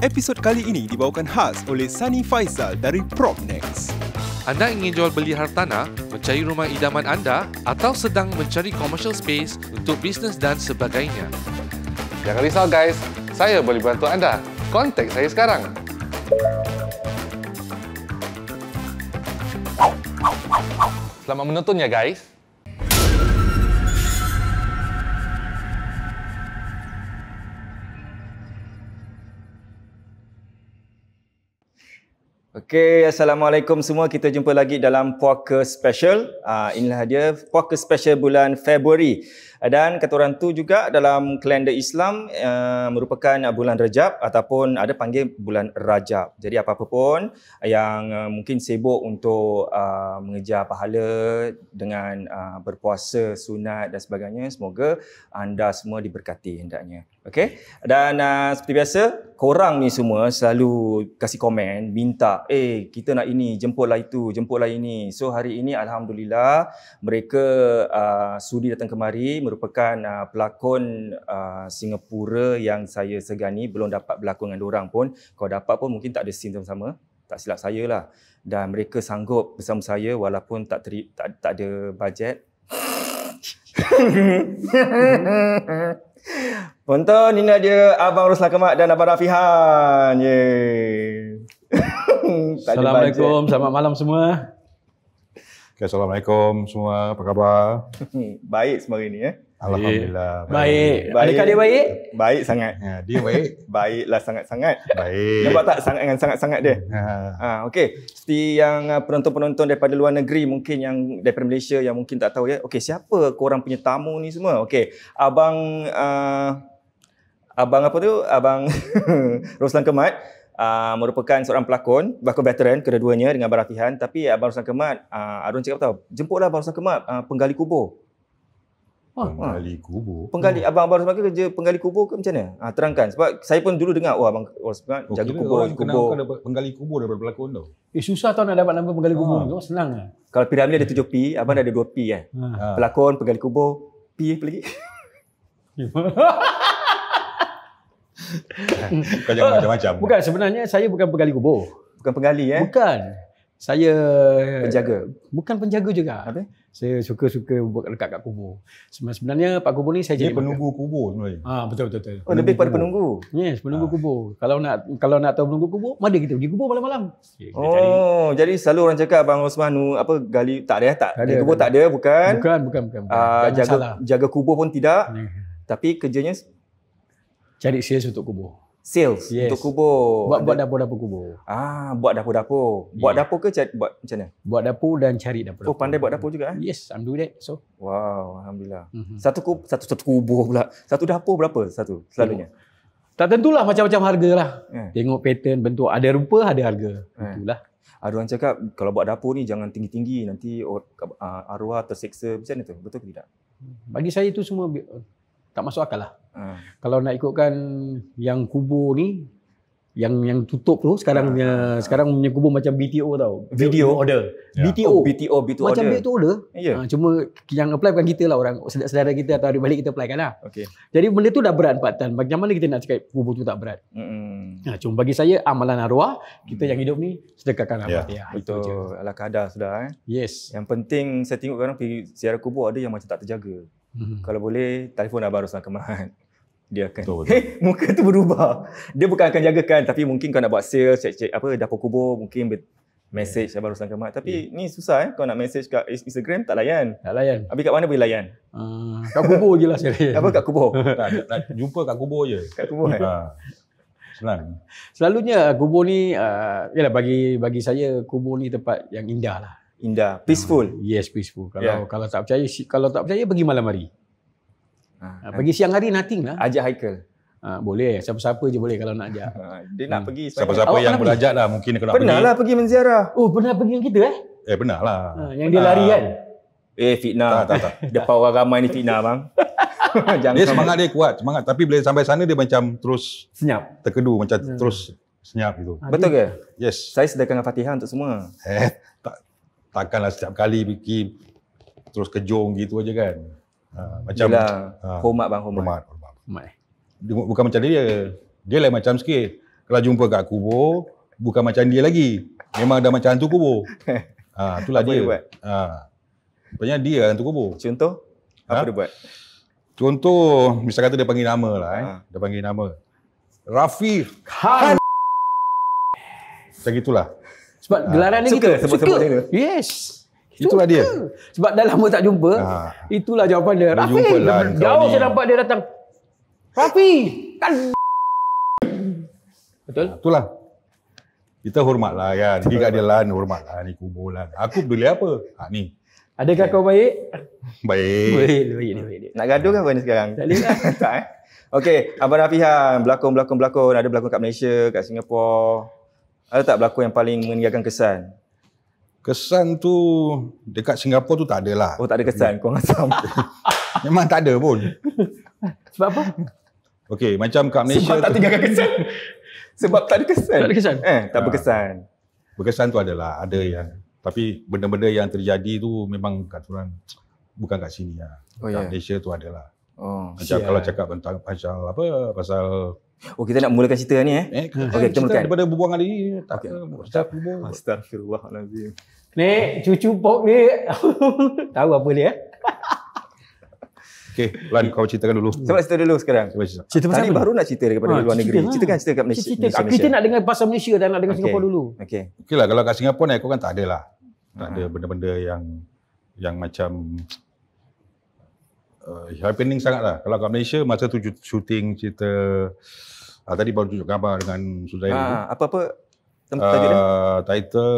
Episod kali ini dibawakan khas oleh Sani Faisal dari Propnex. Anda ingin jual beli hartanah, mencari rumah idaman anda atau sedang mencari commercial space untuk bisnes dan sebagainya? Jangan risau guys, saya boleh bantu anda. Kontak saya sekarang. Selamat menonton ya guys. Okey, Assalamualaikum semua. Kita jumpa lagi dalam Puaka Special. Inilah dia Puaka Special bulan Februari. Dan kata orang tu juga dalam kalender Islam merupakan bulan Rajab ataupun ada panggil bulan Rajab. Jadi apa-apa pun yang mungkin sibuk untuk mengejar pahala dengan berpuasa, sunat dan sebagainya, semoga anda semua diberkati hendaknya. Okey? Dan seperti biasa, korang ni semua selalu kasih komen, minta, kita nak ini, jemputlah itu, jemputlah ini. So hari ini Alhamdulillah mereka sudi datang kemari, merupakan pelakon Singapura yang saya segani, belum dapat berlakon dengan diorang pun. Kalau dapat pun mungkin tak ada scene sama-sama, tak silap saya lah. Dan mereka sanggup bersama saya walaupun tak ada bajet. Penonton, ini dia Abang Ruslan Kemat dan Abang Rafihan. Assalamualaikum, selamat malam semua. Okay, Assalamualaikum semua, apa khabar? Baik semua hari ni Alhamdulillah. Baik. Adakah dia baik? Baik sangat. Dia baik. Baiklah sangat-sangat. Baik. Nampak tak sangat-sangat dia? Okey, seperti yang penonton-penonton daripada luar negeri mungkin yang daripada Malaysia yang mungkin tak tahu ya. Okey, siapa korang punya tamu ni semua? Okey, Abang apa tu? Abang Ruslan Kemat merupakan seorang pelakon veteran kedua-duanya dengan Abang Rafihan. Tapi Abang Ruslan Kemat, Arun cakap tahu, jemputlah Abang Ruslan Kemat penggali kubur. Penggali kubur. Abang Ruslan kerja penggali kubur ke macam mana? Terangkan, sebab saya pun dulu dengar Abang Ruslan jaga kubur. Penggali kubur daripada pelakon tu. Susah tau nak dapat nama penggali kubur ni. Senang lah. Kalau piramid ada 7 P, Abang dah ada 2 P kan. Pelakon, penggali kubur, P apa lagi? Kau jangan macam-macam. Bukan, sebenarnya saya bukan penggali kubur. Bukan penggali Bukan. Saya penjaga. Bukan penjaga juga. Apa? Saya suka buat dekat kat kubur. Sebenarnya Pak Kubur ni saya Dia jadi penunggu kubur sebenarnya. betul. Oh, lebih pada penunggu. Yes, penunggu kubur. Kalau nak tahu penunggu kubur, mari kita pergi kubur malam-malam. Jadi selalu orang cakap Abang Osman gali tak ada kubur tak ada, bukan. Bukan. Jaga kubur pun tidak. Tapi kerjanya Cari sales untuk kubur. Sales untuk kubur. Buat dapur-dapur kubur. Buat dapur-dapur. Buat dapur ke buat macam mana? Buat dapur dan cari dapur. Oh, pandai buat dapur juga Yes, I'm doing that. So, wow, alhamdulillah. Satu kubur pula. Satu dapur berapa satu selalunya? Tak tentulah, macam-macam harga lah. Tengok pattern, bentuk, ada rupa, ada harga. Itulah. Ada orang cakap kalau buat dapur ni jangan tinggi-tinggi, nanti arwah terseksa. Macam mana tu? Betul ke tidak? Bagi saya itu semua tak masuk akal lah. Kalau nak ikutkan yang kubur ni, yang tutup tu sekarang punya kubur macam BTO tau. Video order. Yeah. BTO macam order. BTO order. Yeah. Cuma yang apply bukan kita lah, orang saudara kita atau adik-balik kita apply kan lah. Okay. Jadi benda tu dah berat 4 tan. Bagaimana kita nak cakap kubur tu tak berat? Cuma bagi saya amalan arwah, kita yang hidup ni sedekahkan arwah. Betul. Ala kadar sudah. Yes. Yang penting saya tengok sekarang pergi ziarah kubur ada yang macam tak terjaga. Kalau boleh telefon Abang Ruslan Kemat. Dia akan muka tu berubah. Dia bukan akan jagakan, tapi mungkin kau nak buat sales, cek dapur kubur, mungkin message Abang Ruslan Kemat. Tapi ni susah kau nak message kat Instagram tak layan. Habis kat mana boleh layan? Kat kubur je lah saya. Apa kat kubur? nak jumpa kat kubur je. Kat kubur Senang. Selalunya kubur ni yalah, bagi saya kubur ni tempat yang indah lah. Indah, peaceful. Yes, peaceful. Kalau tak percaya pergi malam hari. Pergi siang hari nothing lah. Ajak Haikal. Boleh, siapa-siapa je boleh kalau nak ajak. Dia nak pergi. Siapa-siapa yang boleh ajak lah, mungkin kalau pernah lah pergi menziarah. Oh, pernah pergi dengan kita pernah lah. Yang dia lari kan? Fitnah. Tak. Depan orang ramai ni fitnah bang. Dia semangat dia kuat, tapi bila sampai sana dia macam terus senyap, terkedu, macam terus senyap gitu. Betul ke? Yes. Saya sedekahkan Fatihah untuk semua. Takkanlah setiap kali pergi terus kejong gitu aja kan. Macam hormat bang, hormat. Dia, bukan macam dia lain macam sikit. Kalau jumpa kat kubur, bukan macam dia lagi. Memang dah macam hantu kubur. Itulah Apa dia. dia buat? Rupanya dia hantu kubur. Contoh? Apa dia buat? Contoh, misal kata dia panggil nama lah. Dia panggil nama. Rafi Han. Macam itulah. Sebab gelaran dia Suka gitu. sebut-sebut macam tu? Yes. Itulah dia. Sebab dah lama tak jumpa. Itulah jawapan dia. Dah Rafi. jumpa lah kau Jauh ni. saya nampak dia datang. Rafi. Kan. Betul? Itulah. Kita hormatlah kan. Dia kat dia lan, hormatlah ni kubur lan. Aku peduli apa? Ni. Adakah kau baik? Baik. Baik. Nak gaduh ke apa ni sekarang? Tak boleh lah. Tak Okey, Abang Rafihan, berlakon. Ada berlakon kat Malaysia, kat Singapura. Ada tak berlakon yang paling meninggalkan kesan? Kesan tu dekat Singapura tu tak ada lah. Oh, tak ada kesan. Kau ngasam. Memang tak ada pun. Sebab apa? Okey, macam kat Malaysia Sebab tak tu, tinggalkan kesan. Sebab tak ada kesan. Tak ada kesan? Tak berkesan. berkesan tu adalah ada yang, tapi benda-benda yang terjadi tu memang kat orang bukan kat sini lah. Oh, Kat ya. Malaysia tu adalah. Oh. Macam kalau cakap tentang pasal apa, pasal Oh, kita nak mulakan cerita ni eh. Okey, kita mulakan. daripada berbuang hari ni, tak Okey. pasal kubur. Astagfirullahalazim. Nek, cucu Pok ni tahu apa dia? Okey, Lan kau ceritakan dulu. Sebab cerita dulu sekarang. Cuba cerita. Cerita pasal Tadi apa? baru nak cerita daripada luar negeri. Ceritakan cerita kat Malaysia. Kita nak dengar pasal Malaysia dan nak dengar Okey. Singapura dulu. Okey. Okey lah, kalau kat Singapura ni aku kan tak ada lah. Tak ada benda-benda yang macam happening sangat lah. Kalau kat Malaysia, masa tu shooting cerita, tadi baru tunjuk gambar dengan Suzairi. Apa-apa tajuk dia? Title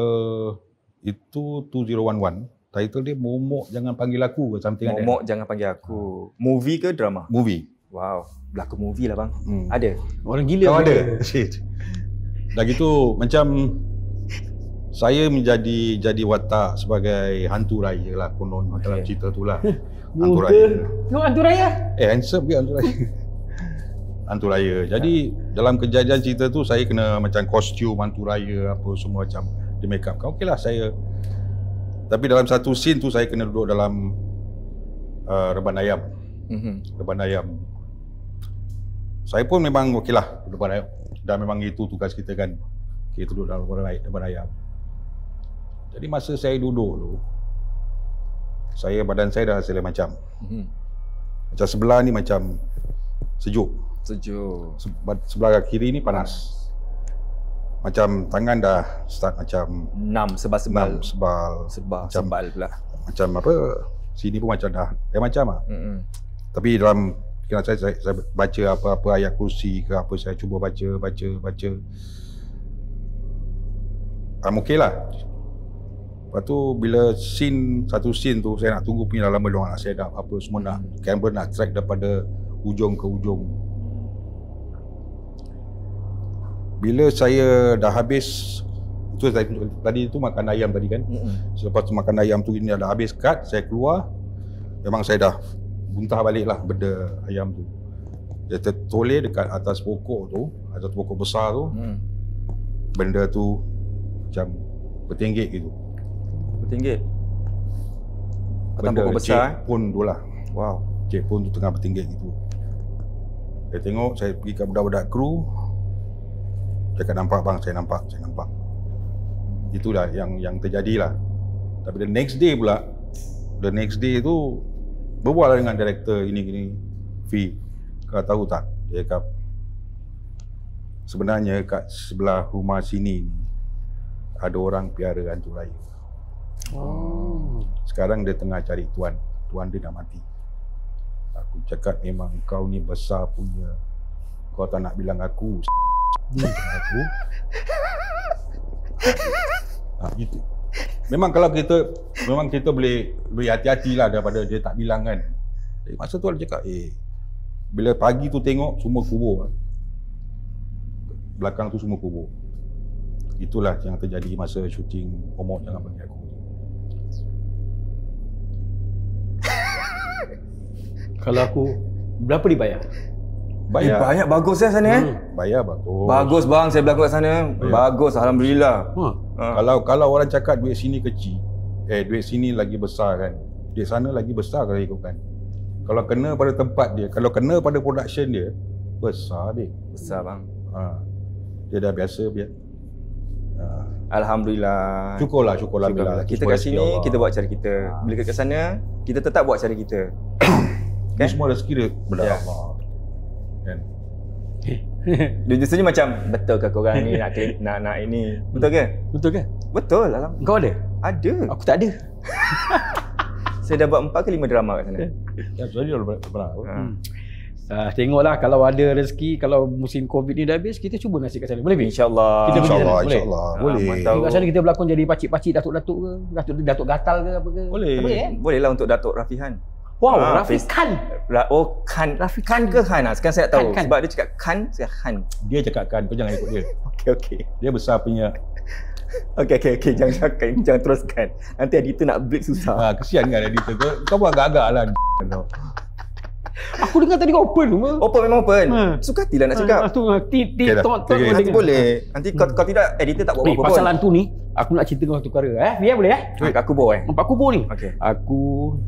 itu 2011. Title dia Momok Jangan Panggil Aku ke something like that. Momok Jangan Panggil Aku. Movie ke drama? Movie. Wow, berlakon movie lah bang. Ada? Orang gila. Kau ada? Shit. Dah gitu macam saya jadi watak sebagai hantu raya lah konon dalam cerita tu lah. Hantu raya. Tengok hantu raya. Handsome ke hantu raya? Hantu raya. Jadi dalam kejadian cerita tu saya kena macam kostum hantu raya apa semua macam di make up. Okey lah saya. Tapi dalam satu scene tu saya kena duduk dalam reban ayam. Reban ayam. Saya pun memang okey lah reban ayam. Dah memang itu tugas kita kan. Kita duduk dalam reban ayam. Jadi masa saya duduk tu, badan saya dah rasa macam. Macam sebelah ni macam sejuk. Sebelah kiri ni panas. Macam tangan dah start macam sebal macam pula. Macam apa, sini pun macam dah macam lah. Tapi dalam fikiran saya baca apa-apa ayat kursi ke apa, saya cuba baca. Okey lah. Lepas tu bila satu scene tu saya nak tunggu punya lama diorang nak set up apa semua, nak kamera nak track daripada ujung ke ujung. Bila saya dah habis tu, tadi tu makan ayam tadi kan. Selepas tu makan ayam tu ini dah habis cut, saya keluar. Memang saya dah muntah balik lah benda ayam tu. Dia tertoleh dekat atas pokok tu, atas pokok besar tu. Benda tu macam bertinggik gitu. Bertinggik? Atas Benda pokok besar? pun tu lah. Wow. Cik pun tu tengah bertinggik gitu. Saya tengok, saya pergi kat budak-budak kru. Cakap nampak bang, saya nampak. Itulah yang terjadilah. Tapi the next day tu berbual dengan director ini V. Kau tahu tak? Dia cakap sebenarnya kat sebelah rumah sini ni ada orang piara hantu raya. Sekarang dia tengah cari tuan dia dah mati. Aku cakap memang kau ni besar punya. Kau tak nak bilang aku aku. Gitu. Memang kalau kita boleh hati-hatilah daripada dia tak bilang kan. Jadi masa tu dia cakap, bila pagi tu tengok semua kubur. Belakang tu semua kubur. Itulah yang terjadi masa syuting Momok Jangan Panggil Aku. Kalau aku, berapa dibayar? Bayar. Banyak bagus sana Bayar bagus. Bagus bang, saya berlakon kat sana. Bagus, alhamdulillah. Kalau orang cakap duit sini kecil, duit sini lagi besar kan. Duit sana lagi besar kalau ikutkan. Kalau kena pada tempat dia, kalau kena pada production dia, besar dia. Besar bang. Dia dah biasa biar. Alhamdulillah. Syukurlah bila. Kita kat sini, kita buat cara kita. Bila kat sana, kita tetap buat cara kita. Ini semua rezeki dia benda Ya. Allah. Kan? Dia justru macam, betul ke korang ni nak ini? Betul ke? Betul ke? Betul, alhamdulillah. Kau ada? Ada. Aku tak ada. Saya dah buat 4 ke 5 drama kat sana. Ya, sorry dah pernah. Tengoklah kalau ada rezeki, kalau musim Covid ni dah habis, kita cuba nasib kat sana. Boleh Bin? InsyaAllah. Kita pergi sana, boleh? InsyaAllah. Boleh. mantap. Kat sana kita berlakon jadi pakcik-pakcik, datuk-datuk ke, datuk gatal ke apa ke? Boleh. Boleh Boleh lah untuk Datuk Rafihan. Wow, Ah, Rafiq Khan. Oh, Khan. Khan ke Han? Sekarang saya tak tahu. Khan. Sebab dia cakap Khan, saya Khan. Dia cakap kan, kau jangan ikut dia. Okey. Dia besar punya. Okey. Jangan cakap, jangan teruskan. Nanti editor nak break susah. Kesian kan editor kau buat agak-agak lah. Aku dengar tadi kau open semua. Open memang open. Ha. Suka hatilah nak cakap. Tu Okey dah. Okey. Nanti boleh. Nanti kau tidak, editor tak buat apa-apa Pasal pun. hantu ni, aku nak cerita kau satu perkara. Biar boleh Kat kubur Empat kubur ni. Okey. Aku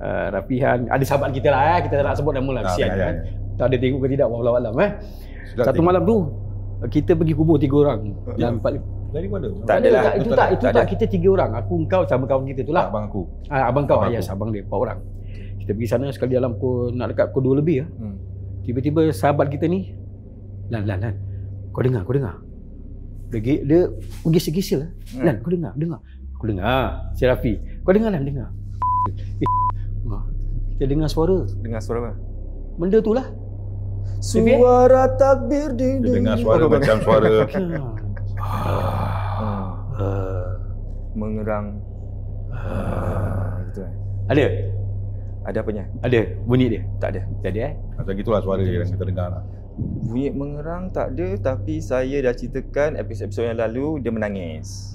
Rafihan, ada sahabat kita lah kita tak nak sebut nama lah, kesian kan. Tak ada tengok ke tidak, wallahu alam Satu malam tu kita pergi kubur 3 orang. Dan Dari mana? Tak ada lah. Itu tak kita 3 orang. Aku, kau sama kawan kita tu lah. Abang aku. Abang kau, Abang yes, aku. abang dia 4 orang. Kita pergi sana sekali dalam nak dekat pukul 2 lebih lah. Tiba-tiba sahabat kita ni, Lan, kau dengar. Dia gisa-gisa lah. Lan, kau dengar. Aku dengar. Si Rafi, kau dengar Lan, dengar. Kita dengar suara. Dengar suara apa? Benda tu lah. Suara takbir di Dia dengar suara macam suara mengerang. Gitu kan. Ada? Ada apanya? Ada bunyi dia? Tak ada. Tak ada macam gitulah suara yang kita dengar lah. Bunyi mengerang tak ada, tapi saya dah ceritakan episod-episod yang lalu dia menangis.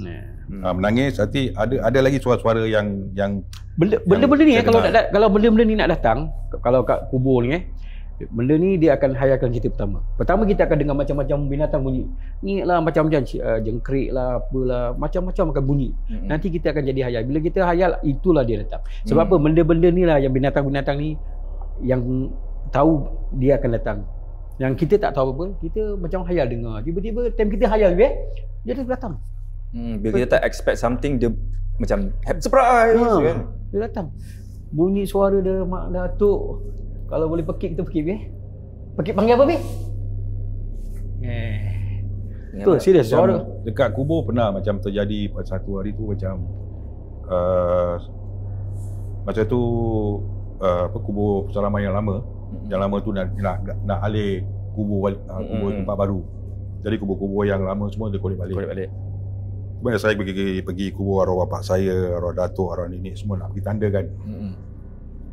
Menangis, nanti ada lagi suara-suara yang Benda-benda ni saya dengar. kalau benda-benda ni nak datang, kalau kat kubur ni benda ni dia akan hayalkan kita pertama. Pertama kita akan dengar macam-macam binatang bunyi. Ni lah macam-macam jengkrik lah, apalah, macam-macam akan bunyi. Nanti kita akan jadi hayal. Bila kita hayal, itulah dia datang. Sebab apa? Benda-benda ni lah yang binatang-binatang ni yang tahu dia akan datang. Yang kita tak tahu apa, kita macam hayal dengar. Tiba-tiba time kita hayal dia datang. Bila kita tak expect something, dia macam surprise kan. Dia datang. Bunyi suara dia mak datuk. Kalau boleh pekik kita pekik Pekik panggil apa Tu serius suara. Dekat kubur pernah macam terjadi pada satu hari tu macam masa tu kubur Salaman yang lama. Yang lama tu nak alih kubur tempat baru. Jadi kubur-kubur yang lama semua dia kolek balik. Sebenarnya saya pergi kubur arwah bapak saya, arwah datuk, arwah nenek semua nak pergi tanda kan.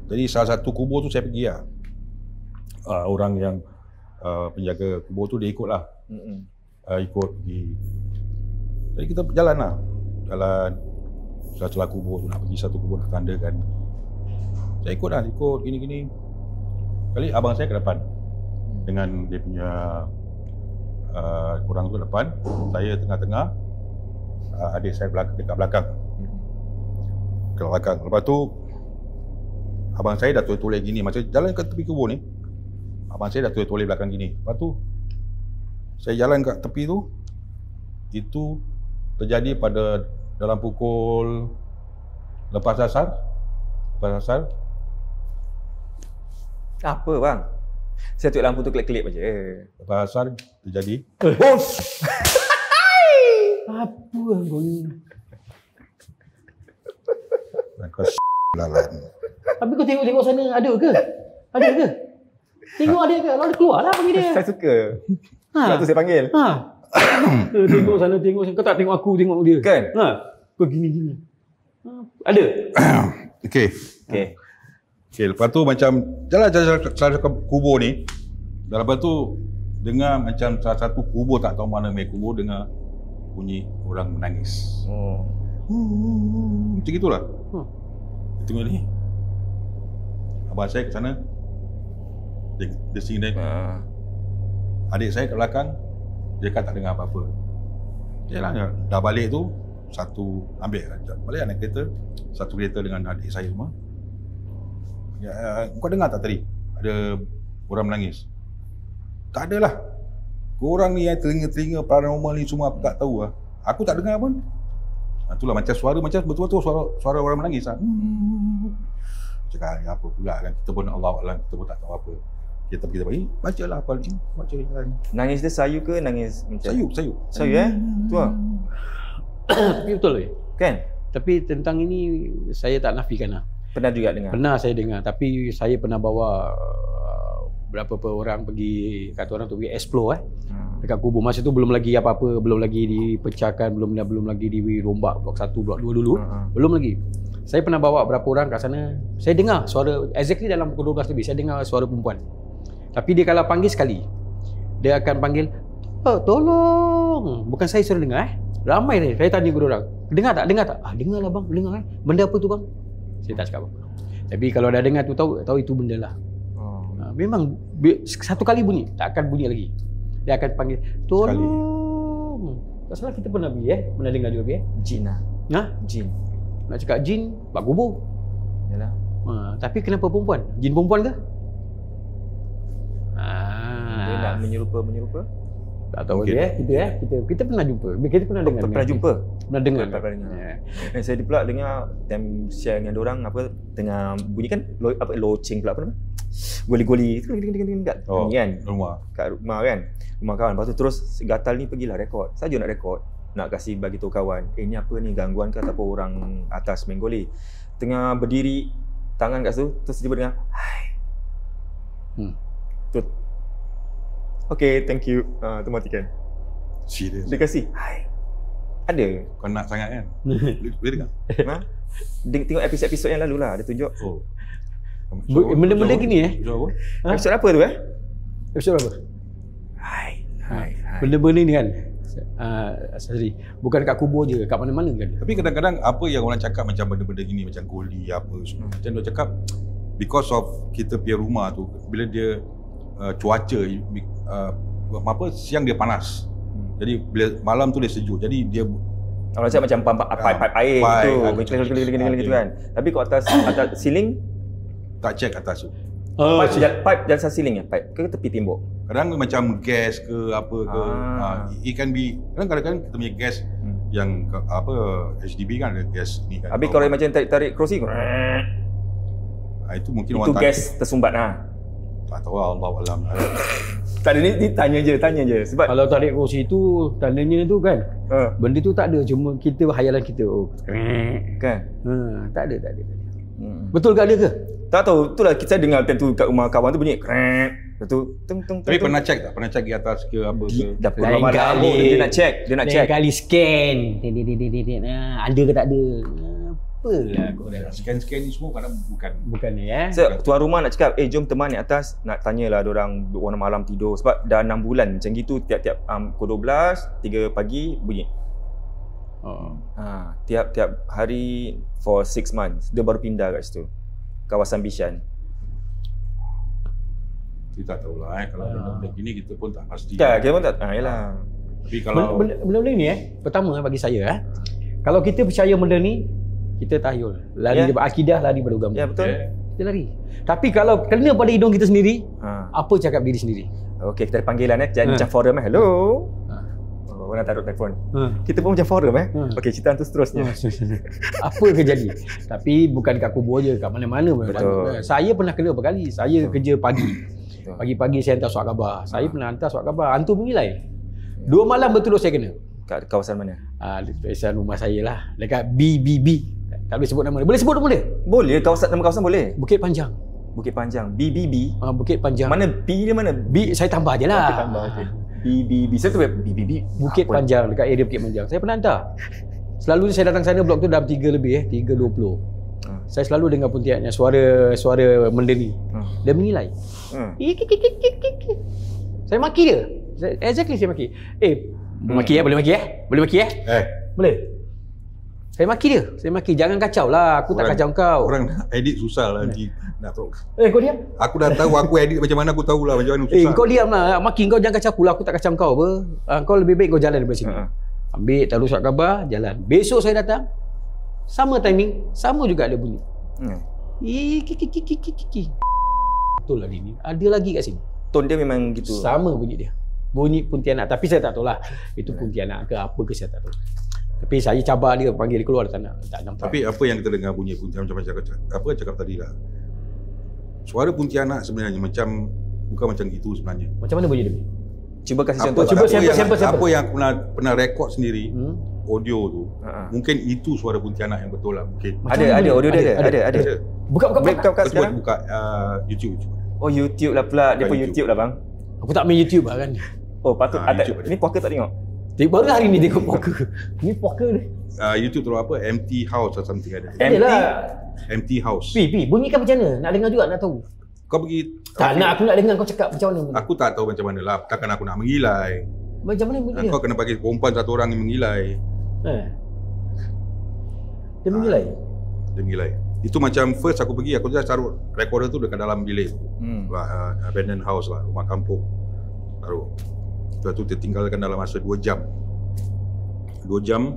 Jadi salah satu kubur tu saya pergi lah. Orang yang penjaga kubur tu dia ikut lah. Ikut pergi. Jadi kita berjalan lah. Jalan celah-celah kubur tu nak pergi satu kubur nak tanda kan. Saya ikut gini-gini. Kali abang saya ke depan. Dengan dia punya orang tu depan. Saya tengah-tengah. Adik saya dekat belakang. Ke belakang. Lepas tu abang saya dah toleh gini. Macam jalan ke tepi kubur ni, abang saya dah toleh belakang gini. Lepas tu saya jalan kat tepi tu. Itu terjadi pada dalam pukul lepas asar. Apa bang? Saya tengok lampu tu kelip-kelip aja. Lepas asar terjadi. Apa kau ni? Kau lalan. Tapi kau tengok sana ada ke? Tengok ada ke? Kalau dia keluar lah panggil dia. Saya suka. Sebab tu saya panggil. Tengok sana. Kau tak tengok aku, tengok dia. Kan? Kau gini. Ada? Okey, lepas tu macam jalan salah satu kubur ni. Dan lepas tu dengar macam salah satu kubur, tak tahu mana main kubur, dengar bunyi orang menangis. Macam gitulah. Tengok ni. Abang saya ke sana. Dia sini. Adik saya kat belakang. Dia kan tak dengar apa-apa. Yalah, dah balik tu balik naik kereta. Satu kereta dengan adik saya semua. Kau dengar tak tadi? Ada orang menangis? Tak adalah. Korang ni telinga-telinga paranormal ni semua aku tak tahu lah. Aku tak dengar pun. Itulah macam suara macam betul-betul suara orang menangis lah. Cakap apa pula kan, kita pun Allah Alam, kita pun tak tahu apa. Kita bagi, bacalah apa ni, baca jalan. Nangis dia sayu ke nangis macam? Sayu. Sayu tu lah. Tapi betul weh. Kan? Tapi tentang ini saya tak nafikan lah. Pernah juga dengar? Pernah saya dengar, tapi saya pernah bawa berapa orang pergi, kata orang tu pergi explore dekat kubur. Masa tu belum lagi apa-apa, belum lagi dipecahkan, belum lagi dirombak blok 1, blok 2 dulu. Belum lagi. Saya pernah bawa berapa orang kat sana. Saya dengar suara exactly dalam pukul 12 lebih, saya dengar suara perempuan. Tapi dia kalau panggil sekali, dia akan panggil, "Oh, tolong." Bukan saya suruh dengar Ramai ni. Saya tanya kepada orang, dengar tak? Dengar lah bang, dengar kan. Benda apa tu bang? Saya tak cakap apa. Tapi kalau dah dengar tu tahu itu benda lah. Memang satu kali bunyi, tak akan bunyi lagi. Dia akan panggil, "Tolong." Tak salah kita pernah pergi pernah dengar juga pergi Jin lah. Jin. Nak cakap jin, bak kubur. Yalah. Tapi kenapa perempuan? Jin perempuan ke? Dia nak menyerupa. Tak tahu dia kita pernah jumpa. Kita pernah dengar. Pernah jumpa? Pernah dengar. Dan saya pula dengar time share dengan diorang tengah bunyi kan loceng pula apa nama? Goli-goli tu kat kan. Kat rumah kan. Rumah kawan. Lepas tu terus gatal ni pergilah rekod. Saja nak rekod. Nak kasih bagi tahu kawan, ni apa ni, gangguan ke ataupun orang atas main goli. Tengah berdiri, tangan kat situ, terus tiba dengar, "Hai." Tu. Okay, thank you. Tu matikan. Serius? Dia kasih, "Hai." Ada. Kau nak sangat kan? Boleh dengar? Tengok episod-episod yang lalu lah, dia tunjuk. Benda-benda gini Episod apa tu Episod apa? Hai. Benda-benda ni kan. Sorry, bukan kat kubur je, kat mana-mana kan. Tapi kadang-kadang apa yang orang cakap macam benda-benda gini, macam goli apa semua, macam dia cakap because of kita punya rumah tu, bila dia cuaca siang dia panas, jadi bila malam tu dia sejuk, jadi dia orang cakap macam pipe air tu gitu kan. Tapi kau atas ceiling tak check atas tu. Pipe dan ceiling pipe ke tepi tembok. Kadang macam gas ke apa ke. It can be kadang-kadang kita punya gas yang HDB kan ada gas ni kan. Habis kalau macam tarik kerusi itu mungkin itu gas tersumbat tak tahu Allah Alam. Tak ada ni tanya je sebab kalau tarik kerusi tu tandanya tu kan benda tu tak ada, cuma kita hayalan kita kan. Tak ada. Betul ke ada ke? Tak tahu, itulah kita dengar time tu kat rumah kawan tu bunyi krek. Lepas tu Tapi pernah check tak? Pernah check di atas ke apa ke? Dah pernah malam dia nak check. Lain kali scan. Ada ke tak ada? Apalah kau dah. Scan ni semua kadang bukan ni tuan rumah nak cakap, jom teman ni atas, nak tanyalah diorang warna malam tidur sebab dah 6 bulan macam gitu, tiap-tiap pukul 12, 3 pagi bunyi. Tiap-tiap hari for 6 months. Dia baru pindah kat situ. Kawasan Bishan. Kita tak tahulah kalau benda gini kita pun tak pasti. Kita pun tak yalah. Tapi kalau benda ni pertama bagi saya kalau kita percaya benda ni, kita tahyul. Lari daripada akidah, lari daripada agama. Ya betul. Kita lari. Tapi kalau kena pada hidung kita sendiri, apa cakap diri sendiri? Okey, kita ada panggilan macam forum hello. Orang taruh telefon. Kita pun macam forum Okey, cerita tu seterusnya. Apa ke jadi? Tapi bukan kat kubur je, kat mana-mana. Saya pernah kena berapa kali. Saya kerja pagi. Pagi-pagi saya hantar surat khabar. Saya pernah hantar surat khabar, hantu mengilai. 2 malam berturut saya kena. Kat kawasan mana? Kawasan rumah saya lah. Dekat BBB. Tak boleh sebut nama dia. Boleh sebut nama dia? Boleh, nama kawasan boleh. Bukit Panjang. BBB. Bukit Panjang. Mana B dia mana? B saya tambah je lah. Okey, tambah. Okey. BBB. Saya tu BBB. Bukit Panjang, dekat area Bukit Panjang. Saya pernah hantar. Selalu saya datang sana blok tu dalam 3 lebih 3.20. Saya selalu dengar puntiannya, suara benda ni. Dia mengilai. Saya maki dia. Exactly saya maki. Boleh maki? Boleh. Saya maki dia. Jangan kacau lah. Aku tak kacau kau. Orang nak edit susah lah nanti. Nak tahu. Kau diam. Aku dah tahu aku edit macam mana, aku tahulah macam mana susah. Kau diam lah. Maki kau, jangan kacau aku lah. Aku tak kacau kau apa. Kau lebih baik kau jalan daripada sini. Ambil, taruh surat khabar, jalan. Besok saya datang. Sama timing, sama juga ada bunyi. Betul lah ni. Ada lagi kat sini. Tone dia memang gitu. Sama bunyi dia. bunyi Pontianak. Tapi saya tak tahu lah itu Pontianak ke apa ke, saya tak tahu. Tapi saya cabar dia, panggil dia keluar, tak nampak. Tapi apa yang kita dengar bunyi Pontianak macam cakap tadi lah. Suara Pontianak sebenarnya bukan macam gitu sebenarnya. Macam mana bunyi dia? Cuba kasih contoh. Cuba sampel. Apa yang aku pernah rekod sendiri, audio tu, mungkin itu suara Pontianak yang betul lah mungkin. Ada audio dia ada. Buka sekarang. Buka YouTube. Oh, YouTube lah pula. Dia pun YouTube lah bang. Aku tak main YouTube lah kan. Oh, patut ada. YouTube Ni poker tak tengok? Baru hari ni tengok poker. Ni poker ni. YouTube tu apa? Empty House atau something ada. Empty House. Pi, bunyikan macam mana? Nak dengar juga, nak tahu. Kau pergi. Tak nak, aku nak dengar kau cakap macam mana. Aku tak tahu macam mana lah. Takkan aku nak mengilai. Macam mana bunyi dia? Kau kena bagi perempuan satu orang yang mengilai. Dia mengilai? Dia mengilai. Itu macam first aku pergi, aku just taruh recorder tu dekat dalam bilik. Abandoned house lah, rumah kampung. Taruh. Lepas tu tertinggalkan dalam masa 2 jam. 2 jam.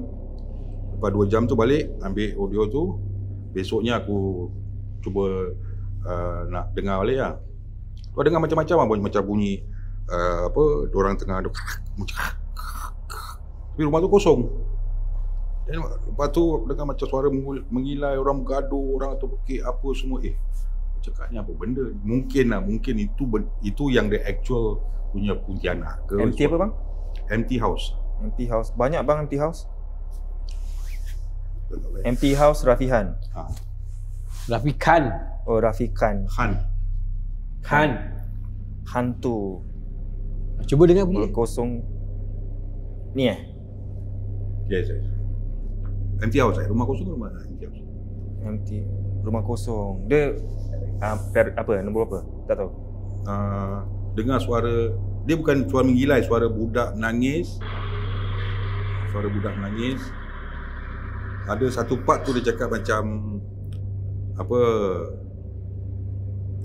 Lepas 2 jam tu balik, ambil audio tu. Besoknya aku cuba nak dengar balik lah. Kau dengar macam-macam lah, macam bunyi diorang tengah ada tapi rumah tu kosong. Dan lepas tu dengar macam suara mengilai, orang bergaduh, orang tu pekik apa semua. Cakapnya apa benda? Mungkin itu yang the actual punya Pontianak ke. Empty apa bang? Empty House. Empty House. Banyak bang Empty House. Empty House Rafihan. Rafi Khan. Oh, Rafi Khan. Khan. Hantu. Cuba dengar bunyi. Kosong. Ni Yes. Empty House. Rumah kosong ke rumah empty house? Empty. Rumah kosong. Dia apa? Nombor apa? Tak tahu. Dengar suara. Dia bukan suara menggilai, suara budak menangis. Suara budak menangis. Ada satu part tu dia cakap macam apa,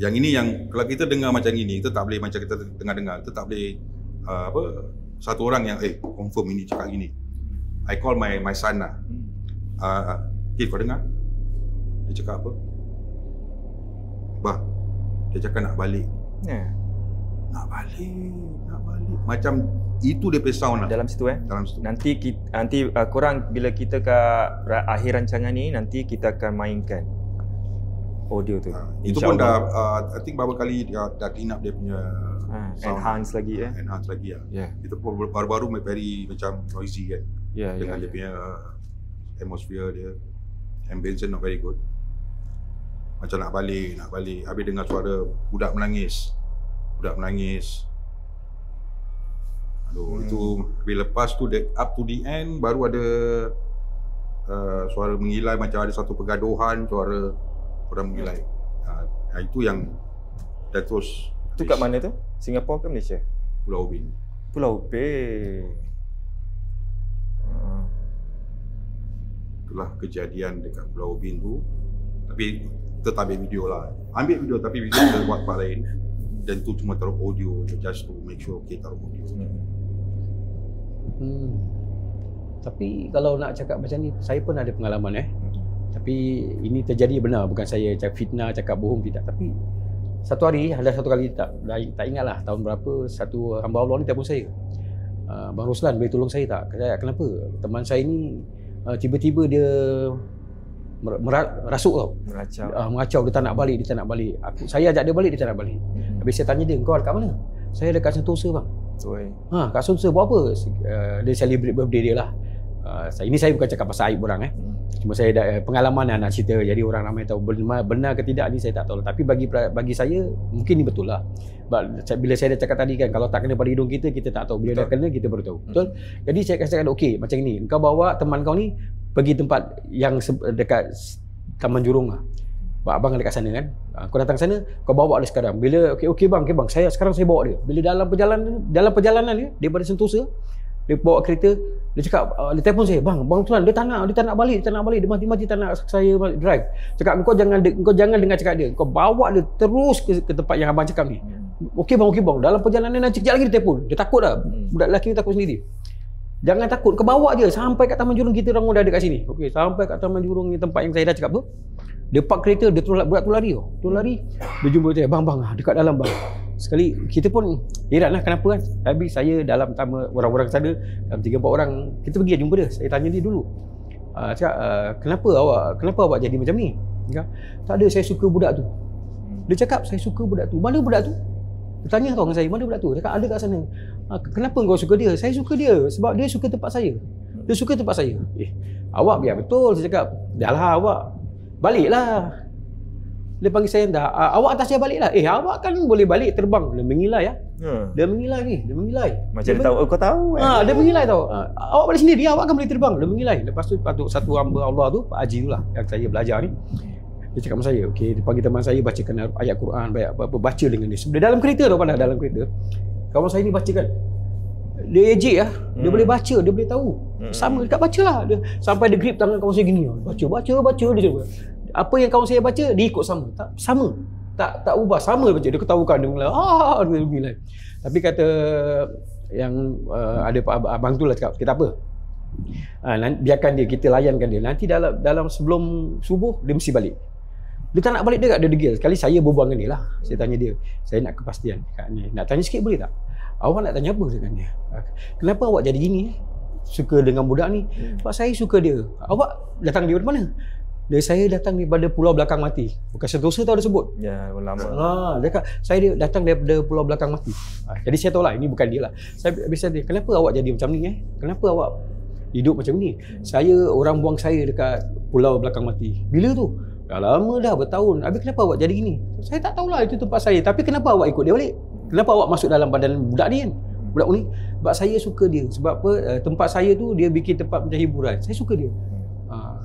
yang ini yang kalau kita dengar macam ini, kita tak boleh macam kita dengar-dengar, kita tak boleh satu orang yang confirm ini cakap gini. I call my son lah. Kid, kau dengar? Dia cakap apa? Bah, dia cakap nak balik. Nak balik. Macam itu dia punya sound lah. Dalam situ Dalam situ. Nanti korang bila kita ke akhir rancangan ni, nanti kita akan mainkan audio tu. Itu pun dah I think beberapa kali dah clean up dia punya enhance lagi enhance lagi lah. Yeah. Itu pun baru-baru very macam noisy kan. Dengan dia punya atmosphere dia, ambience not very good. Macam nak balik. Habis dengar suara budak menangis. Aduh, itu bila lepas tu up to the end baru ada suara mengilai, macam ada satu pergaduhan, suara orang mengilai. Itu yang dah terus. Itu kat mana tu? Singapura ke Malaysia? Pulau Ubin. Itulah kejadian dekat Pulau Ubin tu. Tapi kita tak ambil video lah. Ambil video tapi video kita buat part lain. Dan tu cuma taruh audio just to make sure taruh audio. Tapi kalau nak cakap macam ni, saya pun ada pengalaman Tapi ini terjadi benar, bukan saya cakap fitnah, cakap bohong, tidak. Tapi satu hari, ada satu kali tak ingatlah tahun berapa, satu hamba Allah ni telefon saya. Bang Roslan, boleh tolong saya tak? Saya, kenapa? Teman saya ni tiba-tiba dia rasuk tau. Mengacau, dia tak nak balik. Saya ajak dia balik, dia tak nak balik. Habis saya tanya dia, kau dekat mana? Saya dekat Sentosa bang. Kat Sentosa buat apa? Dia celebrate birthday dia lah. Ini saya bukan cakap pasal aib orang Cuma saya ada pengalaman nak cerita, jadi orang ramai tahu. Benar ke tidak ni saya tak tahu. Tapi bagi saya mungkin ni betul lah. Bila saya dah cakap tadi kan, kalau tak kena pada hidung kita tak tahu. Bila dah kena kita baru tahu. Betul? Jadi saya katakan okey macam ni. Kau bawa teman kau ni pergi tempat yang dekat Taman Jurong lah. Abang dekat sana kan. Kau datang sana, kau bawa dia sekarang. Bila okey bang, sekarang saya bawa dia. Bila dalam perjalanan dia daripada Sentosa, dia bawa kereta, dia cakap, dia telefon saya, bang Tuan, dia tak nak balik, dia mati-mati tak nak saya drive. Cakap kau jangan dengar cakap dia. Kau bawa dia terus ke tempat yang abang cakap ni. Okey bang. Dalam perjalanan nanti kejap lagi dia telefon. Dia takut dah. Budak lelaki ni takut sendiri. Jangan takut, kau bawa je sampai kat Taman Jurong, kita orang dah ada kat sini. Okey, sampai kat Taman Jurong ni tempat yang saya dah cakap tu. Dia park kereta, dia budak tu lari. Dia jumpa saya, bang, dekat dalam bang. Sekali kita pun heran lah kenapa kan. Tapi saya dalam pertama orang-orang sana, dalam 3-4 orang, kita pergi jumpa dia. Saya tanya dia dulu. Cakap, kenapa awak jadi macam ni? Dia, tak ada, saya suka budak tu. Dia cakap, saya suka budak tu. Mana budak tu? Dia tanya tau dengan saya, mana budak tu? Dia cakap, ada kat sana. Kenapa kau suka dia? Saya suka dia sebab dia suka tempat saya. Dia suka tempat saya. Awak biar betul. Saya cakap, dah lah awak. Baliklah. Dia panggil saya dah. Awak atas saya baliklah. Awak kan boleh balik terbang. Dia mengilai ya. Dia mengilai ni. Dia mengilai. Macam dia tahu, kau tahu kan? Dia mengilai tau. Awak balik sendiri, awak kan boleh terbang. Dia mengilai. Lepas tu patut satu hamba Allah tu, Pak Haji tu lah yang saya belajar ni. Dia cakap sama saya, okey, dia panggil teman saya bacakan ayat Quran, apa-apa, baca dengan dia. Sebenarnya dalam kereta tau, pandang dalam kereta. Kawan saya ni bacakan. Dia ejek lah. Dia boleh baca, dia boleh tahu. Sama dekat bacalah. Dia sampai dia grip tangan kawan saya gini. Baca dia cuba. Apa yang kawan saya baca, dia ikut sama. Tak sama. Tak ubah, sama baca. Dia ketahukan dia mula. Dia mengilai. Tapi kata yang ada Pak abang tu lah cakap, kita apa? Biarkan dia, kita layankan dia. Nanti dalam sebelum subuh dia mesti balik. Dia tak nak balik dia dia degil. Sekali saya berbual dengan dia lah. Saya tanya dia, saya nak kepastian kat ni. Nak tanya sikit boleh tak? Awak nak tanya apa dengan dia? Kenapa awak jadi gini? Suka dengan budak ni? Sebab saya suka dia. Awak datang dari mana? Saya datang daripada Pulau Belakang Mati. Bukan Sentosa tau dia sebut. Ya, lama. Dia kata, saya datang daripada Pulau Belakang Mati. Jadi saya tahu lah, ini bukan dia lah. Saya biasa dia, kenapa awak jadi macam ni? Kenapa awak hidup macam ni? Saya, orang buang saya dekat Pulau Belakang Mati. Bila tu? Dah lama dah, bertahun. Habis kenapa awak jadi gini? Saya tak tahulah, itu tempat saya. Tapi kenapa awak ikut dia balik? Kenapa awak masuk dalam badan budak ni kan? Budak ni? Sebab saya suka dia. Sebab apa? Tempat saya tu, dia bikin tempat macam hiburan. Saya suka dia.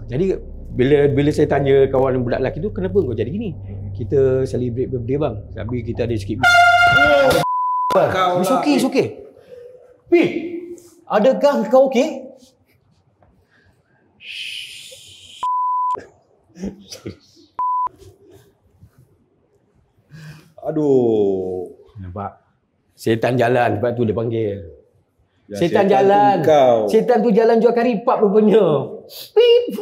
Jadi, bila saya tanya kawan budak lelaki tu, kenapa kau jadi gini? Kita celebrate birthday bang. Tapi kita ada sikit. It's okay. Pi, adakah kau okey? Aduh. Nampak? Setan jalan, sebab tu dia panggil. Ya, setan jalan. Setan tu jalan jual kari pap rupanya. Pip.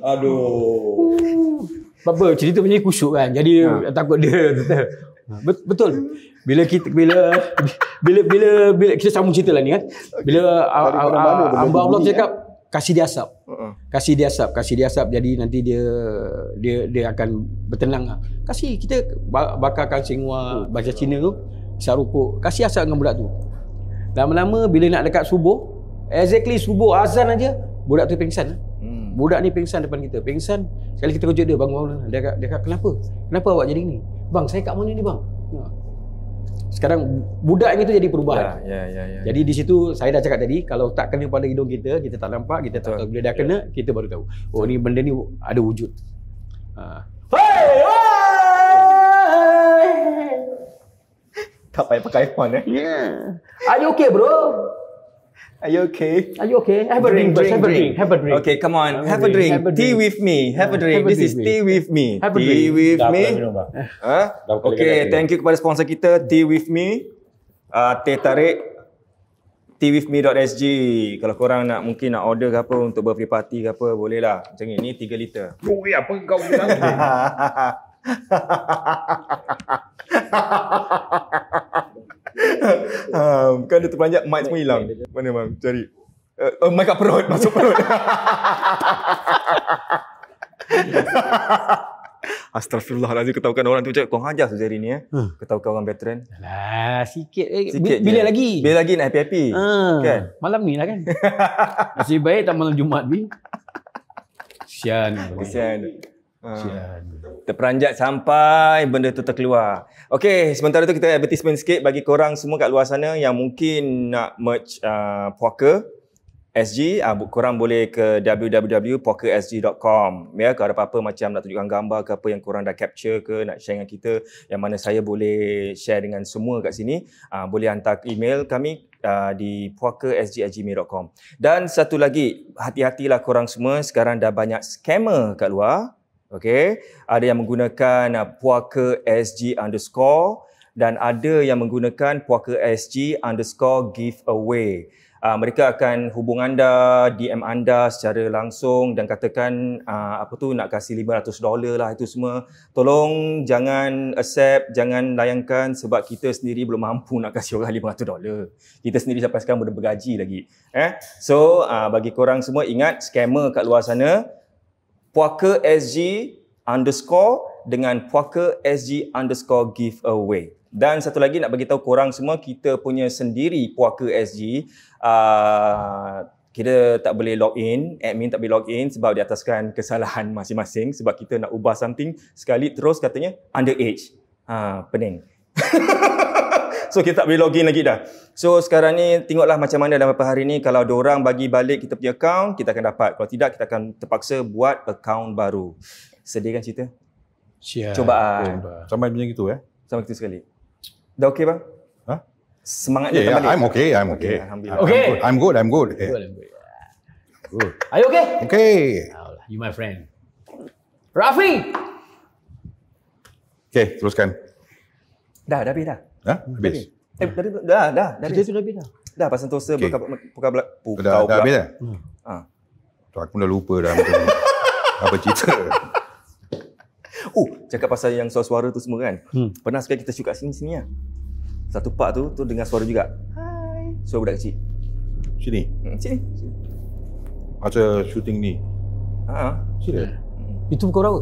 Aduh. Apa cerita punya kusuk kan. Jadi takut dia betul. Bila kita sambung cerita lah ni kan. Bila hamba Allah cakap kasih dia asap. Kasih dia asap jadi nanti dia akan bertenang lah. Kasih kita bakarkan singwa bahasa Cina tu, isap rokok, kasih asap dengan budak tu. Lama-lama bila nak dekat subuh, exactly subuh azan aja, budak tu pingsan. Budak ni pingsan depan kita. Pingsan, sekali kita kejut dia, bangun. Dia kata, kenapa awak jadi ni? Bang, saya kat mana ni bang? Sekarang budak ni tu jadi perubahan. Ya. Jadi di situ saya dah cakap tadi, kalau tak kena pada hidung kita tak nampak, kita tak tahu. Bila dah kena, kita baru tahu. Oh ni benda ni ada wujud. Tak payah pakai phone Are you okay bro? Are you okay? Have a drink. Okay, come on. Have a drink. Tea with me. Have a drink. This is tea with me. Tea with me. Okay, thank you kepada sponsor kita, Tea with me. Teh tarik teawithme.sg. Kalau korang mungkin nak order ke apa untuk birthday party ke apa, boleh lah. Macam ni 3 liter. Apa kau bilang ni? Bukan dia terperanjat, mic semua hilang. Mana bang? Cari. Mic kat perut, masuk perut. Astaghfirullahaladzim, ketahukan orang tu cakap kau hajar Suzari ni ketahukan orang veteran. Alah, sikit bila lagi? Bila lagi nak happy-happy. Kan? Malam ni lah kan. Nasib baik tak malam Jumaat ni. Kesian. Terperanjat sampai benda tu terkeluar. Okey, sementara tu kita advertisement sikit bagi korang semua kat luar sana yang mungkin nak merch Puaka SG, korang boleh ke www.puakasg.com. Ya, kalau ada apa-apa macam nak tunjukkan gambar ke apa yang korang dah capture ke, nak share dengan kita, yang mana saya boleh share dengan semua kat sini, boleh hantar email kami di puakasg@gmail.com. Dan satu lagi, hati-hatilah korang semua, sekarang dah banyak scammer kat luar. Okey, ada yang menggunakan Puaka SG_ dan ada yang menggunakan Puaka SG_ giveaway. Mereka akan hubung anda, DM anda secara langsung dan katakan nak kasih $500 lah, itu semua. Tolong jangan accept, jangan layankan sebab kita sendiri belum mampu nak kasih orang $500. Kita sendiri sampai sekarang belum bergaji lagi. So bagi korang semua, ingat scammer kat luar sana, Puaka SG _ dengan Puaka SG _ giveaway. Dan satu lagi nak bagi tahu korang semua, kita punya sendiri Puaka SG, kita tak boleh login, admin tak boleh login sebab di ataskan kesalahan masing-masing, sebab kita nak ubah something sekali terus katanya underage. Pening. So kita tak boleh login lagi dah. So sekarang ni tengoklah macam mana dalam beberapa hari ni, kalau diorang bagi balik kita punya account, kita akan dapat. Kalau tidak, kita akan terpaksa buat account baru. Sedih kan cerita? Siap. Cubaan. Sampai macam gitu Sama kita sekali. Dah okey bang? Semangat Yeah, datang balik. I'm okay. Alhamdulillah. Okay. I'm good. Good. Are you okay? Okay. You my friend. Rafi! Okay, teruskan. Dah habis dah. Habis. Dah Cerita tu dah habis dah. Dah pasal Sentosa Okay. pukau Dah pula. habis dah? Tu aku dah lupa dah apa cerita. Cakap pasal yang suara-suara tu semua kan. Pernah sekali kita shoot kat sini lah. Satu part tu dengar suara juga. Hai. Suara budak kecil. Sini. Sini. Masa shooting ni. Serius? Itu bukan apa?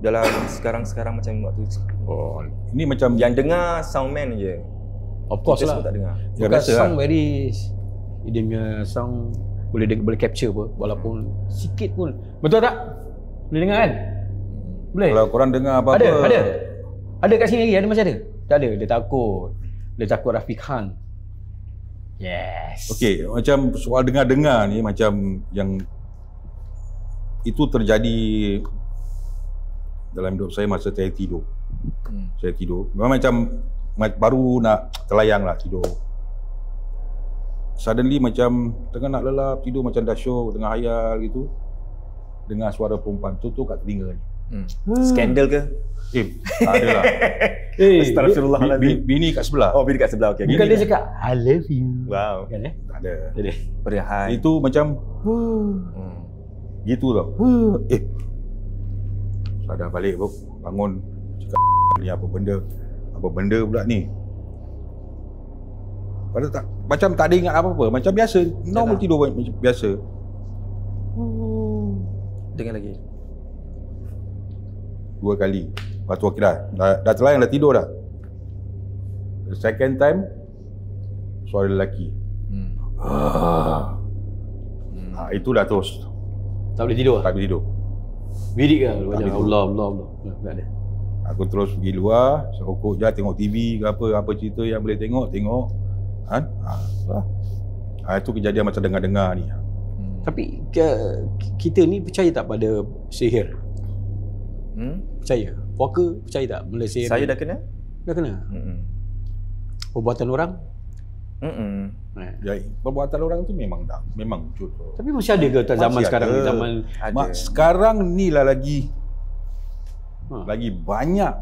Dalam sekarang macam waktu Oh, ini macam yang dengar soundman je. Of course Kita lah. semua tak dengar. Ya, Bukan biasa sound lah. very, dia punya sound boleh capture apa, walaupun sikit pun. Betul tak? Boleh dengar kan? Boleh? Kalau korang dengar apa-apa. Ada kat sini lagi, ada macam ada? Tak ada, dia takut Rafiq Khan. Yes. Okey, macam soal dengar-dengar ni macam yang itu terjadi dalam hidup saya masa saya tidur. Saya tidur. Memang macam baru nak terlayang lah tidur. Suddenly macam tengah nak lelap tidur, macam dah syok, dengar hayal gitu. Dengar suara perempuan tu kat telinga ni. Skandal ke? Tak ada lah. Astagfirullahaladzim. Bini kat sebelah. Oh, bini kat sebelah. Okay. Bukan dia cakap I love you. Wow. Kan Tak ada. Dia. Perihal. Itu macam gitu tau. Sadar balik bro. Bangun. Cakap ni apa benda pula ni. Padahal macam tak ada ingat apa-apa. Macam biasa. Normal tidur macam biasa. Dengar lagi. 2 kali. Lepas tu okey dah terlayang, dah tidur dah. The second time, suara lelaki. Itu dah terus. Tak boleh tidur. Tak boleh tidur. Bidik ke? boleh tidur. Allah. Tak ada. Aku terus pergi luar, serokok je, tengok TV ke apa cerita yang boleh tengok. Kan? Itu kejadian macam dengar-dengar ni. Tapi kita ni percaya tak pada sihir? Percaya? Puaka percaya tak benda sihir? Saya dah kena? Dah kena? Perbuatan orang? Ya, perbuatan orang tu memang wujud. Tapi masih ada ke zaman Masih sekarang ada. ni? Zaman Ada. Sekarang ni lah lagi banyak.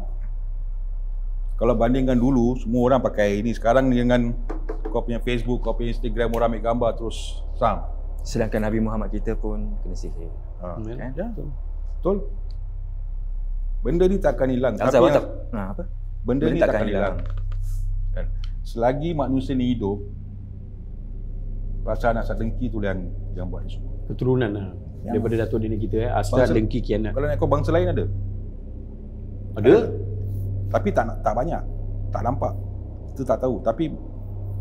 Kalau bandingkan dulu, semua orang pakai ini. Sekarang ni dengan kau punya Facebook, kau punya Instagram, orang ambil gambar terus sang. Sedangkan Nabi Muhammad kita pun kena sihir. kan? Ya, betul. Benda ni takkan hilang. Azab Tapi tak? Apa? benda ni takkan hilang. Kan? Selagi manusia ni hidup, pasal anak dengki tu yang buat ni semua. Keturunan lah. Ya. Daripada datuk nenek kita asal Bangsa- dengki kianat. Kalau nak ikut bangsa lain ada. Ada? Tapi tak banyak. Tak nampak. Kita tak tahu. Tapi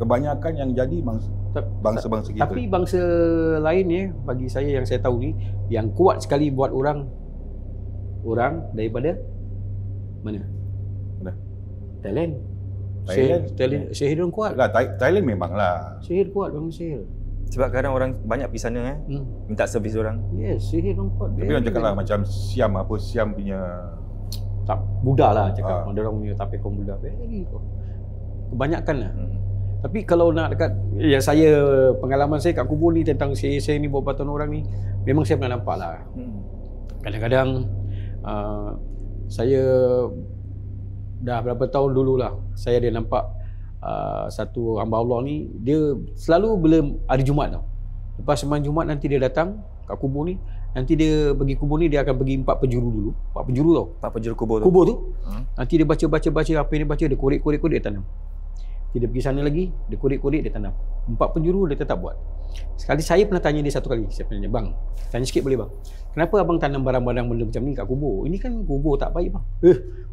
kebanyakan yang jadi bangsa-bangsa kita. Tapi bangsa lain ni, bagi saya yang saya tahu ni, yang kuat sekali buat orang daripada mana? Thailand. Sihir orang kuat. lah, Thailand memang lah. Sihir kuat, bang sihir. Sebab kadang orang banyak pergi sana minta servis orang. Yes, sihir orang kuat. Tapi orang cakap lah macam Siam punya tak Buddha lah cakap. Dia orang punya tapekong Buddha. Very good. Kebanyakan lah. Tapi kalau nak dekat yang saya pengalaman saya kat kubur ni tentang sihir ni perbuatan orang ni, memang saya pernah nampak lah. Kadang-kadang saya dah berapa tahun dulu lah, saya ada nampak satu hamba Allah ni, dia selalu bila hari Jumaat tau. Lepas sembahyang Jumaat nanti dia datang kat kubur ni. Nanti dia pergi kubur ni, dia akan pergi 4 penjuru dulu. 4 penjuru tau. 4 penjuru kubur tu. Kubur tu. Nanti dia baca apa yang dia baca, dia korek, dia tanam. Nanti dia pergi sana lagi, dia korek, dia tanam. 4 penjuru dia tetap buat. Sekali saya pernah tanya dia satu kali. Saya pernah tanya, bang, tanya sikit boleh bang? Kenapa abang tanam barang-barang benda macam ni kat kubur? Ini kan kubur tak baik bang.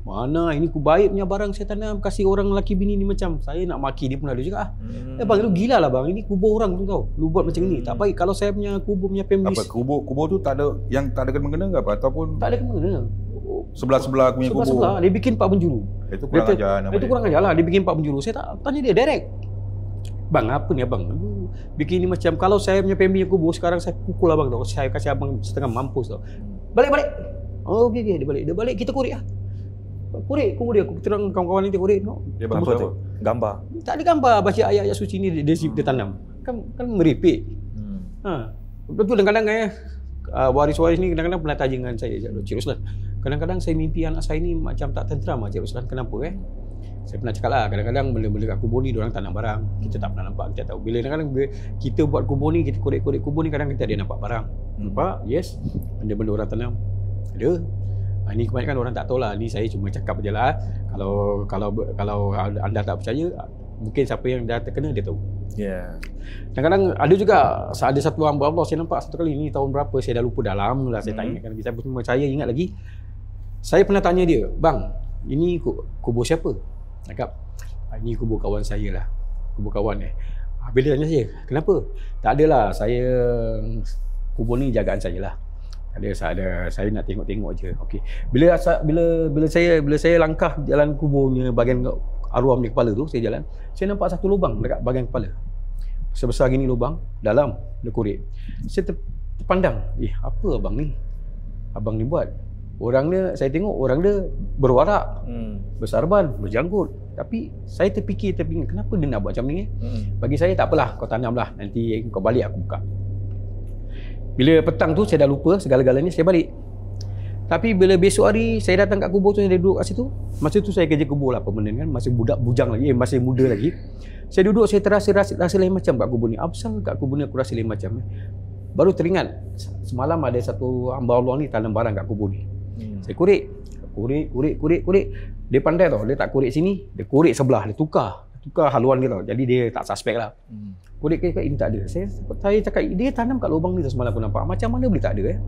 Mana ini baik punya barang saya tanam, kasih orang lelaki bini ni macam. Saya nak maki dia pun ada juga. Bang, lu gila lah bang. Ini kubur orang tu tau. Lu buat macam ni. Tak baik. Kalau saya punya kubur punya family. Apa kubur tu tak ada yang tak ada kena-mengena ke apa ataupun tak ada kena-mengena. Sebelah-sebelah punya kubur. Sebelah-sebelah dia bikin 4 penjuru. Itu kurang ajar nama Itu dia. kurang ajar lah. Dia bikin 4 penjuru. Saya tak tanya dia direct. Bang, apa ni abang? Bikin ni macam kalau saya punya family yang kubur sekarang saya pukul abang tau. Saya kasih abang setengah mampus tau. Balik. Oh, okey dia balik. Kita korek lah. Korek kubur dia. Aku terang kawan-kawan ni dia korek. No. Dia Apa tu? Gambar. Tak ada gambar baca ayat-ayat suci ni dia tanam. Kan merepek. Betul kadang-kadang waris-waris ni kadang-kadang pernah tanya dengan saya, Cik Ruslan. Kadang-kadang saya mimpi anak saya ni macam tak tenteram Cik Ruslan. Kenapa Saya pernah cakap lah, kadang-kadang benda-benda kat kubur ni diorang tanam barang. Kita tak pernah nampak, kita tahu. Bila kadang-kadang kita buat kubur ni, kita korek-korek kubur ni, kadang kita ada nampak barang. Nampak? Yes. Benda-benda orang tanam. Ada. Ini kebanyakan orang tak tahu lah. Ni saya cuma cakap je lah. Kalau anda tak percaya, mungkin siapa yang dah terkena dia tahu. Kadang-kadang ada juga, ada satu hamba Allah saya nampak satu kali ni tahun berapa saya dah lupa, dah lama lah saya tanya kan. Saya ingat lagi. Saya pernah tanya dia, bang, ini kubur siapa? Cakap, ini kubur kawan saya lah. Kubur kawan Bila tanya saya, kenapa? Tak adalah, kubur ni jagaan saya lah. Saya nak tengok-tengok je. Okey. Bila saya langkah jalan kuburnya bahagian arwah punya kepala tu, saya jalan, saya nampak satu lubang dekat bahagian kepala. Sebesar gini lubang, dalam dia korek. Saya terpandang, apa abang ni? Abang ni buat. Saya tengok orang dia berwarak, bersarban, berjanggut. Tapi saya terfikir kenapa dia nak buat macam ni? Bagi saya tak apalah, kau tanam lah, nanti kau balik aku buka. Bila petang tu saya dah lupa segala-galanya, saya balik. Tapi bila besok hari saya datang kat kubur tu, saya duduk kat situ. Masa tu saya kerja kubur lah permanent kan, masih bujang lagi, masih muda lagi. Saya duduk, saya terasa rasa lain macam kat kubur ni. Apa pasal kat kubur ni aku rasa lain macam? Baru teringat semalam ada satu hamba Allah ni tanam barang kat kubur ni. Saya korek. Dia pandai tau, dia tak korek sini, dia korek sebelah, dia tukar haluan dia tau. Jadi dia tak suspect lah. Korek ini tak ada. Saya cakap dia tanam kat lubang ni tu semalam aku nampak. Macam mana boleh tak ada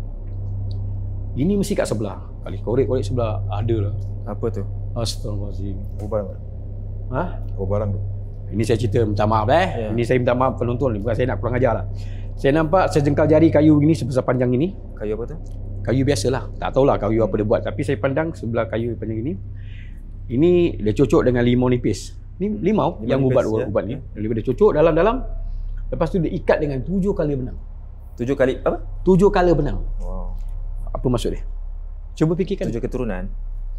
Ini mesti kat sebelah. Kali korek sebelah ada lah. Apa tu? Astagfirullahaladzim. Barang tu. Ini saya cerita minta maaf Ini saya minta maaf penonton ni, bukan saya nak kurang ajar lah. Saya nampak sejengkal jari kayu ini sebesar panjang ini. Kayu apa tu? Kayu biasalah. Tak tahulah kayu apa dia buat, tapi saya pandang sebelah kayu panjang ini. Ini dia cocok dengan limau nipis. Ni limau yang ubat ni. Dia cocok dalam-dalam. Lepas tu dia ikat dengan 7 kali benang. 7 kali apa? 7 kali benang. Wow. Apa maksud dia? Cuba fikirkan. 7 keturunan.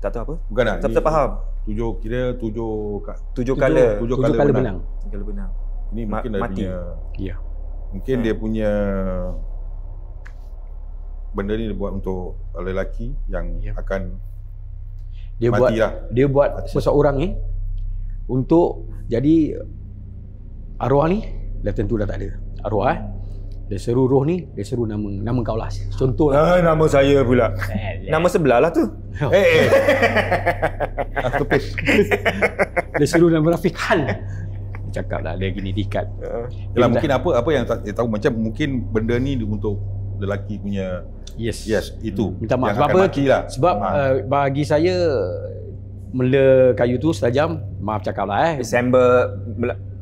Tak tahu apa? Bukan tak? Tak faham. 7 kali benang. benang. Ini mungkin dia mati. punya. Ya. Mungkin dia punya benda ni dia buat untuk lelaki yang akan mati lah. Dia buat seseorang ni untuk jadi arwah ni dah tentu dah tak ada. Arwah dia seru roh ni, dia seru nama kau lah. Contoh lah. Nama saya pula. Nama sebelah lah tu. Tepis. Dia seru nama Rafiq Han. Dia cakap lah, dia gini diikat. Yalah, mungkin apa yang tak tahu, macam mungkin benda ni untuk lelaki punya. Yes, itu. Minta maaf. Yang Sebab akan apa? mati lah. Sebab bagi saya benda kayu tu setajam, maaf cakap lah Desember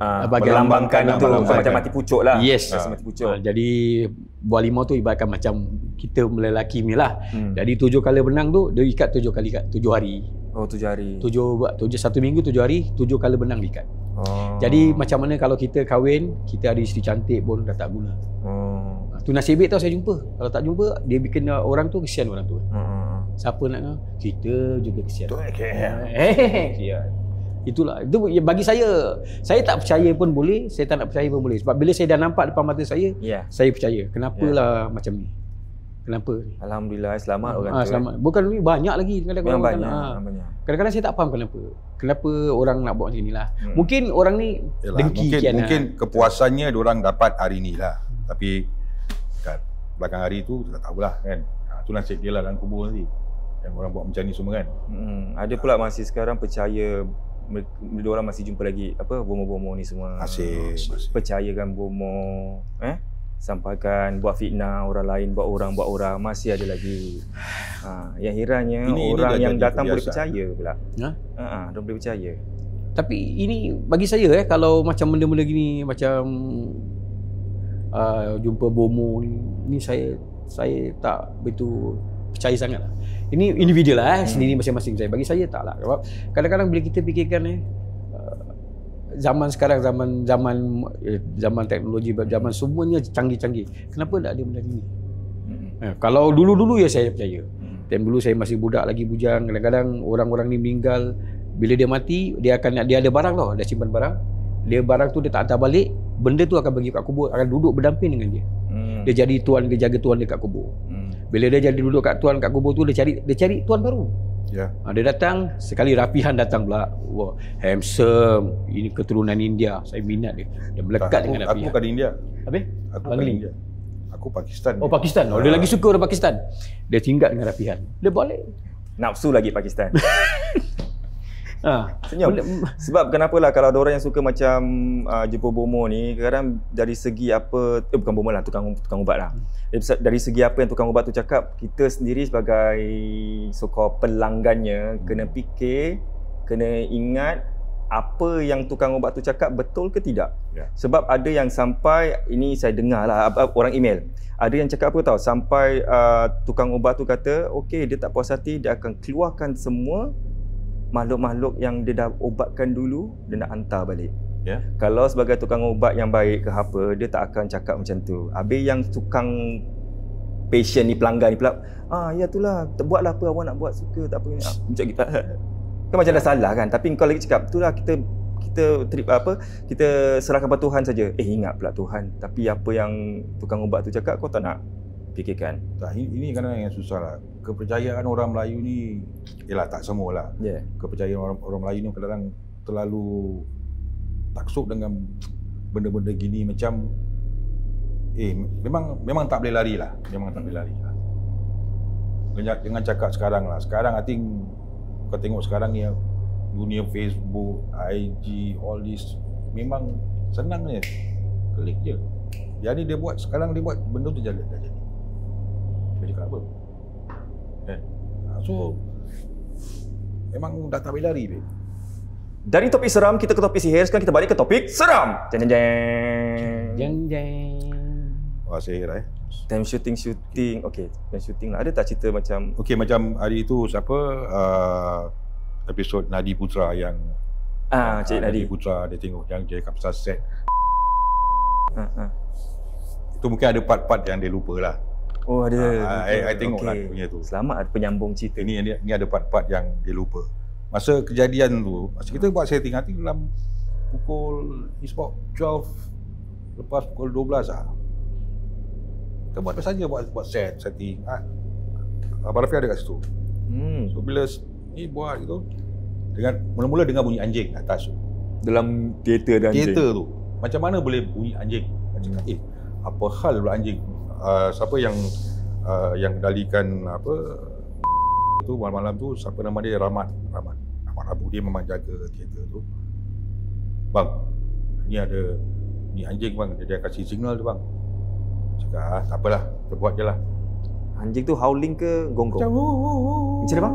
melambangkan itu macam mati pucuk lah. Yes. Mati pucuk. Jadi buah limau tu ibaratkan macam kita lelaki ni lah. Jadi 7 kali benang tu dia ikat 7 hari. Oh, 7 hari. 1 minggu 7 hari, 7 kali benang diikat. Jadi macam mana kalau kita kahwin, kita ada isteri cantik pun dah tak guna. Tu nasib baik tau saya jumpa. Kalau tak jumpa, dia bikin orang tu kesian orang tu. Siapa nak? Kita juga kesian. Kesian. Itulah. Itu bagi saya tak percaya pun boleh, saya tak nak percaya pun boleh. Sebab bila saya dah nampak depan mata saya, saya percaya. Kenapalah macam ni? kenapa. Alhamdulillah selamat orang tu. Selamat. Bukan ni banyak lagi kadang-kadang. Memang banyak. Kadang-kadang saya tak faham kenapa orang nak buat macam ni lah. Mungkin orang ni dengki mungkin kepuasannya diorang dapat hari ni lah. Tapi kat belakang hari tu tak tahulah kan. Tu nasib dia lah dalam kubur nanti. Yang orang buat macam ni semua kan. Ada pula masih sekarang percaya diorang masih jumpa lagi bomo-bomo ni semua. Masih. Percayakan bomo, sampaikan buat fitnah orang lain, buat orang masih ada lagi. Yang herannya orang yang datang boleh percaya pula. Dia boleh percaya. Tapi ini bagi saya kalau macam benda-benda gini macam jumpa bomo ni saya tak begitu percaya sangat lah. Ini individual lah sendiri masing-masing saya. Bagi saya tak lah. Sebab kadang-kadang bila kita fikirkan zaman sekarang zaman teknologi, zaman semuanya canggih-canggih. Kenapa tak ada benda ni? Kalau dulu-dulu ya saya percaya. Dan dulu saya masih budak lagi, bujang. Kadang-kadang orang-orang ni meninggal, bila dia mati, dia ada barang tau, dia simpan barang. Dia barang tu dia tak hantar balik, benda tu akan pergi kat kubur, akan duduk berdamping dengan dia. Dia jadi tuan, dia jaga tuan dia kat kubur. Bila dia jadi duduk kat tuan kat kubur tu, dia cari tuan baru. Dia datang, sekali rapihan datang pula. Wah, handsome, ini keturunan India. Saya minat dia. Dia melekat dengan rapihan. Aku bukan India. Habis? Aku bukan India. Aku Pakistan. Oh, Pakistan. Dia lagi suka orang Pakistan. Dia tinggal dengan rapihan. Dia balik. Nafsu lagi Pakistan. Senyum. Sebab kenapalah kalau ada orang yang suka macam jumpa bomo ni, kadang dari segi apa, bukan bomo lah, tukang ubat lah. Dari segi apa yang tukang ubat tu cakap, kita sendiri sebagai so-called pelanggannya kena fikir, kena ingat apa yang tukang ubat tu cakap betul ke tidak. Sebab ada yang sampai, ini saya dengar lah orang email, ada yang cakap apa tahu, sampai tukang ubat tu kata okey, dia tak puas hati, dia akan keluarkan semua makhluk-makhluk yang dia dah ubatkan dulu, dia nak hantar balik. Kalau sebagai tukang ubat yang baik ke apa, dia tak akan cakap macam tu. Habis yang tukang patient ni, pelanggan ni pula, ya itulah, buatlah apa awak nak buat, suka tak apa, macam gitu. Kan macam dah salah kan. Tapi kau lagi cakap, itulah kita serahkan pada Tuhan saja. Ingat pula Tuhan, tapi apa yang tukang ubat tu cakap kau tak nak fikirkan. Ini kadang yang susah lah. Kepercayaan orang Melayu ni, tak semualah. Kepercayaan orang Melayu ni kadang-kadang terlalu taksub dengan benda-benda gini macam memang tak boleh lari lah. Jangan cakap sekarang lah. Sekarang I think kau tengok sekarang ni dunia Facebook, IG, all this memang senang je. Klik je. Jadi sekarang dia buat benda tu dah jadi. Dia cakap apa? So memang dah tak boleh lari. Dari topik seram kita ke topik sihir, sekarang kita balik ke topik seram. Jeng. Wah, sihir Time shooting. Okey, time shooting lah. Ada tak cerita macam macam hari itu episod Nadi Putra yang Cik Nadi Putra, dia tengok yang dia kat pasal set. Itu mungkin ada part-part yang dia lupa lah. Oh, ada. I tengok lah punya tu. Selamat ada penyambung cerita. Ini ada part-part yang dia lupa. Masa kejadian tu, masa kita buat setting, nanti dalam pukul about 12 lepas pukul 12 lah. Kita buat saja buat setting. Abang Rafi ada kat situ. So bila ni buat gitu, mula-mula dengar bunyi anjing atas tu. Dalam teater ada anjing. Teater tu. Macam mana boleh bunyi anjing? Macam apa hal pula anjing? Siapa yang kendalikan tu malam-malam tu, siapa nama dia, Rahmat Rabu, dia memang jaga teater tu. Bang, ni anjing bang, dia kasih signal tu bang. Cakap tak apalah, kita buat je lah. Anjing tu howling ke gonggong? Macam macam mana bang?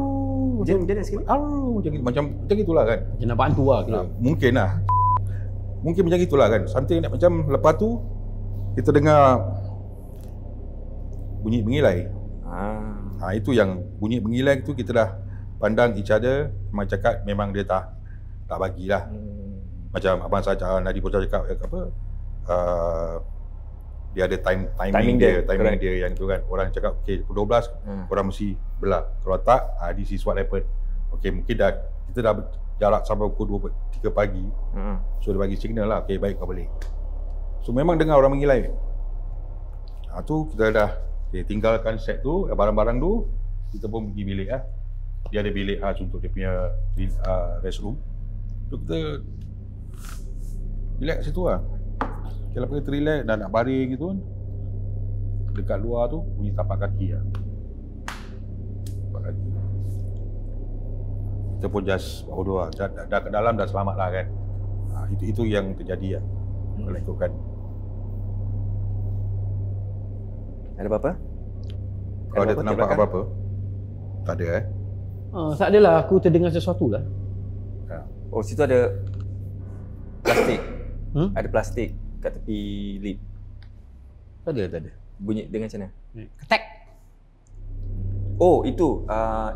Macam mana sikit? Macam gitulah kan. Macam nampak hantu lah. Mungkin macam gitulah kan. Something macam lepas tu kita dengar bunyi mengilai. Itu yang bunyi mengilai tu kita dah pandang each other, memang cakap memang dia tak bagilah. Macam abang saya Nadi Putra cakap dia ada timing dia yang tu kan. Orang cakap okey pukul 12 korang mesti belah. Kalau tak this is what happen. Okey, mungkin kita dah jarak sampai pukul 3 pagi. So dia bagi signal lah, okey baik kau balik. So memang dengar orang mengilai. Tu kita dah Okay, tinggalkan set tu, barang-barang tu, kita pun pergi bilik lah. Dia ada bilik khas untuk dia punya restroom. Tu kita relax situ lah. Kalau kita relax dan nak baring gitu kan, dekat luar tu bunyi tapak kaki lah. Tapak kaki. Kita pun just dah ke dalam dah selamat lah kan. Itu yang terjadi lah. Kalau ikutkan. Ada apa-apa? Kalau dia ternampak apa-apa, tak ada Tak adalah, aku terdengar sesuatu lah. Oh, situ ada plastik. Ada plastik kat tepi lift. Tak ada. Bunyi dengan macam mana? Ketek. Oh, itu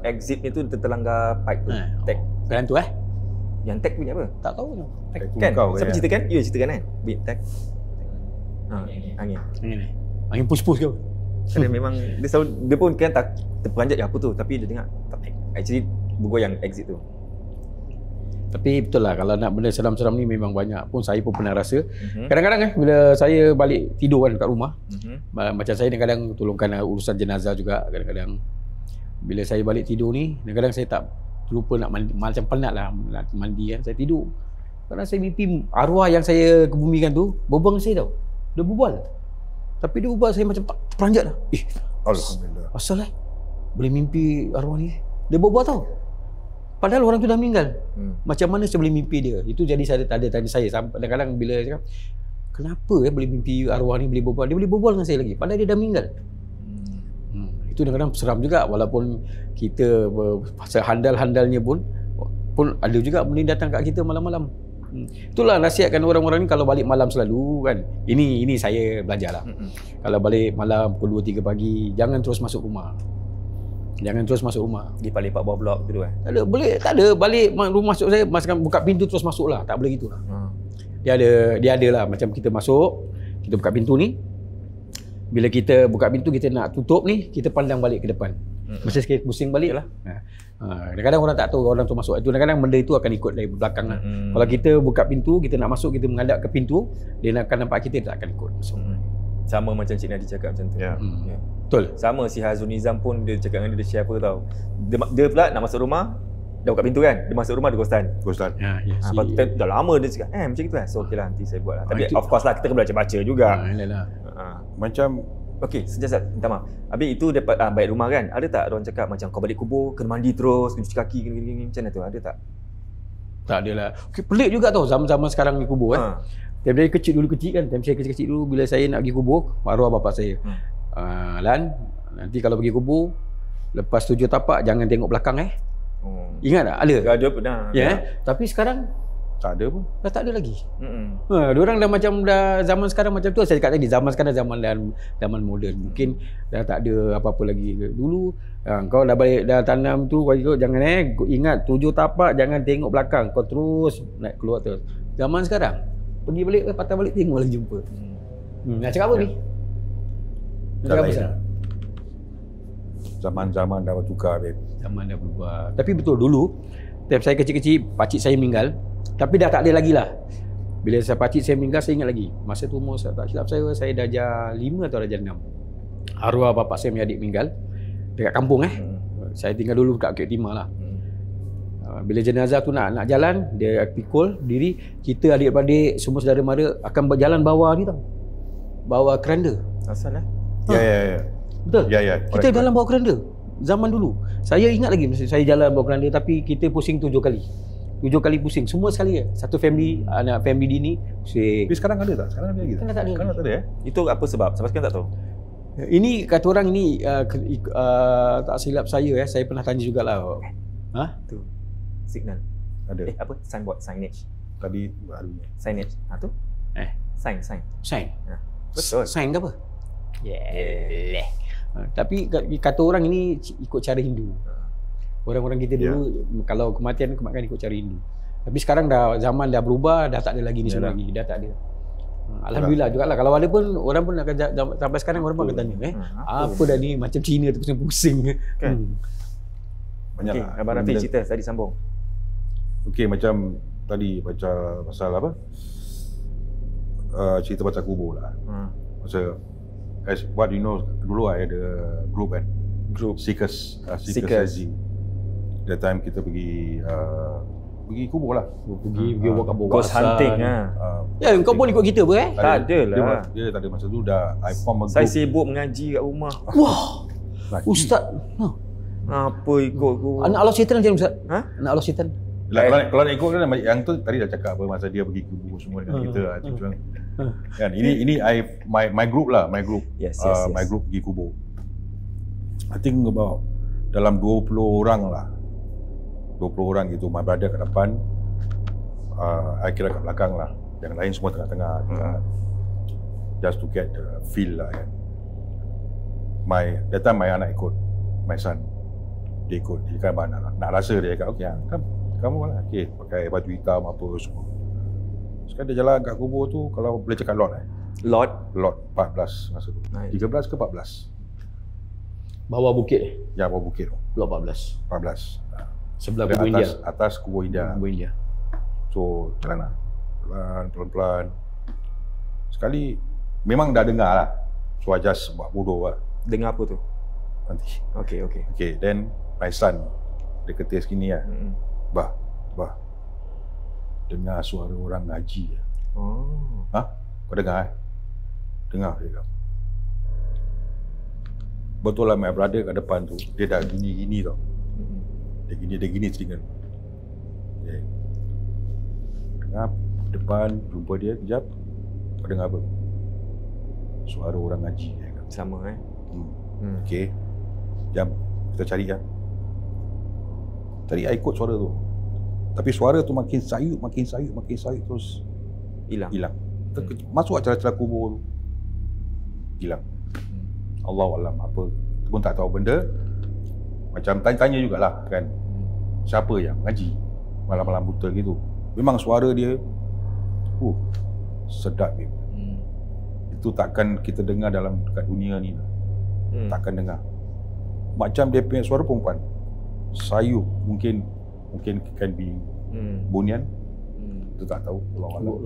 exit ni tu terlanggar pipe tu. Tag. Bukan tu Yang tag bunyi apa? Tak tahu tu. Kan? Kau Siapa ceritakan? You ceritakan kan? Bunyi tag. Angin. Angin push-push ke? Dia memang dia pun kan tak terperanjat apa tu, tapi dia dengar tak, actually bergoyang exit tu. Tapi betul lah, kalau nak benda seram-seram ni memang banyak pun, saya pun pernah rasa. Kadang-kadang bila saya balik tidur kan kat rumah, macam saya kadang-kadang tolongkan urusan jenazah juga kadang-kadang. Bila saya balik tidur ni, kadang-kadang saya tak lupa nak mandi, macam penat lah nak mandi kan, saya tidur. Kadang saya mimpi arwah yang saya kebumikan tu berbual dengan saya tau. Dia berbual. Tapi dia berbual saya macam tak terperanjat lah. Alhamdulillah. Asal boleh mimpi arwah ni. Dia berbual tau. Padahal orang tu dah meninggal. Macam mana saya boleh mimpi dia? Itu jadi saya ada tanya saya. Kadang-kadang bila saya cakap, kenapa boleh mimpi arwah ni boleh berbual? Dia boleh berbual dengan saya lagi. Padahal dia dah meninggal. Itu kadang-kadang seram juga. Walaupun kita sehandal-handalnya pun ada juga benda datang kat kita malam-malam. Itulah nasihatkan orang-orang ni kalau balik malam selalu kan. Ini saya belajar lah. Kalau balik malam pukul 2-3 pagi, jangan terus masuk rumah. Jangan terus masuk rumah. Di paling pak bawah blok tu kan. Tak ada, boleh, tak ada balik rumah masuk saya, masukkan buka pintu terus masuk lah. Tak boleh gitu lah. Dia ada lah macam kita masuk, kita buka pintu ni. Bila kita buka pintu, kita nak tutup ni, kita pandang balik ke depan. Mesti sikit pusing balik lah. Kadang-kadang orang tak tahu orang tu masuk. Itu kadang-kadang benda itu akan ikut dari belakang lah. Kalau kita buka pintu, kita nak masuk, kita menghadap ke pintu, dia akan nampak kita, dia tak akan ikut masuk. Sama macam Cik Nadi cakap macam tu. Betul. Sama si Hazul Nizam pun dia cakap dengan dia share apa tau. Dia pula nak masuk rumah, dah buka pintu kan. Dia masuk rumah dia ghostan. Lepas tu dah lama dia cakap macam gitu kan. So okey lah, nanti saya buat lah. Tapi of course lah kita kena baca-baca juga. Macam okey, sekejap minta maaf. Habis itu dapat baik rumah kan. Ada tak orang cakap macam kau balik kubur kena mandi terus, kena cuci kaki, kena gini macam mana tu? Ada tak? Tak ada lah. Okay, pelik juga tau zaman-zaman sekarang ni kubur kan. Time saya kecil kan. Time saya kecil-kecil dulu, bila saya nak pergi kubur, arwah bapak saya. Lan, nanti kalau pergi kubur, lepas 7 tapak jangan tengok belakang Ingat tak? Ada? Ada pernah. Tapi sekarang tak ada pun. dah tak ada lagi. Diorang dah macam zaman sekarang macam tu. Saya cakap tadi zaman sekarang zaman moden. Mungkin dah tak ada apa-apa lagi. Dulu kau dah balik dah tanam tu, kau jangan ingat 7 tapak jangan tengok belakang. Kau terus naik keluar terus. Zaman sekarang pergi balik patah balik tengok lagi jumpa. Nak cakap apa ni? Nak cakap apa? Zaman-zaman dah bertukar babe. Zaman dah berubah. Tapi betul dulu time saya kecil-kecil pakcik saya meninggal. Tapi dah tak ada lagi lah. Bila pakcik saya meninggal, saya ingat lagi. Masa tu umur tak silap saya darjah 5 atau darjah 6. Arwah bapak saya punya adik meninggal dekat kampung Saya tinggal dulu kat Bukit Timah lah. Bila jenazah tu nak jalan, dia pikul diri, kita adik-adik semua saudara mara akan berjalan bawah ni tau. Bawah keranda. Asal Ya. Betul? Ya. Kita jalan bawah keranda. Zaman dulu. Saya ingat lagi saya jalan bawah keranda, tapi kita pusing 7 kali. 7 kali pusing. Semua sekali Satu family, anak family dini pusing. Tapi sekarang ada tak? Sekarang ada lagi tak? Sekarang tak ada. Ada Itu apa sebab? Sampai sekarang tak tahu. Ini kata orang ini tak silap saya pernah tanya jugalah. Tu. Signal. Ada. Apa? Signage. Tadi baru. Signage. Tu? Sign. Betul. Sign ke apa? Tapi kata orang ini ikut cara Hindu. Orang-orang kita dulu kalau kematian ikut cara Hindu. Tapi sekarang zaman dah berubah, dah tak ada lagi ni semua lagi, dah tak ada. Alhamdulillah jugalah. Kalau ada pun orang pun akan sampai sekarang orang pun akan tanya apa dah ni macam Cina tu pusing-pusing kan. Banyak Abang Rafi cerita tadi sambung. Okey, macam tadi baca pasal apa? Cerita pasal kubur lah. Masa as what you know, dulu I ada group kan. Group Seekers Seekers. SG. That time kita pergi kubur lah. Pergi buat kat bawah ghost hunting Ya, kau pun ikut kita apa Tak ada lah. Dia tak ada masa tu dah I form a group. Saya sibuk mengaji kat rumah. Wah. Ustaz. Apa ikut aku? Anak Allah syaitan macam mana Ustaz? Ha? Anak Allah syaitan. Kalau nak ikut kan yang tu tadi dah cakap apa masa dia pergi kubur semua dengan kita tu kan. Ini my group lah, my group. Yes. My group pergi kubur. I think about dalam 20 orang lah. 20 orang gitu, my brother kat depan, I kira kat belakang lah. Yang lain semua tengah-tengah. Just to get the feel lah kan. That time my anak ikut, my son. Dia ikut, dia kan nak rasa dia kata, okay kamu lah, okay, pakai baju hitam apa semua. Sekarang dia jalan kat kubur tu, kalau boleh cakap lot Lot 14 masa tu. Nice. 13 ke 14? Bawah bukit. Ya, bawah bukit tu. Lot 14. 14. Sebelah Dari kubur India. atas kubur India. Kubur India. So, jalan lah. Pelan-pelan. Sekali, memang dah dengar lah. So, I just buat bodoh lah. dengar apa tu? Nanti. Okay. Then, my son, dia ketis gini lah. Bah, dengar suara orang ngaji. Oh. Ha? Kau dengar Dengar dia kata. Betul lah, my brother kat depan tu, dia dah gini-gini tau. Dia gini telinga. Okay. Dengar depan, jumpa dia kejap. Kau dengar apa? Suara orang ngaji dia kata. Sama Okay. Jam, kita cari kan. Tadi I ikut suara tu. Tapi suara tu makin sayup terus hilang. Masuk celah-celah kubur tu. Hilang. Allahualam apa pun tak tahu benda. Macam tanya-tanya jugalah kan. Siapa yang ngaji malam-malam buta gitu. Memang suara dia sedap babe. Itu takkan kita dengar dalam dekat dunia ni. Takkan dengar. Macam dia punya suara perempuan. Sayup, mungkin can be bunyan. Itu tak tahu.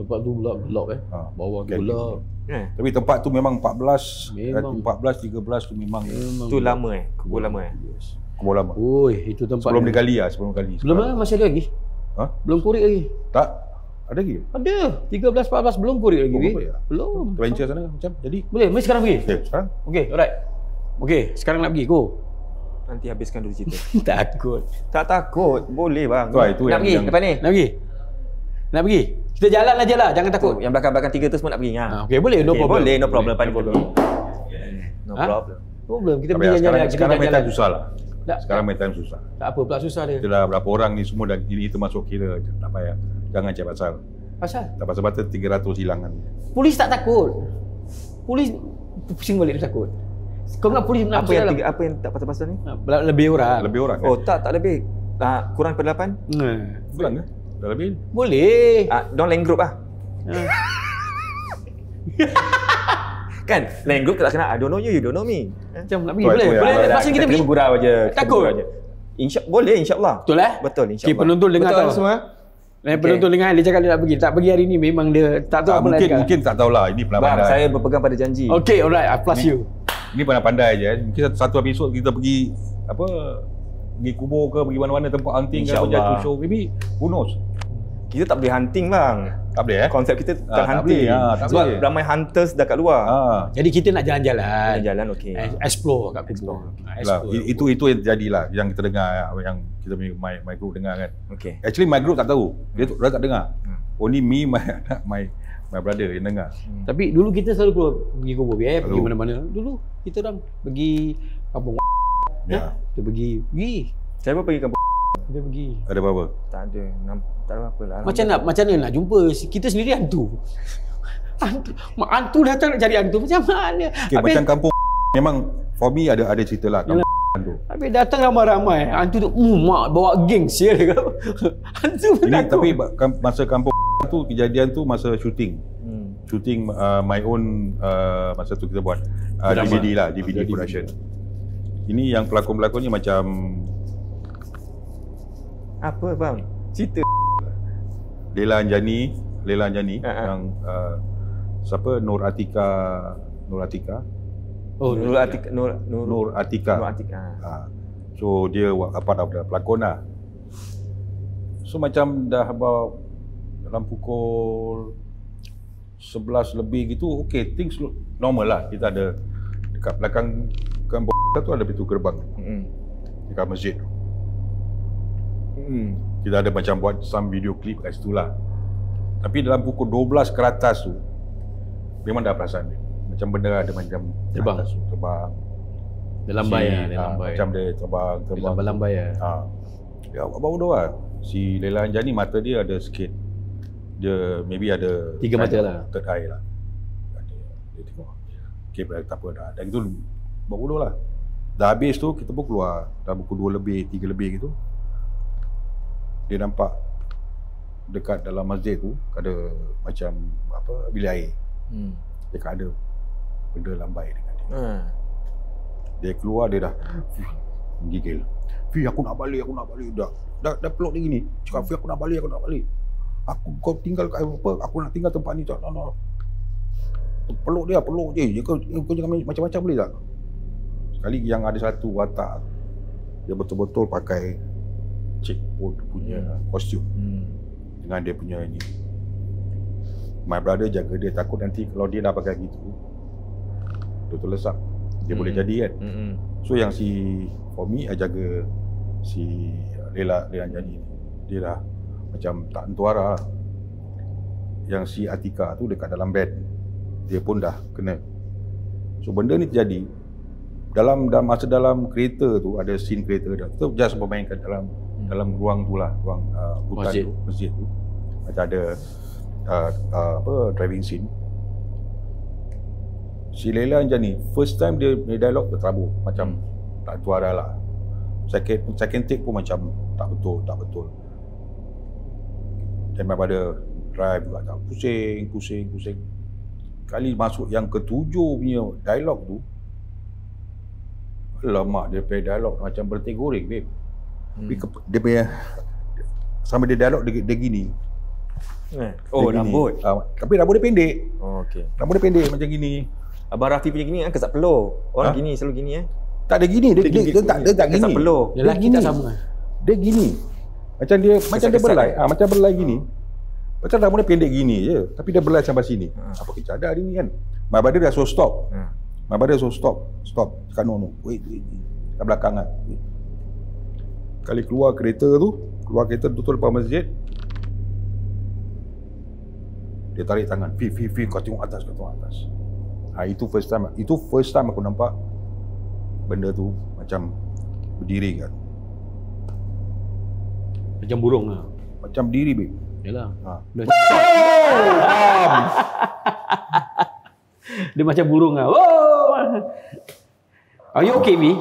Lepas tu gelap bawah tu gelap. Tapi tempat tu memang 14, Memang. 14, 13 tu memang Tu lama kubur lama Yes. kubur lama. Oi, itu tempat Sebelum digali lah, sebelum gali. Belum lah, masih ada lagi. Ha? Belum korek lagi. Tak? Ada lagi? Ada. 13 14 belum korek lagi. Oh, weh. ya? Belum. Venture sana macam jadi. Boleh, mari sekarang pergi. Sekarang? Okey, alright. Okey, sekarang nak pergi go. Nanti habiskan dulu cerita. Takut. Tak takut, boleh bang. Itu Nak pergi lepas ni. Nak pergi. Kita jalan aja lah, jangan takut. Yang belakang-belakang 3 tu semua nak pergi. Okey, boleh, no problem. Boleh, no problem. Pandai problem. No problem. Problem. Kita Tapi pergi jalan-jalan. sekarang main time susah lah. Tak. Sekarang main time susah. Tak apa pula susah dia. Itulah berapa orang ni semua dah ini termasuk kira. Tak payah. Jangan cek pasal. Pasal? Tak pasal-pasal 300 hilangan. Polis tak takut. Polis pusing balik dia takut. Kau nak polis nak Apa yang tak pasal-pasal ni? lebih orang. Lebih orang kan? Oh, tak lebih. Kurang daripada 8? Kurang ke? Dah lebih? Boleh. Don't lain group lah. Kan? Lain group tak kenal. I don't know you don't know me. Macam nak pergi. Boleh, Boleh. boleh. Boleh. Dah, Pasal kita pergi. bergurau je. Takut? Boleh insya-Allah. Betul Betul insya-Allah. Okay, penonton dengar Betul tau. semua. Penonton dengar dia cakap dia nak pergi. Tak pergi hari ni memang dia tak tahu apa nak cakap. Mungkin tak tahulah. Ini Bang, pandai. saya berpegang pada janji. Okay, alright. I plus you. Ini pandai-pandai je. Mungkin satu episod kita pergi pergi kubur ke, pergi mana-mana tempat hunting ke, InsyaAllah. jatuh show. Maybe who knows? Kita tak boleh hunting bang. Tak boleh Konsep kita tak tak hunting. boleh, tak Sebab boleh. ramai hunters dah kat luar. Jadi kita nak jalan-jalan. Jalan okey. Explore kat kubur. Lah, itu yang jadilah yang kita dengar, yang kita punya my group dengar kan. Okey. Actually my group tak tahu. Dia tak dengar. Only me, my brother yang dengar. Tapi dulu kita selalu keluar pergi kubur pergi Selalu. mana-mana. Dulu kita orang pergi kampung. Ya. Kita pergi. Saya pun pergi kampung. Kita pergi. Ada apa-apa? Tak ada. Tak ada apa lah. Macam mana nak jumpa kita sendiri hantu. Hantu datang nak cari hantu macam mana? Okay, macam kampung memang for me ada cerita lah kampung tu. Habis datang ramai-ramai. Hantu tu mak bawa geng sia dia kata. Hantu pun Ini takut. tapi masa kampung tu kejadian tu masa shooting. Shooting my own masa tu kita buat DVD production. Ini yang pelakon-pelakonnya macam Apa bang? Cerita. Lela Anjani yang siapa Nur Atika Oh, Nur Atika. Nur Atika. Nur Atika. So dia part of the pelakon lah. So macam dah about dalam pukul 11 lebih gitu, okay, things look normal lah. Kita ada dekat belakang kan tu ada pintu gerbang dekat masjid tu. Kita ada macam buat some video clip kat situ lah. Tapi dalam pukul 12 ke atas tu memang dah perasan dia. Macam benda ada macam Terbang. atas tu, terbang. Dalam bayar, dalam bayar. Macam dia terbang. Dalam bayar. Ya, baru doa lah. Si Laila Anjani mata dia ada sikit. Dia maybe ada 3 mata lah. Third eye lah. Dia tengok. Okay, tak apa dah. Dan itu baru doa lah. Dah habis tu kita pun keluar. Dah pukul 2 lebih, 3 lebih gitu. Dia nampak dekat dalam masjid tu ada macam apa bilik air. Dia ada benda lambai dengan dia. Dia keluar dia dah menggigil. Fi aku nak balik. Dah peluk dia gini. Cakap Fi aku nak balik. Kau tinggal kat apa? Aku nak tinggal tempat ni. No. Peluk je. Kau jangan macam-macam boleh tak? Sekali yang ada satu watak dia betul-betul pakai checkboard punya kostum. Dengan dia punya ni. My brother jaga dia, takut nanti kalau dia dah pakai gitu dia terlesak. Dia boleh jadi kan. So yang for me I jaga si Laila Anjani ni. Dia dah macam tak entuara lah. Yang si Atika tu dekat dalam bed, dia pun dah kena. So benda ni terjadi dalam kereta tu, ada scene kereta dah. Kita just bermainkan dalam ruang tu lah, ruang hutan masjid tu. Macam ada driving scene. Si Laila Anjani first time dia dialog berterabur macam tak tuara lah. Second take pun macam tak betul. Dan pada drive juga tak pusing. Kali masuk yang ketujuh punya dialog tu, alamak, dia play dialog macam berteh goreng babe. Dia punya sambil dia dialog dia gini. Rambut. Tapi rambut dia pendek. Okey. Rambut dia pendek macam gini. Abang Rafi punya gini kan kesat peluh. Orang gini selalu gini Tak ada gini. Dia tak gini. Kesat peluh. Lelaki tak sama. Dia gini. Macam dia berlai. Macam berlai gini. Macam rambut dia pendek gini je. Tapi dia berlai sampai sini. Apa kita ada hari ni kan. My brother dah so stop. My brother so stop. Cakap no. Wait. Kat belakang kan. Kali keluar kereta betul depan masjid. Dia tarik tangan. Fi, kau tengok atas. Itu first time aku nampak benda tu macam berdiri kan. Macam burung lah. Macam berdiri babe. Yalah. Dia macam burung lah. Are you okay, Mi?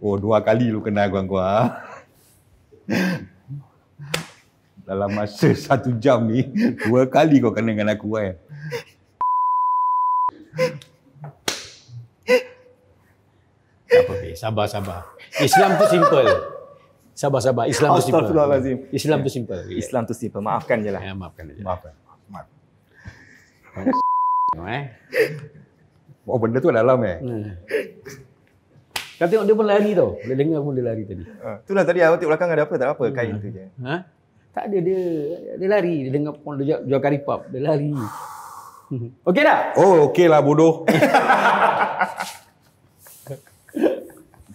Oh, 2 kali lu kena gua. Dalam masa 1 jam ni 2 kali kau kena dengan aku kan. Apa be? Sabar. Islam tu simple. Sabar. Islam tu simple. Astagfirullahalazim. Islam tu simple. Islam tu simple. Maafkan je lah. Ya, maafkan je. Maaf. Eh. Oh, benda tu dalam Kau tengok dia pun lari tau. Boleh dengar pun dia lari tadi. Itulah tadi awak tengok belakang ada apa? Tak apa, kain tu je. Tak ada, dia lari. Dia dengar pun dia jual karipap. Dia lari. Okey tak? Oh, okey lah bodoh.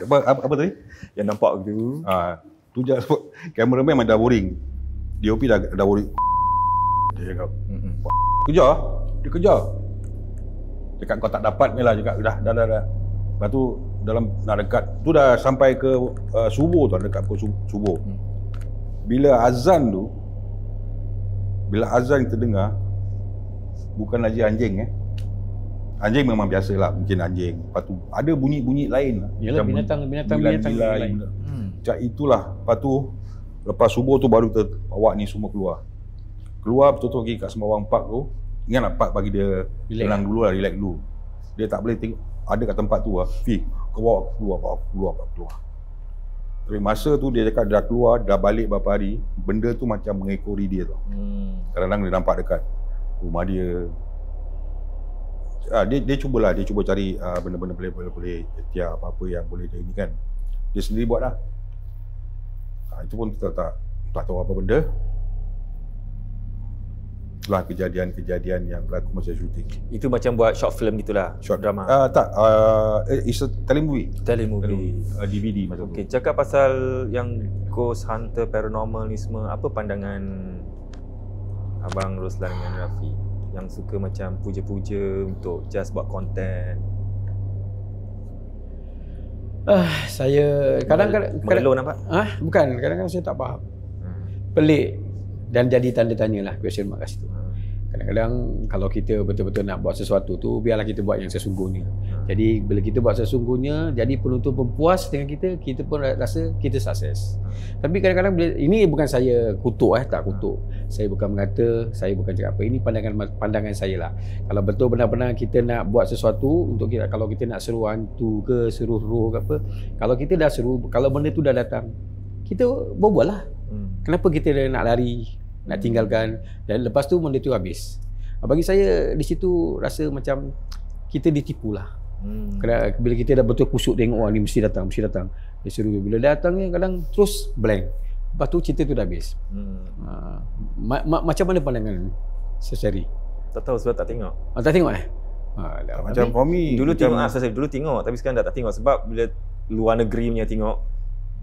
apa tadi? Yang nampak tu. Tu je sebut kameraman memang dah boring. DOP dah boring. Dia cakap, dia kejar. Dekat kau tak dapat ni lah cakap. Dah. Lepas tu dalam nak dekat tu dah sampai ke subuh tu, dekat pukul subuh. Bila azan kita dengar, bukan lagi anjing Anjing memang biasalah, mungkin anjing. Lepas tu ada bunyi-bunyi lain lah. Yalah, binatang lain. Macam itulah. Lepas tu lepas subuh tu baru kita bawa ni semua keluar betul-betul pergi kat Sembawang Park tu. Ingatlah park bagi dia tenang dulu lah, relax dulu. Dia tak boleh tengok ada kat tempat tu lah. Fi, kau bawa keluar. Tapi masa tu dia cakap dah keluar, dah balik beberapa hari, benda tu macam mengekori dia tau. Kadang-kadang dia nampak dekat rumah dia. dia cuba cari benda-benda boleh tiap apa-apa yang boleh dia ini kan. Dia sendiri buat lah. Itu pun kita tak tahu apa benda. Itulah kejadian-kejadian yang berlaku masa syuting. Itu macam buat short film gitulah, Short drama. It's a telemovie. Telemovie. DVD masa tu. Okey, cakap pasal yang ghost hunter paranormal ni semua, apa pandangan Abang Roslan dengan Rafi yang suka macam puja-puja untuk just buat konten? Saya kadang-kadang Mellow nampak? bukan, kadang-kadang saya tak faham. Pelik dan jadi tanda tanya lah question mark kat situ. Kadang-kadang kalau kita betul-betul nak buat sesuatu tu, biarlah kita buat yang sesungguhnya. Jadi bila kita buat sesungguhnya, jadi penonton pun puas dengan kita pun rasa kita sukses. Tapi kadang-kadang ini bukan saya kutuk tak kutuk. Saya bukan mengata, saya bukan cakap apa. Ini pandangan saya lah. Kalau betul benar-benar kita nak buat sesuatu untuk kita, kalau kita nak seru hantu ke, seru roh ke apa, kalau kita dah seru, kalau benda tu dah datang, kita berbual lah. Kenapa kita nak lari, nak tinggalkan, dan lepas tu benda tu habis. Bagi saya di situ rasa macam kita ditipu lah. Bila kita dah betul kusuk tengok ni mesti datang. Dia seru. Bila datang ni kadang terus blank. Lepas tu cerita tu dah habis. Macam mana pandangan Sesari? Tak tahu sebab tak tengok. Tak tengok Macam for me Dulu tengok dulu tengok, tapi sekarang dah tak tengok sebab bila luar negeri punya tengok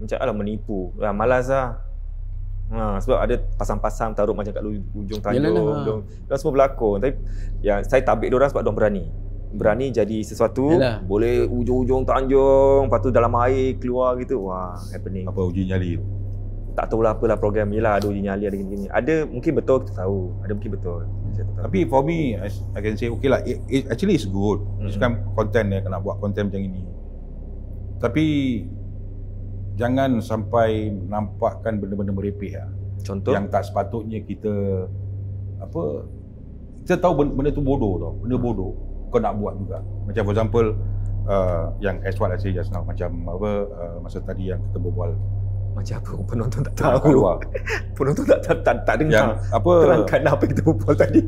macam alah menipu. Malas lah. Sebab ada pasang-pasang taruh macam kat ujung tanjung, dah semua berlakon. Tapi yang saya tabik diorang sebab diorang berani jadi sesuatu. Boleh ujung-ujung tanjung, lepas tu dalam air keluar gitu. Wah, happening. Apa uji nyali tu? Tak tahulah apalah program ni lah, ada uji nyali, ada gini-gini. Ada mungkin betul kita tahu, ada mungkin betul. Saya tak tahu. Tapi for me, I can say okay lah, actually it's good. Sekarang konten dia kena buat konten macam ini. Tapi jangan sampai nampakkan benda-benda merepek lah. Contoh? Yang tak sepatutnya kita tahu benda tu bodoh tau. Benda bodoh kau nak buat juga. Macam for example yang as what I say just now, macam masa tadi yang kita berbual. Macam apa? Penonton tak tahu. Penonton tak dengar. Yang terangkan apa kita berbual tadi.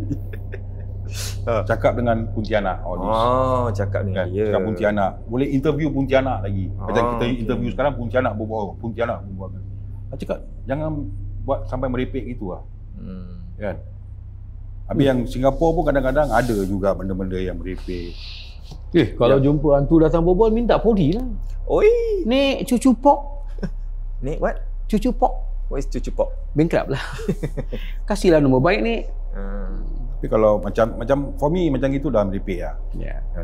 Cakap dengan Pontianak. Cakap dengan dia. Cakap Pontianak. Boleh interview Pontianak lagi. Macam kita interview sekarang Pontianak berbual. Cakap jangan buat sampai merepek gitu lah. Kan? Habis yang Singapura pun kadang-kadang ada juga benda-benda yang merepek. Kalau jumpa hantu datang berbual, minta podi lah. Oi, Nek cucu pok. Nek what? Cucu pok. What is cucu pok? Bankrupt lah. Kasihlah nombor baik ni. Tapi kalau macam for me macam itu dah merepek lah.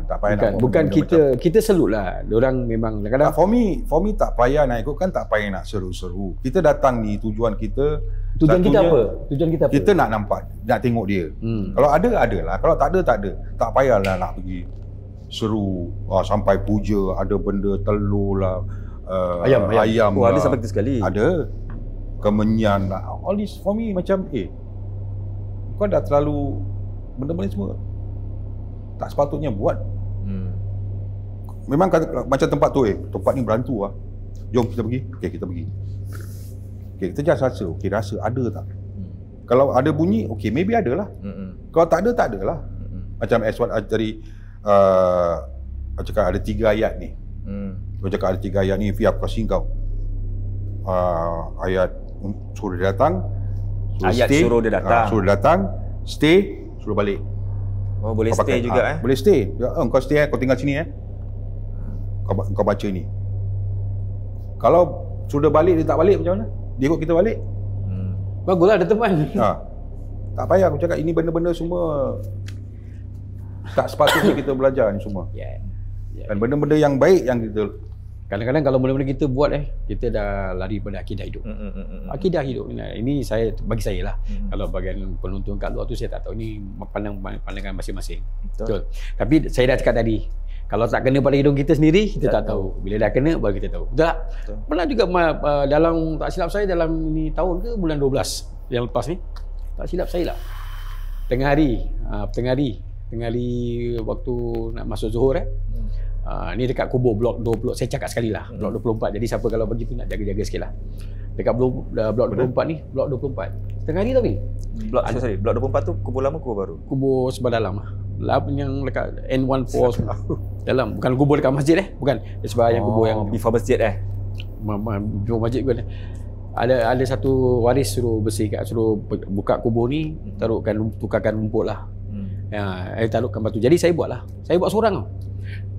Tak payah bukan kita selut lah. Diorang memang kadang-kadang for me tak payah nak ikutkan, tak payah nak seru-seru. Kita datang ni tujuan kita apa? Kita nak nampak, nak tengok dia. Kalau ada lah, kalau tak ada tak ada. Tak payahlah nak pergi seru sampai puja, ada benda telur lah, ayam lah. Ada sampai itu sekali. Ada kemenyan lah. All this for me macam kau dah terlalu benda-benda semua tak sepatutnya buat. Memang macam tempat tu tempat ni berhantu lah. Jom kita pergi. Okey, kita pergi. Okey, kita just rasa. Okey, rasa ada tak? Kalau ada bunyi, okey, maybe ada lah. Kalau tak ada, tak ada lah. Macam as what tadi cakap ada 3 ayat ni. Kau cakap ada 3 ayat ni, Fi, aku kasih kau ayat suruh dia datang, suruh dia datang, suruh datang, stay, suruh balik. Boleh kau stay pakai, juga boleh stay. Kau stay, kau tinggal sini kau baca ni. Kalau sudah balik dia tak balik macam mana? Dia ikut kita balik. Baguslah ada teman. Tak payah aku cakap ini benda-benda semua tak sepatutnya kita belajar ni semua. Dan benda-benda yang baik yang kita kadang-kadang kalau benda-benda kita buat kita dah lari pada akidah hidup. Akidah hidup ini saya bagi saya lah. Kalau bagian penonton kat luar tu saya tak tahu, ini pandangan masing-masing. Betul. Tapi saya dah cakap tadi, kalau tak kena pada hidung kita sendiri, kita tak tahu. Bila dah kena baru kita tahu. Betul tak? Pernah juga dalam, tak silap saya dalam ni tahun ke bulan 12 yang lepas ni, tak silap saya lah, tengah hari waktu nak masuk Zuhur ni dekat kubur blok 20, saya cakap sekali lah, blok 24. Jadi siapa kalau pergi tu nak jaga-jaga sikit lah. Dekat blok 24 ni, blok 24. Tengah hari tapi. Blok 24 tu kubur lama, kubur baru? Kubur sebelah dalam lah. yang dekat N1 Force dalam, bukan kubur dekat masjid bukan. Sebab yang kubur yang before masjid before masjid kan. Ada satu waris suruh bersihkan, suruh buka kubur ni, tukarkan rumput lah. Taruhkan batu. Jadi saya buat seorang tau.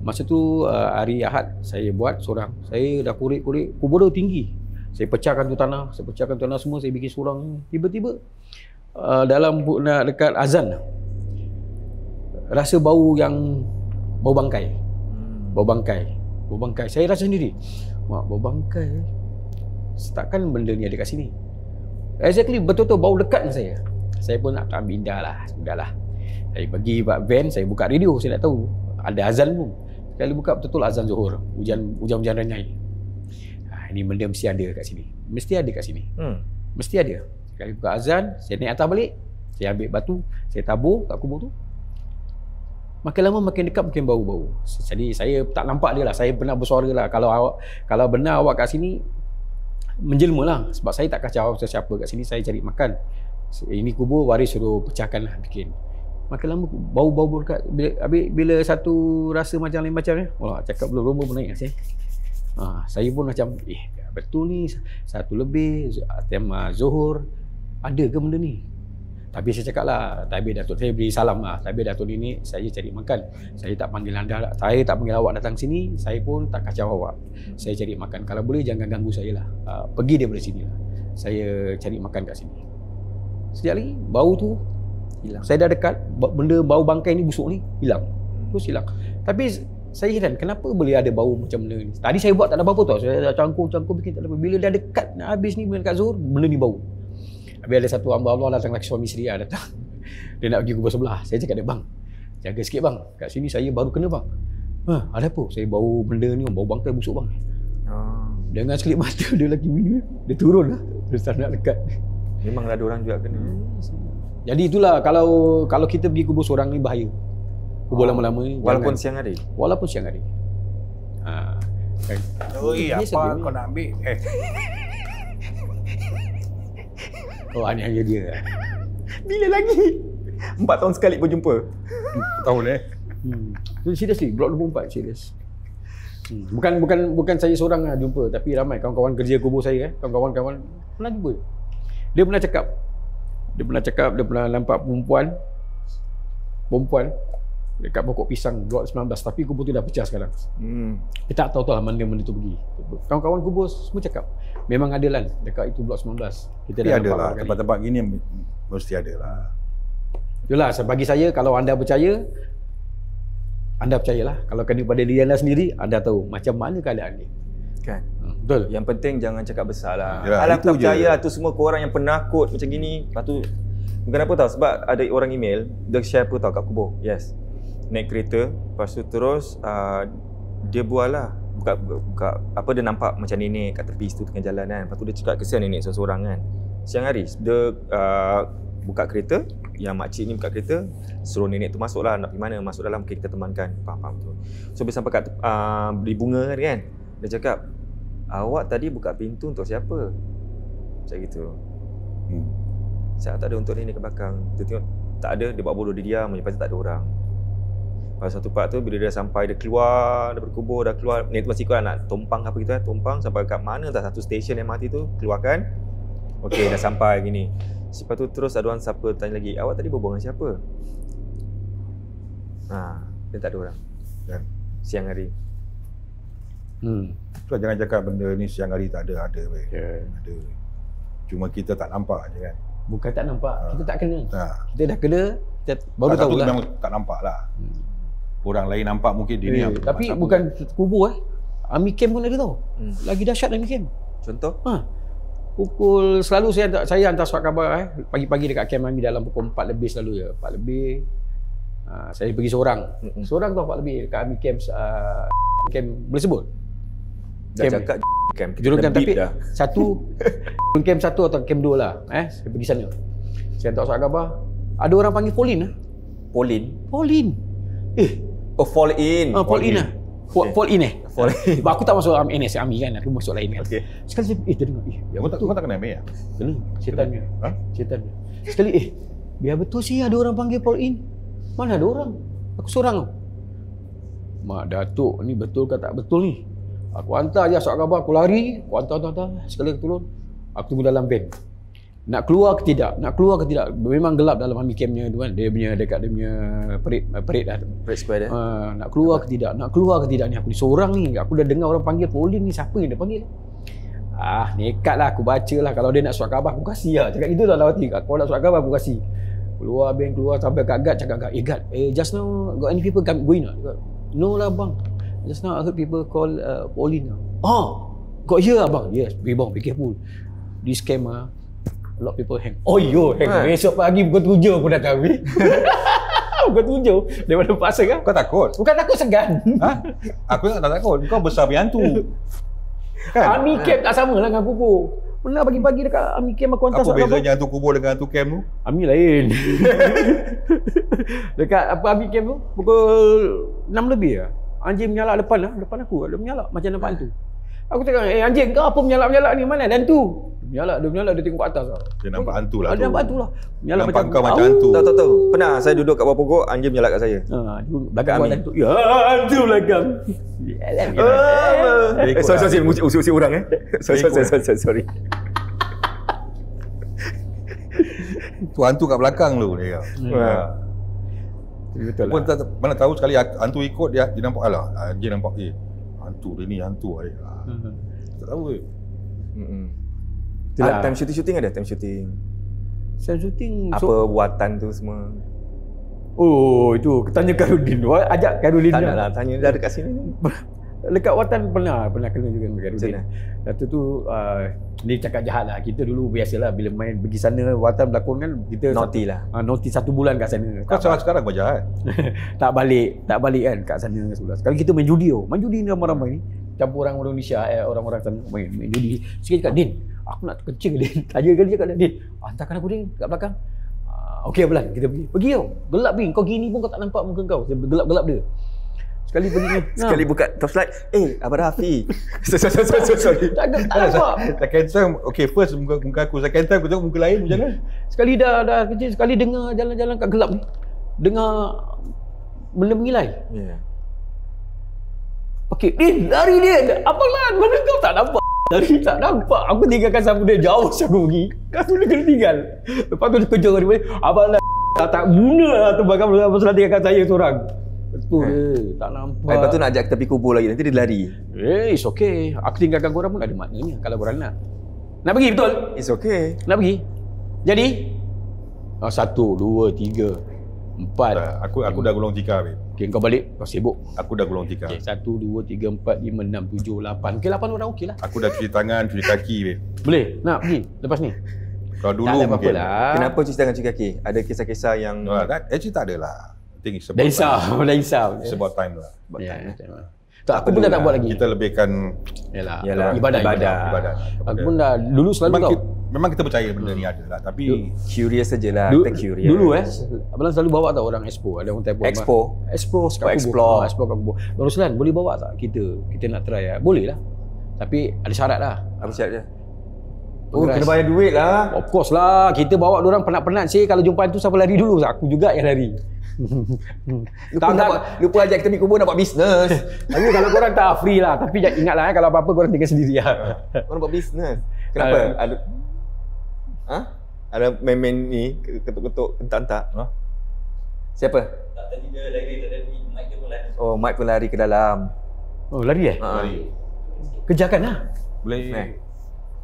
Masa tu hari Ahad saya buat seorang. Saya dah kurik-kurik, kubur tu tinggi. Saya pecahkan tu tanah semua, saya bikin seorang. Tiba-tiba dalam nak dekat azan, rasa bau bangkai. Bau bangkai. Saya rasa sendiri, bau bangkai. Takkan benda ni ada kat sini. Exactly, betul-betul bau dekat dengan saya. Saya pun nak ambil sudahlah. Saya pergi van, saya buka radio, saya nak tahu ada azan pun. Sekali buka betul-betul azan Zuhur. Hujan renyai. Ini benda mesti ada kat sini. Mesti ada. Sekali buka azan, saya naik atas balik, saya ambil batu, saya tabur kat kubur tu. Makin lama makin dekat makin bau-bau. Jadi saya tak nampak dia lah. Saya pernah bersuara lah, kalau benar awak kat sini, menjelma lah. Sebab saya tak kacau siapa kat sini, saya cari makan. Ini kubur, waris suruh pecahkan lah, bikin. Makin lama bau-bau dekat. Bila satu rasa macam lain macam ni, cakap belum pun naik saya. Saya pun macam, betul ni, 1 lebih, tema Zuhur, ada ke benda ni? Tapi saya cakap lah, Tabir Datuk, saya beri salam lah, Tabir Datuk ni saya cari makan. Saya tak panggil anda, saya tak panggil awak datang sini, saya pun tak kacau awak. Saya cari makan, kalau boleh jangan ganggu saya lah. Pergi daripada sini lah. Saya cari makan kat sini. Sekejap lagi, bau tu hilang. Saya dah dekat, benda bau bangkai ni busuk ni hilang. Terus hilang. Tapi saya heran, kenapa boleh ada bau macam benda ni? Tadi saya buat tak ada apa-apa tau. Saya dah cangkung bikin tak ada apa. Bila dah dekat nak habis ni, dekat Zuhur, benda ni bau. Habis ada satu hamba Allah datang, lelaki suami isteri datang. Dia nak pergi kubur sebelah. Saya cakap dia, bang, jaga sikit bang. Kat sini saya baru kena bang. Ada apa? Saya bau benda ni, bau bangkai busuk bang. Dengan sekelip mata dia lagi bini, dia turun lah. Dia tak nak dekat. Memanglah ada orang juga kena. Jadi itulah, kalau kita pergi kubur seorang ni bahaya. Kubur lama-lama ni. Walaupun siang hari? Walaupun siang hari. Kan? Apa kau nak ambil? Hanya dia. Bila lagi? 4 tahun sekali pun jumpa. Tahun Seriously, Blok 24 serius. Bukan saya seorang lah jumpa, tapi ramai kawan-kawan kerja kubur saya, kawan-kawan pernah jumpa. Dia pernah cakap, dia pernah nampak perempuan dekat pokok pisang Blok 19, tapi kubur tu dah pecah sekarang. Kita tak tahu lah mana tu pergi. Kawan-kawan kubur semua cakap memang ada lah dekat itu Blok 19. Kita dah ada lah, tempat-tempat gini mesti ada lah. Itulah, bagi saya, kalau anda percayalah. Kalau kena pada diri anda sendiri, anda tahu macam mana keadaan dia. Kan? Betul. Yang penting jangan cakap besar lah. Yalah, alah, tak itu percaya tu semua korang yang penakut macam gini. Lepas tu, bukan apa tau, sebab ada orang email, dia share apa tau kat kubur. Yes. Naik kereta, lepas tu terus dia buat lah, buka apa, dia nampak macam nenek kat tepi situ tengah jalan kan. Lepas tu dia cakap kesian nenek seorang kan. Siang hari dia buka kereta, yang makcik ni buka kereta, suruh nenek tu masuk lah, nak pergi mana, masuk dalam, okay, kita temankan. Faham tu. So bila sampai kat beli bunga kan, dia cakap, awak tadi buka pintu untuk siapa? Macam gitu. Saya tak ada, untuk nenek ke belakang. Dia tengok tak ada, dia buat bodoh, dia diam, lepas tu tak ada orang. Pada satu part tu, bila dia sampai, dia keluar daripada kubur, dah keluar, nenek tu masih ikut nak tumpang apa gitu kan, tumpang sampai kat mana dah satu stesen MRT tu, keluarkan. Okey, dah sampai gini. Lepas tu terus ada orang siapa tanya lagi, awak tadi berbual dengan siapa? Dia tak ada orang. Dan siang hari. So, jangan cakap benda ni siang hari tak ada. Ada. Cuma kita tak nampak je kan. Bukan tak nampak, kita tak kena. Kita dah kena, kita baru tahu lah. Memang tak nampak lah. Orang lain nampak mungkin dia ni. Tapi bukan kubur Army camp pun ada tau. Lagi dahsyat Army camp. Contoh? Pukul, selalu saya hantar surat khabar pagi-pagi dekat camp Army dalam pukul 4 lebih selalu je. 4 lebih. Saya pergi seorang. Seorang tau 4 lebih dekat Army camp. Camp boleh sebut? Dah cakap camp. Jurungan, tapi satu camp 1 atau camp 2 lah. Saya pergi sana. Saya hantar surat khabar. Ada orang panggil fall in. Fall in. Fall in. Fall in lah. Fall in. Fall in. Aku tak masuk NS Army kan, aku masuk lain kan. Okay. Sekali saya dia dengar, Kau tak kena ambil ya? Kena, syaitannya. Sekali, biar betul sih ada orang panggil fall in. Mana ada orang? Aku seorang tau. Mak Datuk ni betul ke tak betul ni? Aku hantar je surat khabar, aku lari, aku hantar. Sekali aku turun, aku tunggu dalam van. Nak keluar ke tidak? Memang gelap dalam army campnya tu kan. Dia punya dekat dia punya parade lah. Parade square dia. Nak keluar ke tidak ni? Aku ni seorang ni. Aku dah dengar orang panggil Pauline ni, siapa yang dia panggil? Nekat lah, aku baca lah. Kalau dia nak surat khabar, aku kasih lah. Cakap gitu dalam hati. Kalau nak surat khabar, aku kasih. Keluar bank, sampai kat guard, cakap guard, just now got any people going out? No lah bang. Just now I heard people call Pauline. Got here abang? Yes, bang, be careful. This scam a lot of people hang. Hang. Besok pagi pukul 7 aku dah tahu. Pukul 7 daripada pasal kan? Kau takut? Bukan takut, segan. Aku tak takut. Kau besar berhantu. Kan? Army camp tak sama lah dengan kubur. Pernah pagi-pagi dekat army camp aku hantar Apa bezanya hantu kubur dengan hantu camp tu? Army lain. Dekat army camp tu pukul 6 lebih lah. Anjing menyalak depan aku. Dia menyalak macam nampak hantu. Aku cakap, anjing kau apa menyalak-menyalak ni? Mana ada hantu? Dia menyalak, dia tengok kat atas lah. Dia nampak hantu lah tu. Dia nampak hantu lah. Menyalak nampak kau macam hantu. Tahu. Pernah saya duduk kat bawah pokok, anjing menyalak kat saya. Belakang buat hantu. Ya, hantu belakang. Sorry, usik orang sorry. Tu hantu kat belakang tu dia. Betul Pun lah. mana tahu sekali hantu ikut dia nampak dia nampak hantu dia ni hantu dia. Tak tahu ke? Time shooting ada time shooting. Saya shooting Apa buatan tu semua? Itu tanya Karudin. Ajak Karudin. Tak nak lah, tanya dah dekat sini ni. Dekat Watan pernah kena juga dengan Karudin. Macam Satu tu ni cakap jahat lah. Kita dulu biasalah bila main pergi sana Watan berlakon kan kita Naughty lah. Naughty 1 bulan kat sana. Kau sekarang kau jahat. tak balik kan kat sana sebelah. Sekarang kita main judi ni ramai-ramai ni. Campur orang Indonesia, orang-orang sana main judi. Sikit cakap, Din, aku nak kencing Din. Tanya kali cakap Din, hantarkan aku Din kat belakang. Okey Ablan, kita pergi tau. Gelap ni, kau gini pun kau tak nampak muka kau. Gelap-gelap dia. Sekali pergi ni. Sekali buka torchlight, Abang Rafi. Sorry. Tak nampak. Second time, okay first muka aku. Second time aku tengok muka lain macam mana? Sekali dah kecil, sekali dengar jalan-jalan kat gelap ni. Dengar benda mengilai. Ya. Okey, Din, lari Din. Apalah, mana kau tak nampak? Lari tak nampak. Aku tinggalkan sapu dia jauh aku pergi. Kau sudah kena tinggal. Lepas tu dia kejar dia balik. Apalah, tak guna lah tu bakal pasal tinggalkan saya seorang. Betul tak nampak. Lepas tu nak ajak ke tepi kubur lagi, nanti dia lari. It's okay. Aku tinggalkan korang pun ada maknanya kalau korang nak. Nak pergi betul? It's okay. Nak pergi? Jadi? 1, 2, 3, 4. Aku dah gulung tikar babe. Okay, kau balik, kau sibuk. Aku dah gulung tikar. Okay, 1, 2, 3, 4, 5, 6, 7, 8. Okay, 8 orang okey lah. Aku dah cuci tangan, cuci kaki babe. Boleh? Nak pergi lepas ni? Kalau dulu Tak ada mungkin. apa-apa. Kenapa cuci tangan cuci kaki? Ada kisah-kisah yang Actually tak ada lah. I think it's Dah risau. It's about time lah. Tak, aku pun dah tak buat lagi. Kita lebihkan Yalah, ibadah. Aku pun dah dulu selalu tau. Memang kita percaya benda ni ada lah. Tapi curious sajalah, kita curious. Dulu Abang selalu bawa tau orang expo. Ada orang telefon. Expo kat kubur. Expo kat kubur. Bang Ruslan, boleh bawa tak kita nak try lah. Boleh lah. Tapi ada syarat lah. Apa syarat dia? Kena bayar duit lah. Of course lah. Kita bawa diorang penat-penat sih. Kalau jumpa tu siapa lari dulu? Aku juga yang lari. Lupa ajak kita pergi kubur nak buat bisnes. Tapi kalau korang tak free lah. Tapi ingatlah kalau apa-apa korang tinggal sendiri lah. Korang buat bisnes. Kenapa? Ada main-main ni ketuk-ketuk entak-entak. Siapa? Tak, tadi dia lari, mic dia pun lari. Oh, mic pun lari ke dalam. Oh, lari Lari. Kejarkan lah. Boleh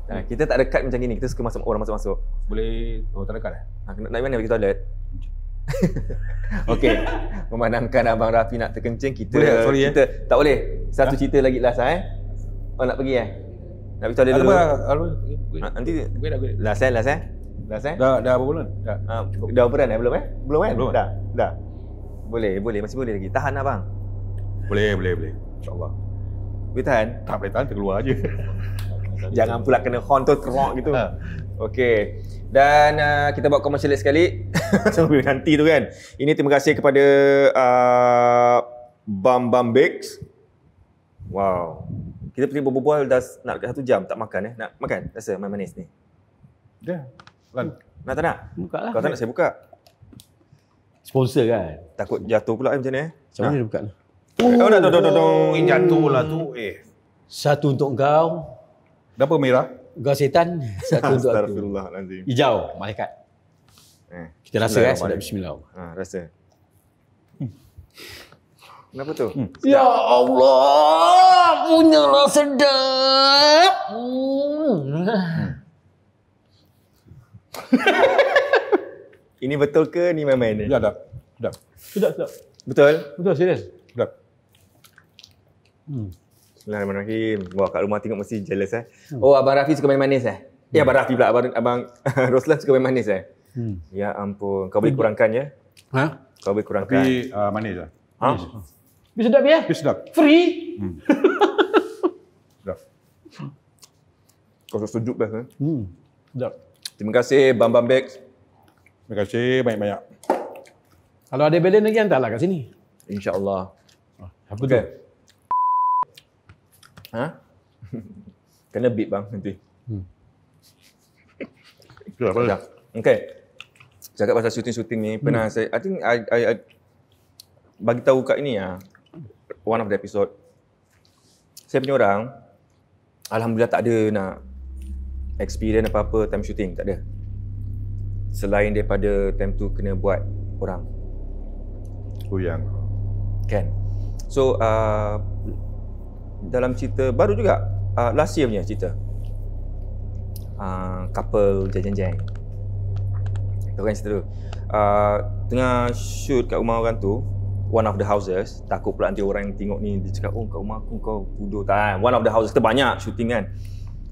Kita tak ada kad macam gini. Kita suka orang masuk-masuk. boleh tak dekat Nak mana pergi toilet? Okey. Memandangkan Abang Rafi nak terkencing, kita tak boleh. Satu cerita lagi last nak pergi nak pergi toilet dulu. Nanti last Dah berapa bulan? dah operan belum Belum kan? Belum. Dah. Boleh, masih boleh lagi. Tahan abang. Boleh. InsyaAllah. Boleh tahan? Tak boleh tahan, terkeluar aje. Jangan pula kena horn tu kerok gitu. Okey. Dan kita buat commercial sekali. Sambil nanti tu kan. Ini terima kasih kepada Bam Bakes. Wow. Kita pergi berbual dah nak dekat 1 jam tak makan Nak makan? Rasa manis ni. Dah. Lan. Nak tak nak? Buka lah. Kalau tak nak saya buka. Sponsor kan. Takut jatuh pula macam ni. Macam mana dia buka ni? Oh, dah. Jatuh lah tu. Satu untuk kau, Kenapa merah? kau setan. Satu untuk aku. Astagfirullahalazim. Hijau, malaikat. Kita rasa kan, sedap bismillah. Rasa. Kenapa tu? Ya Allah, punyalah sedap. Ini betul ke ni main-main ni? Sedap. Sedap. Sedap. Betul? Betul, serius. Sedap. Bismillahirrahmanirrahim. Wah, kat rumah tengok mesti jealous Oh, Abang Rafi suka main manis Ya, Abang Rafi pula. Abang Roslan suka main manis Ya ampun. Kau boleh kurangkan ya? Ha? Kau boleh kurangkan. Tapi manis lah. Ha? Tapi sedap ya? Tapi sedap. Free. Sedap. Kau sejuk dah kan? Sedap. Terima kasih Bam Bex. Terima kasih banyak-banyak. Kalau ada balance lagi, hantarlah kat sini. InsyaAllah. Apa Okay. tu? Ha? Kena beat bang nanti. Sedap. Ya. Okay. Cakap pasal syuting-syuting ni, pernah saya, I think I bagi tahu kat ini one of the episode. Saya punya orang, alhamdulillah tak ada nak experience apa-apa time shooting, tak ada. Selain daripada time tu kena buat orang. Yang. Kan? So, dalam cerita baru juga, last year punya cerita. Couple jeng-jeng. Tahu kan cerita tu? Tengah shoot kat rumah orang tu, one of the houses, takut pula nanti orang yang tengok ni, dia cakap, oh kat rumah aku kau bodoh tak. One of the houses, kita banyak shooting kan.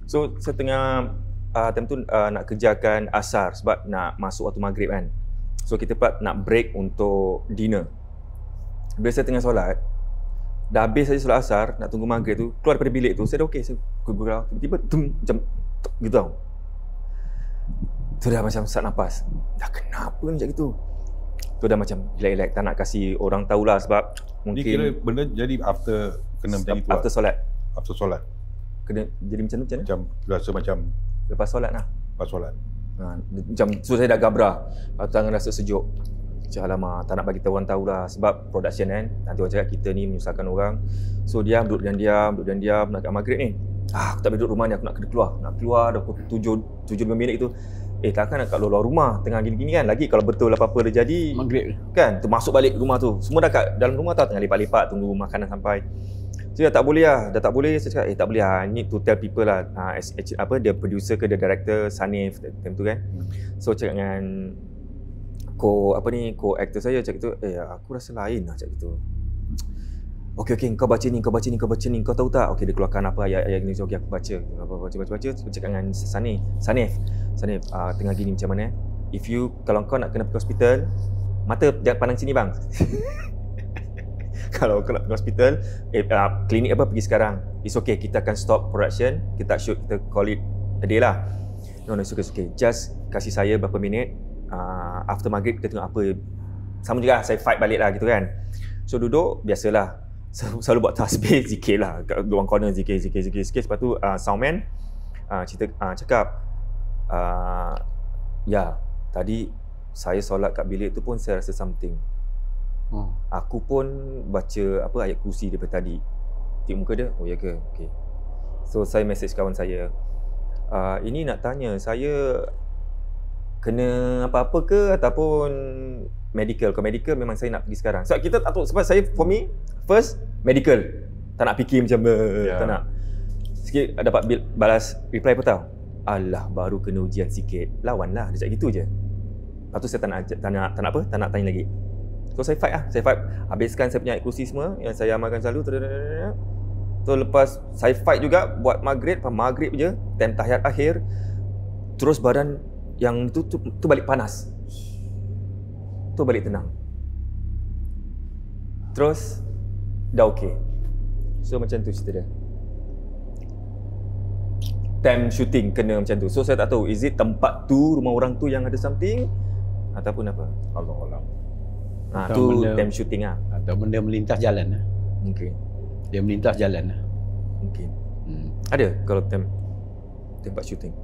So, saya tengah time tu nak kerjakan asar sebab nak masuk waktu maghrib kan. So, kita pula nak break untuk dinner. Bila saya tengah solat, dah habis saja solat asar, nak tunggu maghrib tu, keluar daripada bilik tu, saya dah okey, saya gurau, tiba-tiba macam gitu tau. Tu dah macam sak nafas. Dah kenapa macam gitu? Tu dah macam relax-relax, tak nak kasi orang tahulah sebab Ni mungkin kira benda jadi after kena macam itu after solat. After solat. Kena jadi macam mana? Macam rasa macam Lepas solat lah. lepas solat. Macam so saya dah gabra. Tangan rasa sejuk. Macam alamak, tak nak bagi tahu orang tahulah sebab production kan. Nanti orang cakap kita ni menyusahkan orang. So diam, duduk dan diam nak kat maghrib ni. Aku tak boleh duduk rumah ni, aku nak kena keluar. Nak keluar dah pukul 7 minit itu. Takkan nak kat luar rumah tengah gini-gini kan. Lagi kalau betul apa-apa dia jadi Maghrib kan, termasuk balik rumah tu. Semua dah kat dalam rumah tau, tengah lepak-lepak tunggu makanan sampai. So dah tak boleh lah. Dah tak boleh. Saya cakap tak boleh lah. Need to tell people lah. Dia producer ke dia director Sanif time tu kan. So cakap dengan co-actor saya cakap tu, aku rasa lain lah cakap gitu. Okey, kau baca ni. Kau tahu tak? Okey, dia keluarkan apa ayat-ayat ni. Okey, aku baca. Baca. Cakap dengan Sanif, tengah gini macam mana? Kalau kau nak kena pergi hospital, mata jangan pandang sini bang. Kalau kau nak pergi hospital, klinik apa pergi sekarang. It's okay, kita akan stop production, kita shoot, kita call it a day lah. No, it's okay. Just kasih saya berapa minit. After maghrib kita tengok apa. Sama juga saya fight balik lah gitu kan. So duduk, biasalah. Selalu buat tasbih, zikir lah. Kat ruang corner zikir. Lepas tu soundman cakap, tadi saya solat kat bilik tu pun saya rasa something. Aku pun baca ayat kursi daripada tadi. Tengok muka dia, oh ya ke? Okay. So saya message kawan saya, ini nak tanya, saya kena apa-apa ke ataupun medical? Kalau medical memang saya nak pergi sekarang. Sebab kita tak tahu, sebab saya for me first medical. Tak nak fikir macam tak nak. Sikit dapat balas reply apa tahu? Alah, baru kena ujian sikit. Lawanlah, dia cakap gitu je. Lepas tu saya tak nak tanya lagi. So saya fight. Habiskan saya punya ayat kursi semua yang saya amalkan selalu. So lepas saya fight juga buat maghrib je, time tahiyat akhir, terus badan yang tu balik panas. Tu balik tenang. Terus dah okey. So macam tu cerita dia. Time shooting kena macam tu. So saya tak tahu, is it tempat tu, rumah orang tu yang ada something ataupun apa? Allah. Tu time shooting lah. Atau benda melintas jalan lah. Mungkin. Dia melintas jalan lah. Mungkin. Ada kalau tempat shooting.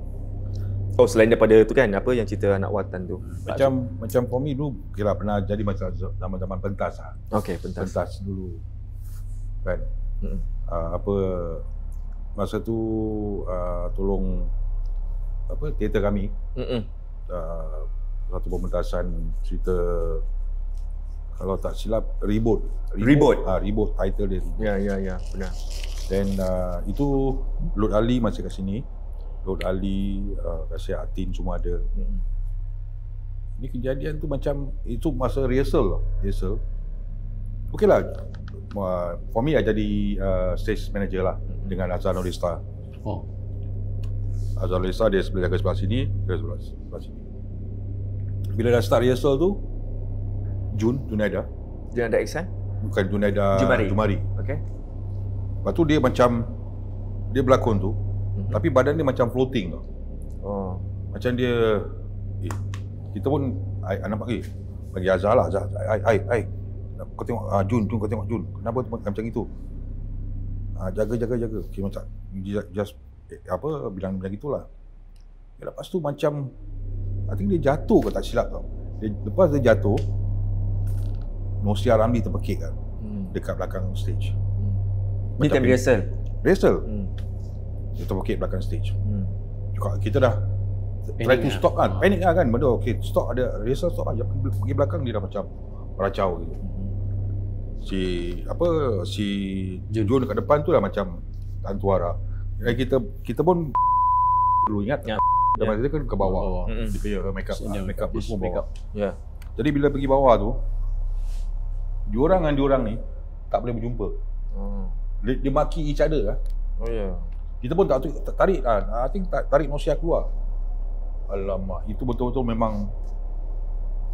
Oh, selain daripada tu kan, apa yang cerita anak watan tu? Macam for me dulu, kira pernah jadi macam zaman-zaman pentas lah. Okey, pentas. Pentas dulu. Kan? Apa, masa tu tolong apa teater kami. Satu pementasan cerita, kalau tak silap, Reboot. Reboot, title dia Reboot. Ya, benar. Dan itu Lord Ali masih kat sini. Lord Ali, Kasih Atin semua ada. Ini kejadian tu macam, itu masa rehearsal. Okey lah. For me, I jadi stage manager lah dengan Azhar Nurista. Azhar Nurista dia jaga sebelah sini, dia sebelah sini. Bila dah start rehearsal tu, Junaida. Junaida Ihsan? Bukan, Junaida Jumari. Okey. Lepas tu dia macam, dia berlakon tu, tapi badan dia macam floating tau. Macam dia, kita pun, I nampak, bagi Azhar lah, Azhar, kau tengok, Jun, kau tengok Jun, kenapa macam itu? Jaga. Okay, macam, just, bilang macam itulah. Lepas tu macam, I think dia jatuh ke tak silap tau. Lepas dia jatuh, Nosia Ramli terpekik kan, dekat belakang stage. Ni time rehearsal? Dia terpekik belakang stage. Kita dah try to stop kan, panik lah kan, benda okay, stop, ada rehearsal, stop aja. Pergi belakang dia dah macam meracau gitu. Si Jun kat depan tu lah macam tak tuara. Kita pun dulu ingat dia kan ke bawah. Dia punya make up semua bawah. Ya. Jadi bila pergi bawah tu, diorang ni tak boleh berjumpa. Dia maki each other lah. Kita pun tak tarik lah. I think tarik Nosia keluar. Alamak, itu betul-betul memang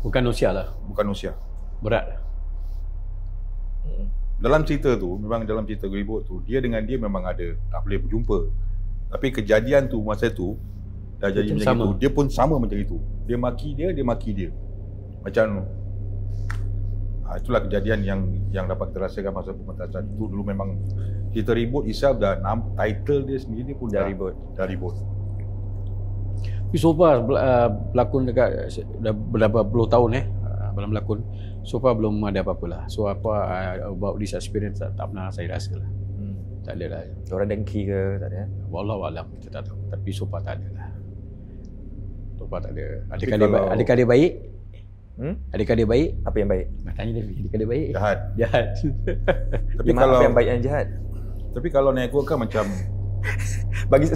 Bukan Nosia lah. bukan Nosia. Berat. Dalam cerita tu, memang dalam cerita Reboot tu, dia dengan dia memang ada tak boleh berjumpa. Tapi kejadian tu masa tu dah jadi macam itu. Dia pun sama macam itu. Dia maki dia. Macam itulah kejadian yang dapat kita rasakan masa pementasan itu. Dulu memang cerita Reboot itself dah title dia sendiri pun dah Reboot. Tapi so far berlakon dekat dah berapa puluh tahun dalam berlakon. So far belum ada apa-apa lah. So about this experience tak pernah saya rasa lah. Tak ada lah. Orang dengki ke tak ada? Wallahualam kita tak tahu. Tapi so far tak ada lah. So far tak ada. Adakah dia baik? Adakah dia baik? Apa yang baik? Nak tanya dia, adakah dia baik? Jahat. Tapi kalau apa yang baik dan jahat? Tapi kalau nak ikutkan macam bagi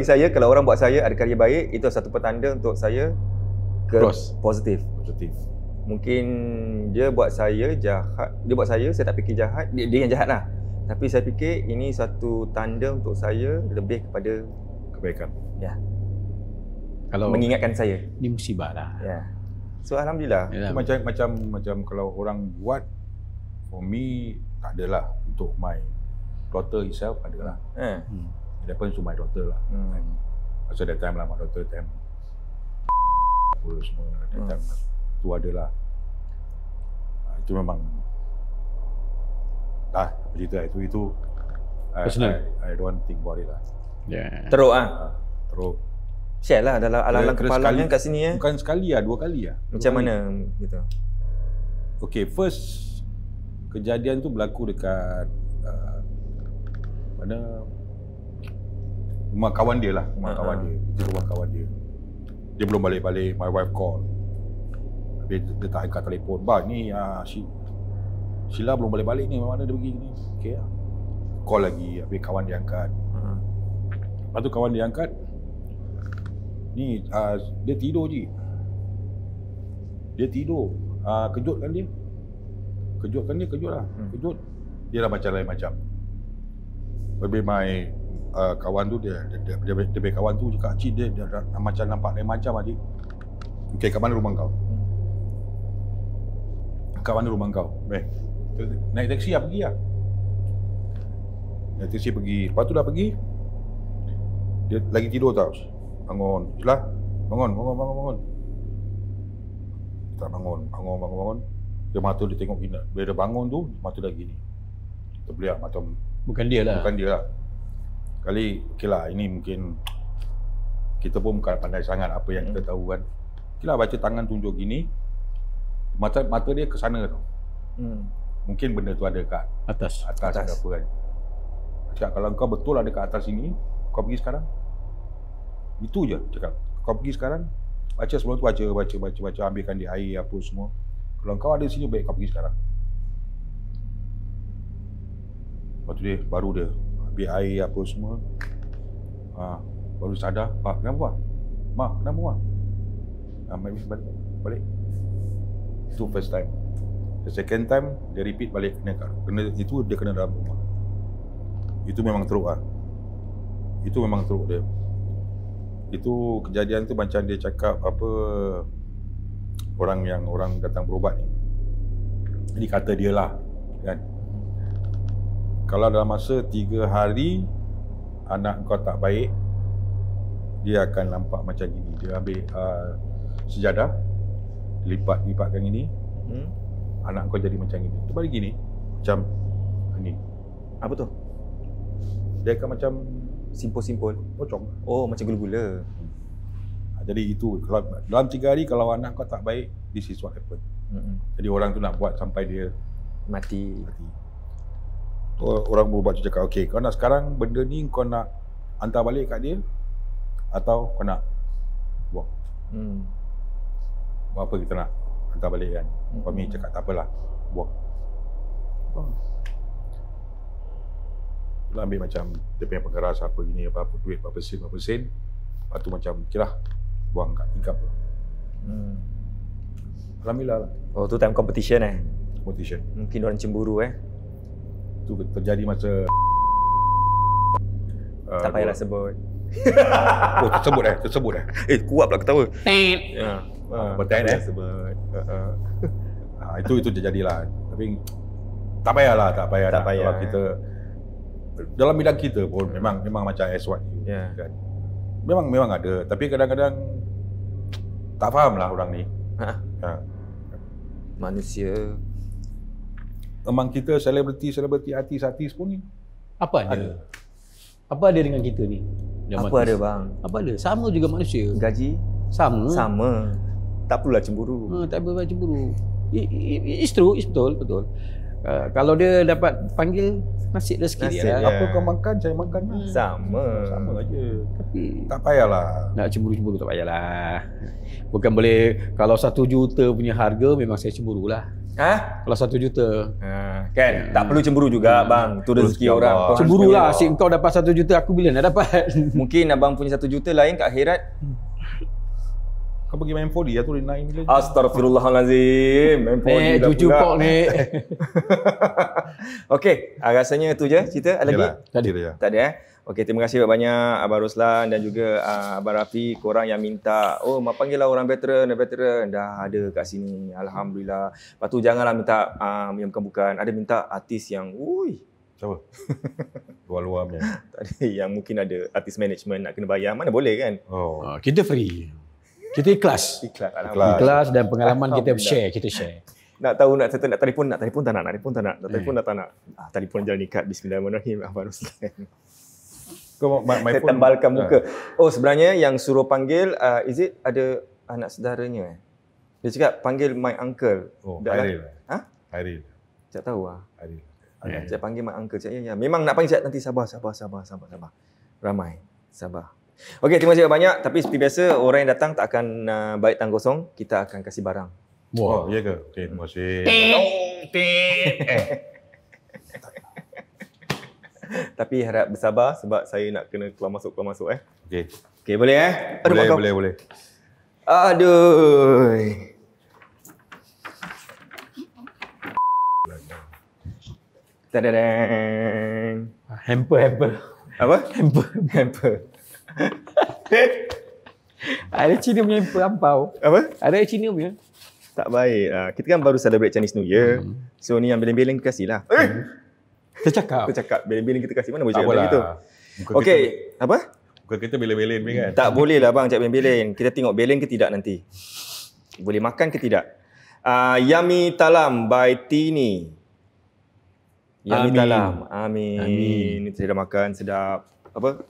saya, kalau orang buat saya adakah dia baik, itu satu petanda untuk saya positif. Mungkin dia buat saya jahat, saya tak fikir jahat, dia yang jahat lah. Tapi saya fikir ini satu tanda untuk saya lebih kepada kebaikan. Ya. Kalau mengingatkan saya. Ni musibah lah. Ya. So alhamdulillah. Itu macam kalau orang buat, for me tak adalah. Untuk my daughter itself adalah. Dia pun to my daughter lah. Masa that time lah, my daughter time apa semua that time tu adalah. Itu memang cerita itu personal. I don't think about it lah. Teruk Teruk. Share lah dalam alang-alang kepala kan kat sini ya. Bukan sekali lah, 2 kali lah. Macam mana gitu? Okay, first kejadian tu berlaku dekat mana rumah kawan dia lah, kawan dia. Itu rumah kawan dia. Dia belum balik-balik, my wife call. Habis dia tak angkat telefon. Ni Sheila belum balik-balik ni, mana dia pergi ni? Okay lah. Call lagi, habis kawan dia angkat. Lepas tu kawan dia angkat, ni dia tidur je. Dia tidur. Kejutkan dia. Kejut lah. Kejut. Dia dah macam lain macam. Lebih my kawan tu dia kawan tu cakap, "Cik, dia macam nampak lain macam adik." Okey, kat mana rumah kau? Kat mana rumah kau? Naik taksi lah, pergi lah. Naik taksi pergi. Lepas tu dah pergi, dia lagi tidur tau. Bangun. Sheila, bangun. Tak bangun. Dia mata dia tengok gini. Bila dia bangun tu, mata dah gini. Kita beliak macam Bukan dia lah. Kali, okey lah, ini mungkin kita pun bukan pandai sangat apa yang kita tahu kan. Okeylah, baca tangan tunjuk gini, mata dia ke sana tau. Mungkin benda tu ada kat Atas. atas. Ke apa kan. Cakap, kalau kau betul ada kat atas sini, kau pergi sekarang. Itu je cakap. Kau pergi sekarang, baca sebelum tu baca, ambilkan dia air apa semua. Kalau kau ada sini, baik kau pergi sekarang. Lepas tu baru dia ambil air apa semua. Baru sadar, Pak, kenapa? Mak, kenapa? Balik. Itu first time. The second time, dia repeat balik kena itu dia kena dalam rumah. Itu memang teruk lah. Itu memang teruk dia. Itu kejadian tu macam dia cakap apa, orang datang berubat ni. Jadi kata dia lah kan. Kalau dalam masa 3 hari anak kau tak baik, dia akan nampak macam gini. Dia ambil sejadah, lipatkan gini. Anak kau jadi macam gini. Dia balik gini, macam ni. Apa tu? Dia akan macam Simpul-simpul. pocong. Oh, macam gula-gula. Jadi itu, kalau dalam 3 hari kalau anak kau tak baik, this is what happen. Jadi orang tu nak buat sampai dia Mati. Orang berubat tu cakap, okey, kau nak sekarang benda ni kau nak hantar balik kat dia atau kau nak buang? Buat apa kita nak hantar balik kan? Kami cakap tak apalah, buang. Dia ambil macam dia punya pengeras apa gini, apa duit berapa sen. Lepas tu macam okeylah, buang kat tingkap. Alhamdulillah lah. Oh, tu time competition Competition. Mungkin orang cemburu Itu terjadi masa tak payahlah sebut. Oh, tersebut Kuat pula ketawa. Ya. Betul sebut. Itu terjadilah. Tapi tak payah. Kalau kita dalam bidang kita pun memang macam S1 kan. Memang ada, tapi kadang-kadang tak faham lah orang ni. Manusia. Memang kita selebriti artis pun ni Apa ada? Apa ada dengan kita ni? Apa ada bang? Apa ada? Sama juga manusia. Gaji? Sama. Tak perlulah cemburu. Tak perlu cemburu. It's true, it's betul. Kalau dia dapat panggil nasib rezeki dia lah. Apa kau makan, saya makan lah. Sama aja. Tapi tak payahlah. Nak cemburu tak payahlah. Bukan boleh, kalau 1 juta punya harga memang saya cemburu lah. Kalau 1 juta. Kan? Tak perlu cemburu juga bang. Itu rezeki orang. Cemburu lah. Asyik kau dapat 1 juta, aku bila nak dapat? Mungkin abang punya 1 juta lain kat akhirat. Kau pergi main 4D atau 9 bila? Astagfirullahalazim. Main 4D dah cucu pula. pok ni. Okey, rasanya itu je cerita. Ada lagi? Tak ada. Okey, terima kasih banyak Abang Roslan dan juga Abang Rafi, korang yang minta, panggillah orang veteran. Dah ada kat sini. Alhamdulillah. Lepas tu janganlah minta yang bukan-bukan. Ada minta artis yang siapa? Luar-luar punya. Tak ada, yang mungkin ada artis management nak kena bayar. Mana boleh kan? Kita free. Kita ikhlas dan pengalaman kita share. Nak tahu nak telefon tak nak. Telefon jalan ikat. Bismillahirrahmanirrahim. Abang Roslan. Saya tembalkan muka. Sebenarnya yang suruh panggil is it ada anak saudaranya Dia cakap panggil my uncle. Hairil. Tak tahu Hairil. Saya panggil my uncle. Cakap ya. Memang nak panggil nanti sabar. Ramai. Sabar. Okey, terima kasih banyak. Tapi seperti biasa, orang yang datang tak akan balik tangan kosong. Kita akan kasih barang. Ya ke? Okey, terima kasih. Tapi harap bersabar sebab saya nak kena keluar masuk. Okey, boleh Boleh. Aduh. Tadadang. Hamper. Apa? Hamper. Ada Cina punya hamper ampau. Apa? Ada Cina punya. Tak baik. Kita kan baru celebrate Chinese New Year. So ni yang beleng-beleng kita kasih lah. Kita cakap. Beleng-beleng kita kasih. Mana boleh cakap macam gitu? Okey. Apa? Bukan kita belen-belen kan? Tak boleh lah bang cakap beleng-beleng. Kita tengok beleng ke tidak nanti. Boleh makan ke tidak. Yummy Talam by Tini. Yummy Talam. Amin. Ini saya dah makan sedap. Apa?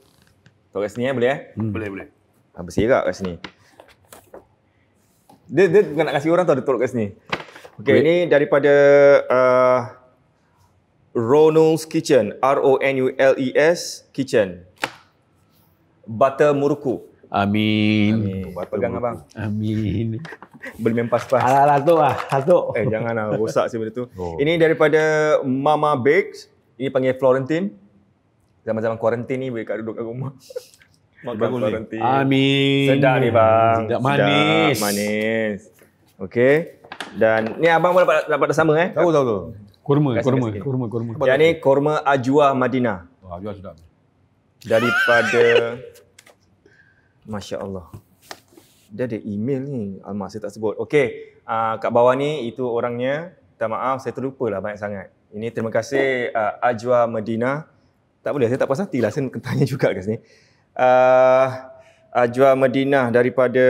Tahu kat sini boleh Boleh. Berserak kat sini. Dia bukan nak kasih orang tau, dia taruh kat sini. Okey, ini daripada Ronald's Kitchen. RONULES Kitchen. Butter muruku. Amin. Pegang abang. Amin. Boleh main pas-pas. Alah, satu. Janganlah rosak sih benda tu. Oh. Ini daripada Mama Bakes. Ini panggil Florentine. Zaman-zaman kuarantin ni boleh kat duduk kat rumah. Makan Bagus ni. Florentine. Amin. Sedap ni bang. Sedap manis. Sedap manis. Okey. Dan ni abang pun dapat sama Tahu. Kurma. Yang ni korma Ajwa Madinah. Wah, jual sedap. Daripada Masya Allah. Dia ada email ni. Alamak, saya tak sebut. Okey. Kat bawah ni itu orangnya. Minta maaf, saya terlupa lah banyak sangat. Ini terima kasih Ajwa Madinah. Tak boleh, saya tak puas hati lah. Saya nak tanya juga kat sini. Ajwa Madinah daripada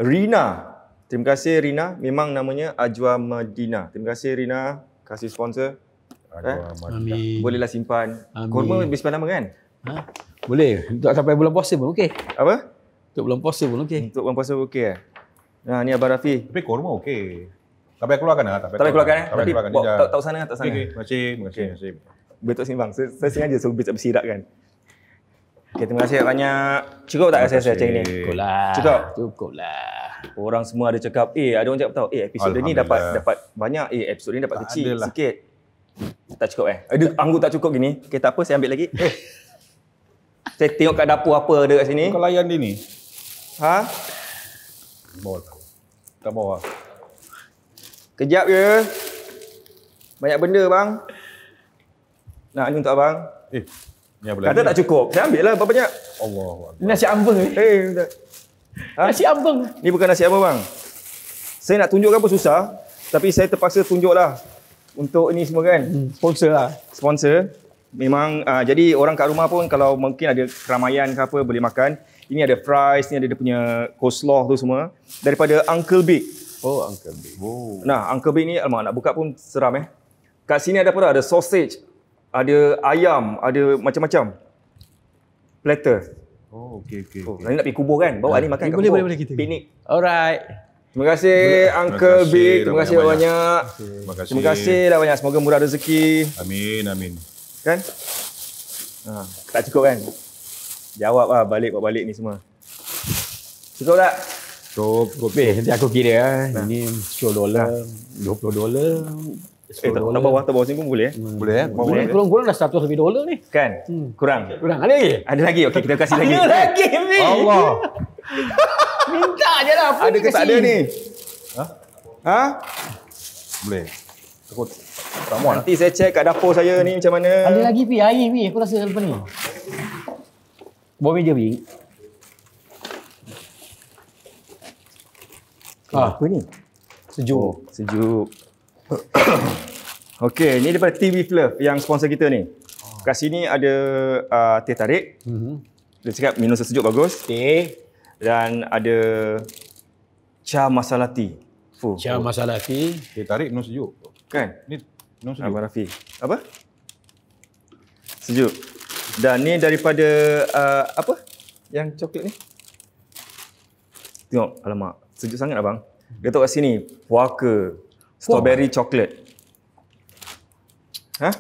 Rina. Terima kasih Rina. Memang namanya Ajwa Madinah. Terima kasih Rina. Kasih sponsor. Amin. Bolehlah simpan. Amin. Korma boleh simpan lama kan? Boleh. Untuk sampai bulan puasa pun okey. Apa? Untuk bulan puasa pun okey. Untuk bulan puasa okey eh? Nah, ni Abang Rafi. Tapi korma okey. Tak payah keluarkan lah. Tak payah keluarkan eh? Tak payah Tapi keluarkan. bawa tak sana. Okey, terima kasih. Betul sini bang. Saya sengaja suruh bersirak kan. Okey, terima kasih banyak. Cukup tak rasa saya macam ni? Cukup lah. Orang semua ada cakap, ada orang cakap tahu, episod ni dapat banyak, episod ni dapat kecil sikit. Tak cukup anggur tak cukup gini. Okey, tak apa, saya ambil lagi. Saya tengok kat dapur apa ada kat sini. Kau layan dia ni. Ha? Bawa. Tak bawa. Kejap je. Banyak benda bang. Nak ni untuk abang. Ni apa Kata lagi? tak cukup. Saya ambil lah berapa banyak. Allahu Akbar. Nasi ambeng ni. Nasi ambeng. Ni bukan nasi apa bang. Saya nak tunjukkan pun susah. Tapi saya terpaksa tunjuk lah. Untuk ini semua kan. Sponsor lah. Sponsor. Memang jadi orang kat rumah pun kalau mungkin ada keramaian ke apa boleh makan. Ini ada fries, ni ada dia punya coleslaw tu semua. Daripada Uncle Big. Oh, Uncle Big. Nah, Uncle Big ni alamak nak buka pun seram Kat sini ada apa dah? Ada sausage, ada ayam, ada macam-macam. Platter. Oh, okey. Nanti nak pergi kubur kan? Bawa ni makan kat kubur. Boleh kita. Piknik. Alright. Terima kasih Uncle Big. Terima kasih banyak. Terima kasih lah banyak. Semoga murah rezeki. Amin. Kan? Tak cukup kan? Jawab lah bawa balik ni semua. Cukup tak? Cukup. Nanti aku kira Ini $10, $20. Tak bawah sini pun boleh Boleh Boleh. Kurang-kurang dah $100 lebih ni. Kan? Kurang. Kurang. Ada lagi? Ada lagi? Okey, kita kasih lagi. Ada lagi ni. Allah. Minta je lah. Ada ke tak ada ni? Ha? Boleh. Takut tak muat. Nanti saya check kat dapur saya ni macam mana. Ada lagi Pi, air Pi. Aku rasa lepas ni. Bawah meja Pi. Apa ni? Sejuk. Okey, ni daripada Tea with Love yang sponsor kita ni. Kat sini ada teh tarik. Dia cakap minum sejuk bagus. Teh. Dan ada cha masala tea. Cha masala tea. Teh tarik minum sejuk. Kan? Ni minum sejuk. Abang Rafi. Apa? Sejuk. Dan ni daripada apa? Yang coklat ni. Tengok, alamak. Sejuk sangat abang. Dia tahu kat sini. Puaka. Strawberry chocolate. Ha?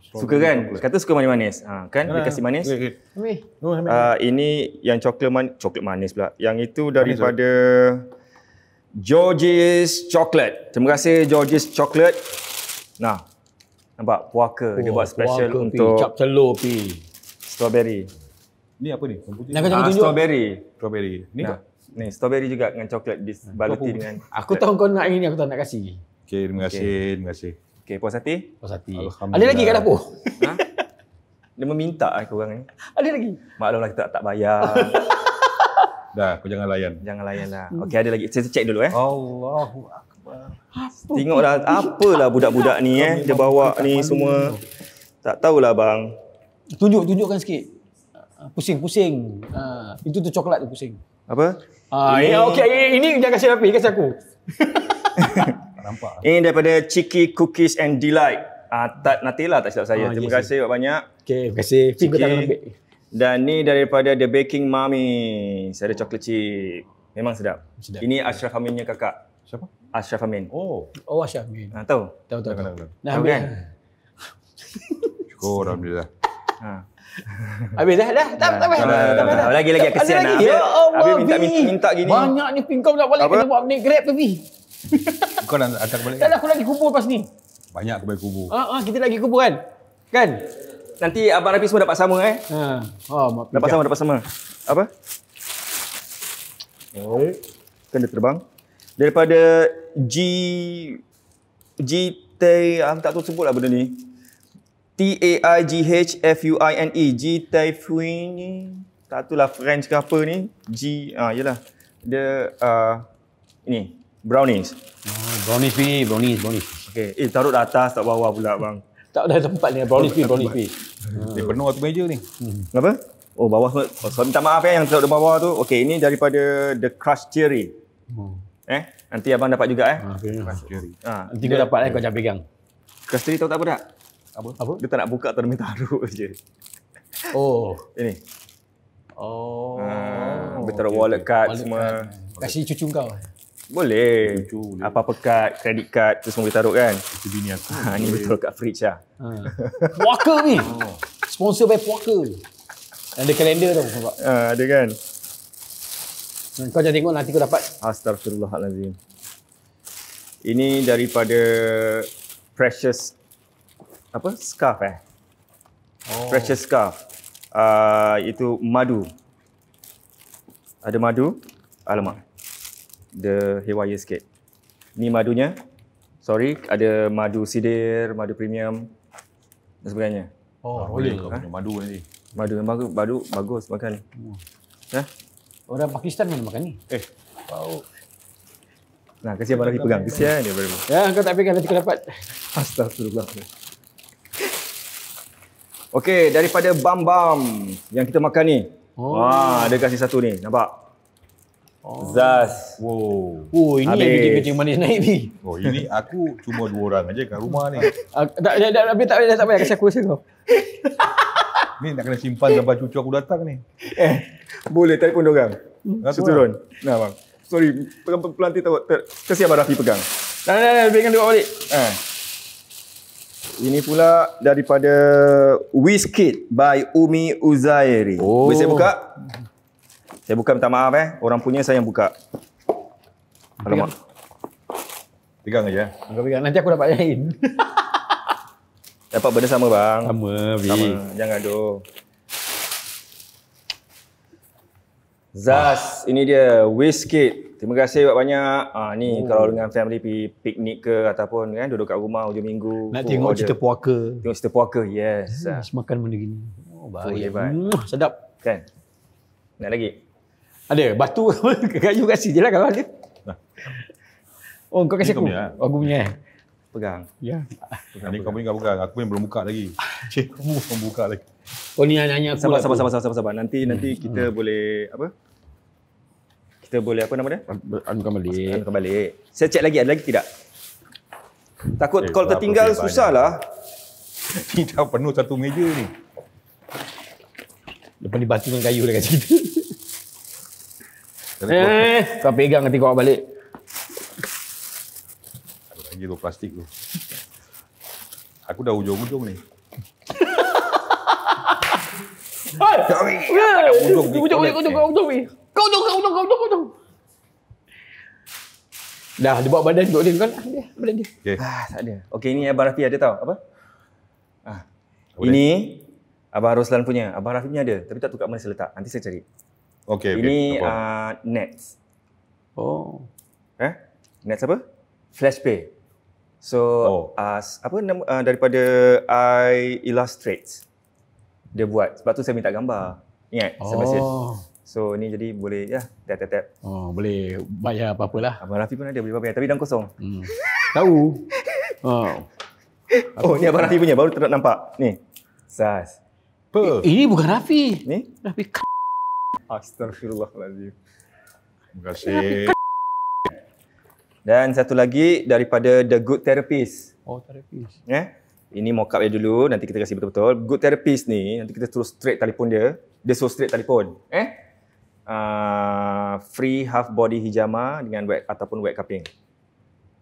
Suka kan? Kata suka manis-manis. Kan? Dia kasih manis. Okey. Ini yang coklat manis pula. Yang itu daripada George's Chocolate. Terima kasih George's Chocolate. Nah, nampak puaka. Dia buat special puaka, untuk Cap telur Pi. strawberry. Ni apa ni? Putih. Jangan tunjuk. Strawberry. Ni Nah, ni strawberry juga dengan coklat dibaluti dengan. Aku tahu kau nak ini, aku tak nak kasih. Okey, terima kasih. Okey, puas hati? Puas hati. Alhamdulillah. Ada lagi kat dapur? Ha? Dia meminta korang ni. Ada lagi? Maklumlah kita tak bayar. Dah, kau jangan layan. Jangan layan lah. Okey, ada lagi. Saya check dulu Allahu Akbar. Tengoklah apalah budak-budak ni dia bawa ni semua. Tak tahulah bang. Tunjukkan sikit. Pusing. Itu tu coklat tu pusing. Apa? Okey, ini jangan kasih Rafi, kasih aku. Tak nampak. Ini daripada Cheeky Cookies and Delight. Nutella tak silap saya. Terima yes, kasih banyak. Okey, terima kasih. Fi, kau tak ambil. Dan ni daripada The Baking Mummy. Saya ada coklat chip. Memang sedap. Sedap. Ini Ashraf Aminnya kakak. Siapa? Ashraf Amin. Oh, Oh, Asyaf. Tahu, Tahu? tahu. kenal. Nah, Tahu habis. kan? Syukur Alhamdulillah. Ha. Habis dah. Tak payah. Lagi kesian Ada lah. lagi. Ya Allah, Habis Bi. minta gini. Banyak ni Bi, kau nak balik Apa? kena buat ni Grab ke Bi? Kau nak hantar balik? Tak lah, aku lagi kubur pas ni. Banyak aku bagi kubur. Kita lagi kubur kan? Kan? Nanti Abang Rafi semua dapat sama Dapat sama. Apa? Kan dia terbang. Daripada tak tahu sebut lah benda ni. TAIGHFUINE. G Taifuini. Tak tahu lah French ke apa ni. Yelah. Dia ini brownies. Brownies. Okey. Taruh dah atas tak bawah pula bang. Tak ada tempat ni. Brownies Bi. Dia penuh atas meja ni. Apa? Oh bawah semua. So, minta maaf yang taruh di bawah tu. Okey, ini daripada The Crush Cherry. Nanti abang dapat juga Cherry. Nanti kau dapat kau jangan pegang. Crush Cherry tahu tak apa tak? Apa? Dia tak nak buka taruh taruh je. Oh. Ini. Oh. Dia taruh wallet card semua. Kasih cucu kau. Boleh. Cucu boleh. Apa-apa kad, credit card tu semua boleh taruh kan. Itu bini aku. Ni betul kat fridge lah. Puaka ni. Sponsor by Puaka. Ada kalender tu nampak. Ada kan. Kau jangan tengok nanti kau dapat. Astaghfirullahalazim. Ini daripada Precious Scarf Precious Scarf. Itu madu. Ada madu. Alamak. Dia haywire sikit. Ni madunya. Sorry, ada madu sidir, madu premium dan sebagainya. Boleh kau punya madu nanti. Madu bagus makan. Orang Pakistan mana makan ni? Bau. Nah, kasih abang lagi pegang. Kesian dia baru. Ya, kau tak pegang nanti kau dapat. Astagfirullah. Okey, daripada Bam Bam yang kita makan ni. Ada kasih satu ni, nampak? Zaz. Wow. Oh, ini Habis. yang bikin kecil manis naik ni. Oh, ini aku cuma 2 orang aja kat rumah ni. Tak payah kasih aku rasa kau. Ni nak kena simpan sampai cucu aku datang ni. Boleh telefon dia orang. Satu Turun. Nah, bang. Sorry, pegang pelanti tahu. Kasih abang Rafi pegang. Dah, pegang dia bawa balik. Ini pula daripada Wizkid by Umi Uzairi. Boleh saya buka? Saya buka, minta maaf Orang punya saya yang buka. Alamak. Pegang aja. Kau pegang, nanti aku dapat yang lain. Dapat benda sama bang. Sama, Sama. Jangan gaduh. Zaz, ini dia Wizkid. Terima kasih banyak. Ni kalau dengan family pergi piknik ke ataupun kan duduk kat rumah hujung minggu. Nak tengok cerita puaka. Tengok cerita puaka. Yes. Makan benda gini. Baik. Hebat. Sedap. Kan? Nak lagi? Ada batu kayu kasih je lah kalau ada. Oh, kau kasih Ini kau aku. punya, Aku punya. Pegang. Ya. Ni kau punya pegang. Aku pun belum buka lagi. Cik, kamu belum buka lagi. Oh, ni hanya aku. Sabar. Nanti kita boleh apa? Kita boleh apa nama dia? Anukan balik. Anukan balik. Saya cek lagi, ada lagi tidak? Takut kalau berapa tertinggal banyak? susah lah. Ni dah penuh satu meja ni. Lepas ni batu dengan kayu dah kat situ. Jadi kau Kau pegang nanti kau bawa balik. ada lagi tu plastik tu. Aku dah ujung-ujung ni. Ujung. Kau ujung. Dah, dia bawa badan untuk dia. Kau nak dia, badan dia. Okey. Tak ada. Okey, ini Abang Rafi ada tahu apa? Boleh. Ini Abang Roslan punya. Abang Rafi punya ada, tapi tak tahu kat mana saya letak. Nanti saya cari. Okey. Ini Apa? Nets. Oh. Nets apa? Flashpay. So, apa nama daripada I Illustrates. Dia buat. Sebab tu saya minta gambar. Ingat? Saya message. So, ni jadi boleh tap. Oh, boleh bayar apa-apalah. Abang Rafi pun ada boleh bayar. Tapi dalam kosong. Tahu. Oh, ni Abang Rafi punya. Baru nampak. Ni. Zaz. Apa? Ini bukan Rafi. Ni. Rafi. Astagfirullahaladzim. Terima kasih. Dan satu lagi daripada The Good Therapist. Oh, terapis. Ini mock up dia dulu. Nanti kita kasih betul-betul. Good Therapist ni, nanti kita terus straight telefon dia. Dia so straight telefon. Free half body hijama dengan wet ataupun wet cupping.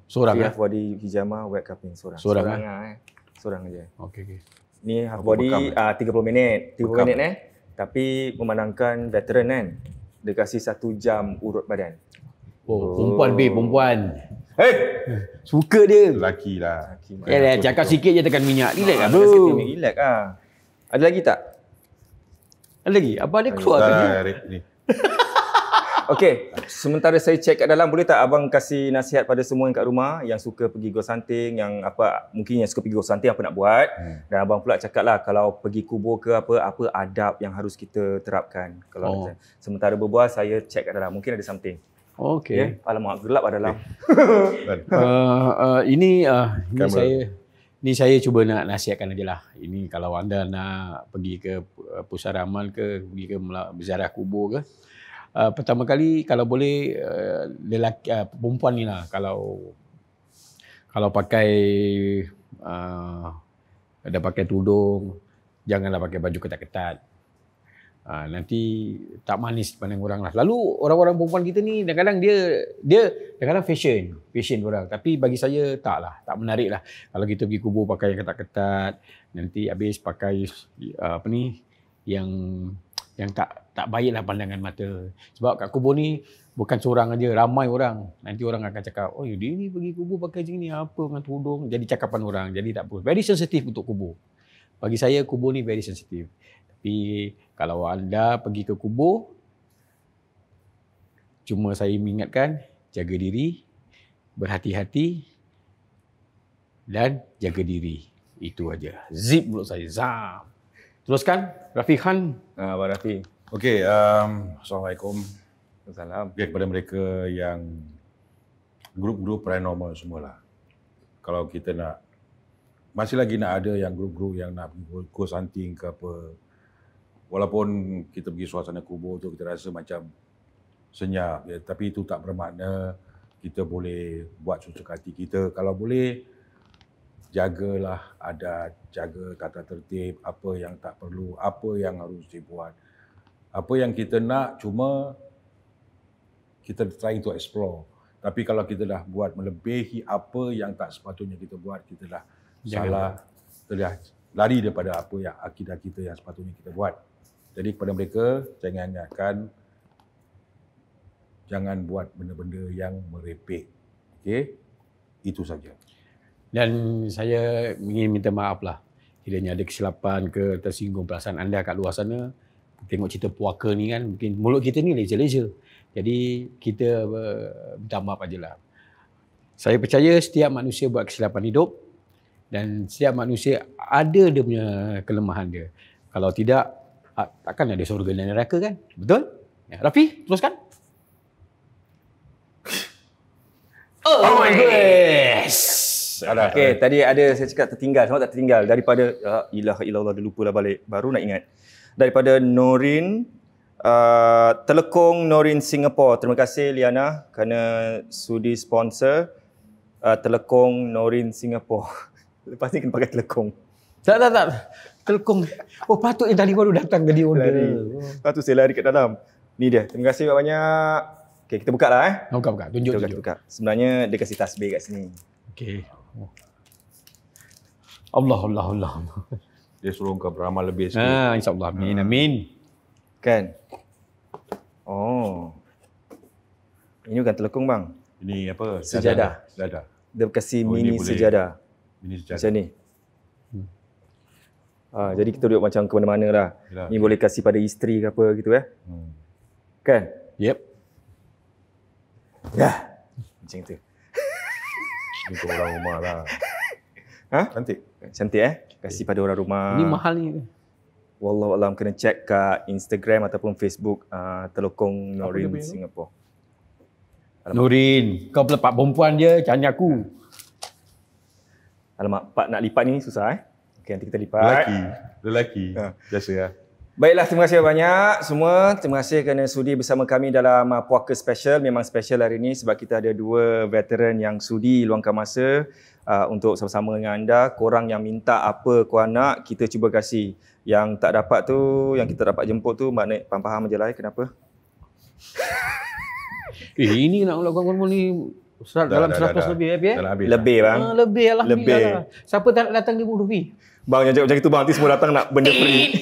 Seorang Free lah. half body hijama, wet cupping seorang. Seorang Seorang aja. Okey. Ni half Apa body bekam, 30 minit. 30 Bekam. minit tapi memandangkan veteran kan. Dia kasih 1 jam urut badan. Oh, perempuan babe, perempuan. Hey! Suka dia. Lelaki lah. Cakap sikit je tekan minyak. Relax lah bro. Relax ah. Ada lagi tak? Ada lagi? Abang dia keluar Dah kan? lah, ni. Okey, sementara saya cek kat dalam, boleh tak abang kasih nasihat pada semua yang kat rumah yang suka pergi go hunting, yang apa mungkin yang suka pergi go hunting apa nak buat, dan abang pula cakap lah kalau pergi kubur ke apa adab yang harus kita terapkan. Kalau sementara berbual saya cek kat dalam, mungkin ada something. Okey. Alamak, gelap kat dalam. Ini Kamera. saya cuba nak nasihatkan aja lah. Ini kalau anda nak pergi ke pusara amal ke, pergi ke berziarah kubur ke, pertama kali kalau boleh lelaki perempuan ni lah, kalau pakai ada pakai tudung, janganlah pakai baju ketat-ketat. Nanti tak manis pandang orang lah. Lalu orang-orang perempuan kita ni kadang-kadang dia kadang-kadang fashion orang. Tapi bagi saya tak menarik lah. Kalau kita pergi kubur pakai yang ketat-ketat, nanti habis pakai yang tak baiklah pandangan mata. Sebab kat kubur ni bukan seorang aja, ramai orang. Nanti orang akan cakap, oh dia ni pergi kubur pakai macam ni, apa dengan tudung. Jadi cakapan orang, jadi tak apa. Very sensitif untuk kubur. Bagi saya kubur ni very sensitif. Tapi kalau anda pergi ke kubur, cuma saya mengingatkan, jaga diri, berhati-hati dan jaga diri. Itu aja. Zip mulut saya. Zam. Teruskan, Rafiq Khan. Abang Rafi. Okey, Assalamualaikum. Salam. Okay, kepada mereka yang grup-grup paranormal semualah. Kalau kita nak, masih lagi nak ada yang grup-grup yang nak pergi ghost hunting ke apa. Walaupun kita pergi suasana kubur tu kita rasa macam senyap, ya, tapi itu tak bermakna kita boleh buat sesuka hati kita. Kalau boleh, jagalah adat, jaga tata tertib, apa yang tak perlu, apa yang harus dibuat. Apa yang kita nak cuma kita trying to explore. Tapi kalau kita dah buat melebihi apa yang tak sepatutnya kita buat, kita dah salah, kita dah lari daripada apa yang akidah kita yang sepatutnya kita buat. Jadi kepada mereka, saya ingatkan, jangan buat benda-benda yang merepek. Okey? Itu saja. Dan saya ingin minta maaf lah. Kiranya ada kesilapan ke tersinggung perasaan anda kat luar sana. Tengok cerita puaka ni kan, mungkin mulut kita ni leza-leza. Jadi kita minta maaf ajalah. Saya percaya setiap manusia buat kesilapan hidup dan setiap manusia ada dia punya kelemahan dia. Kalau tidak, takkan ada surga dan neraka kan? Betul? Ya, Rafi, teruskan. Oh my goodness. Okey, tadi ada saya cakap tertinggal, sama tak tertinggal daripada ilaha illallah, dia lupalah balik. Baru nak ingat. Daripada Norin, Telekong Norin Singapore. Terima kasih Liana kerana sudi sponsor Telekong Norin Singapore. Lepas ni kena pakai telekong. Tak. Telekong. Oh, patut yang tadi baru datang tadi order. Lepas tu saya lari kat dalam. Ni dia. Terima kasih banyak. Okey, kita buka lah Buka. Tunjuk. Buka. Sebenarnya dia kasih tasbih kat sini. Okey. Allah. Dia suruh kau beramal lebih sikit. InsyaAllah. Amin. Kan? Oh. Ini bukan telekong bang. Ini apa? Sejadah. Sejadah. Dia kasih Oh, ini mini boleh. sejadah. Ini sejadah. Macam ni. Jadi kita duduk macam ke mana-mana lah. Yalah. Ni boleh kasih pada isteri ke apa gitu Kan? Yep. Ya. Macam tu. Ini untuk orang rumah lah. Cantik. Cantik Kasih pada orang rumah. Ini mahal ni. Wallahualam, kena check kat Instagram ataupun Facebook Telekong Norin dia punya tu? Singapore. Nurin, kau pelepak perempuan je, tanya aku. Alamak, Pak nak lipat ni susah Okey, nanti kita lipat. Lelaki. Biasa lah. Baiklah, terima kasih banyak semua. Terima kasih kerana sudi bersama kami dalam Puaka Special. Memang special hari ini sebab kita ada dua veteran yang sudi luangkan masa untuk sama-sama dengan anda. Korang yang minta apa korang nak, kita cuba kasih. Yang tak dapat tu, yang kita dapat jemput tu, maknanya faham je lah kenapa. Ini nak lakukan ni dalam 100 lebih ya? Dalam habis. Lebih bang. Lebih alhamdulillah. Lebih. Lah. Siapa tak nak datang 50 lebih? Bang, jangan macam itu bang. Nanti semua datang nak benda free.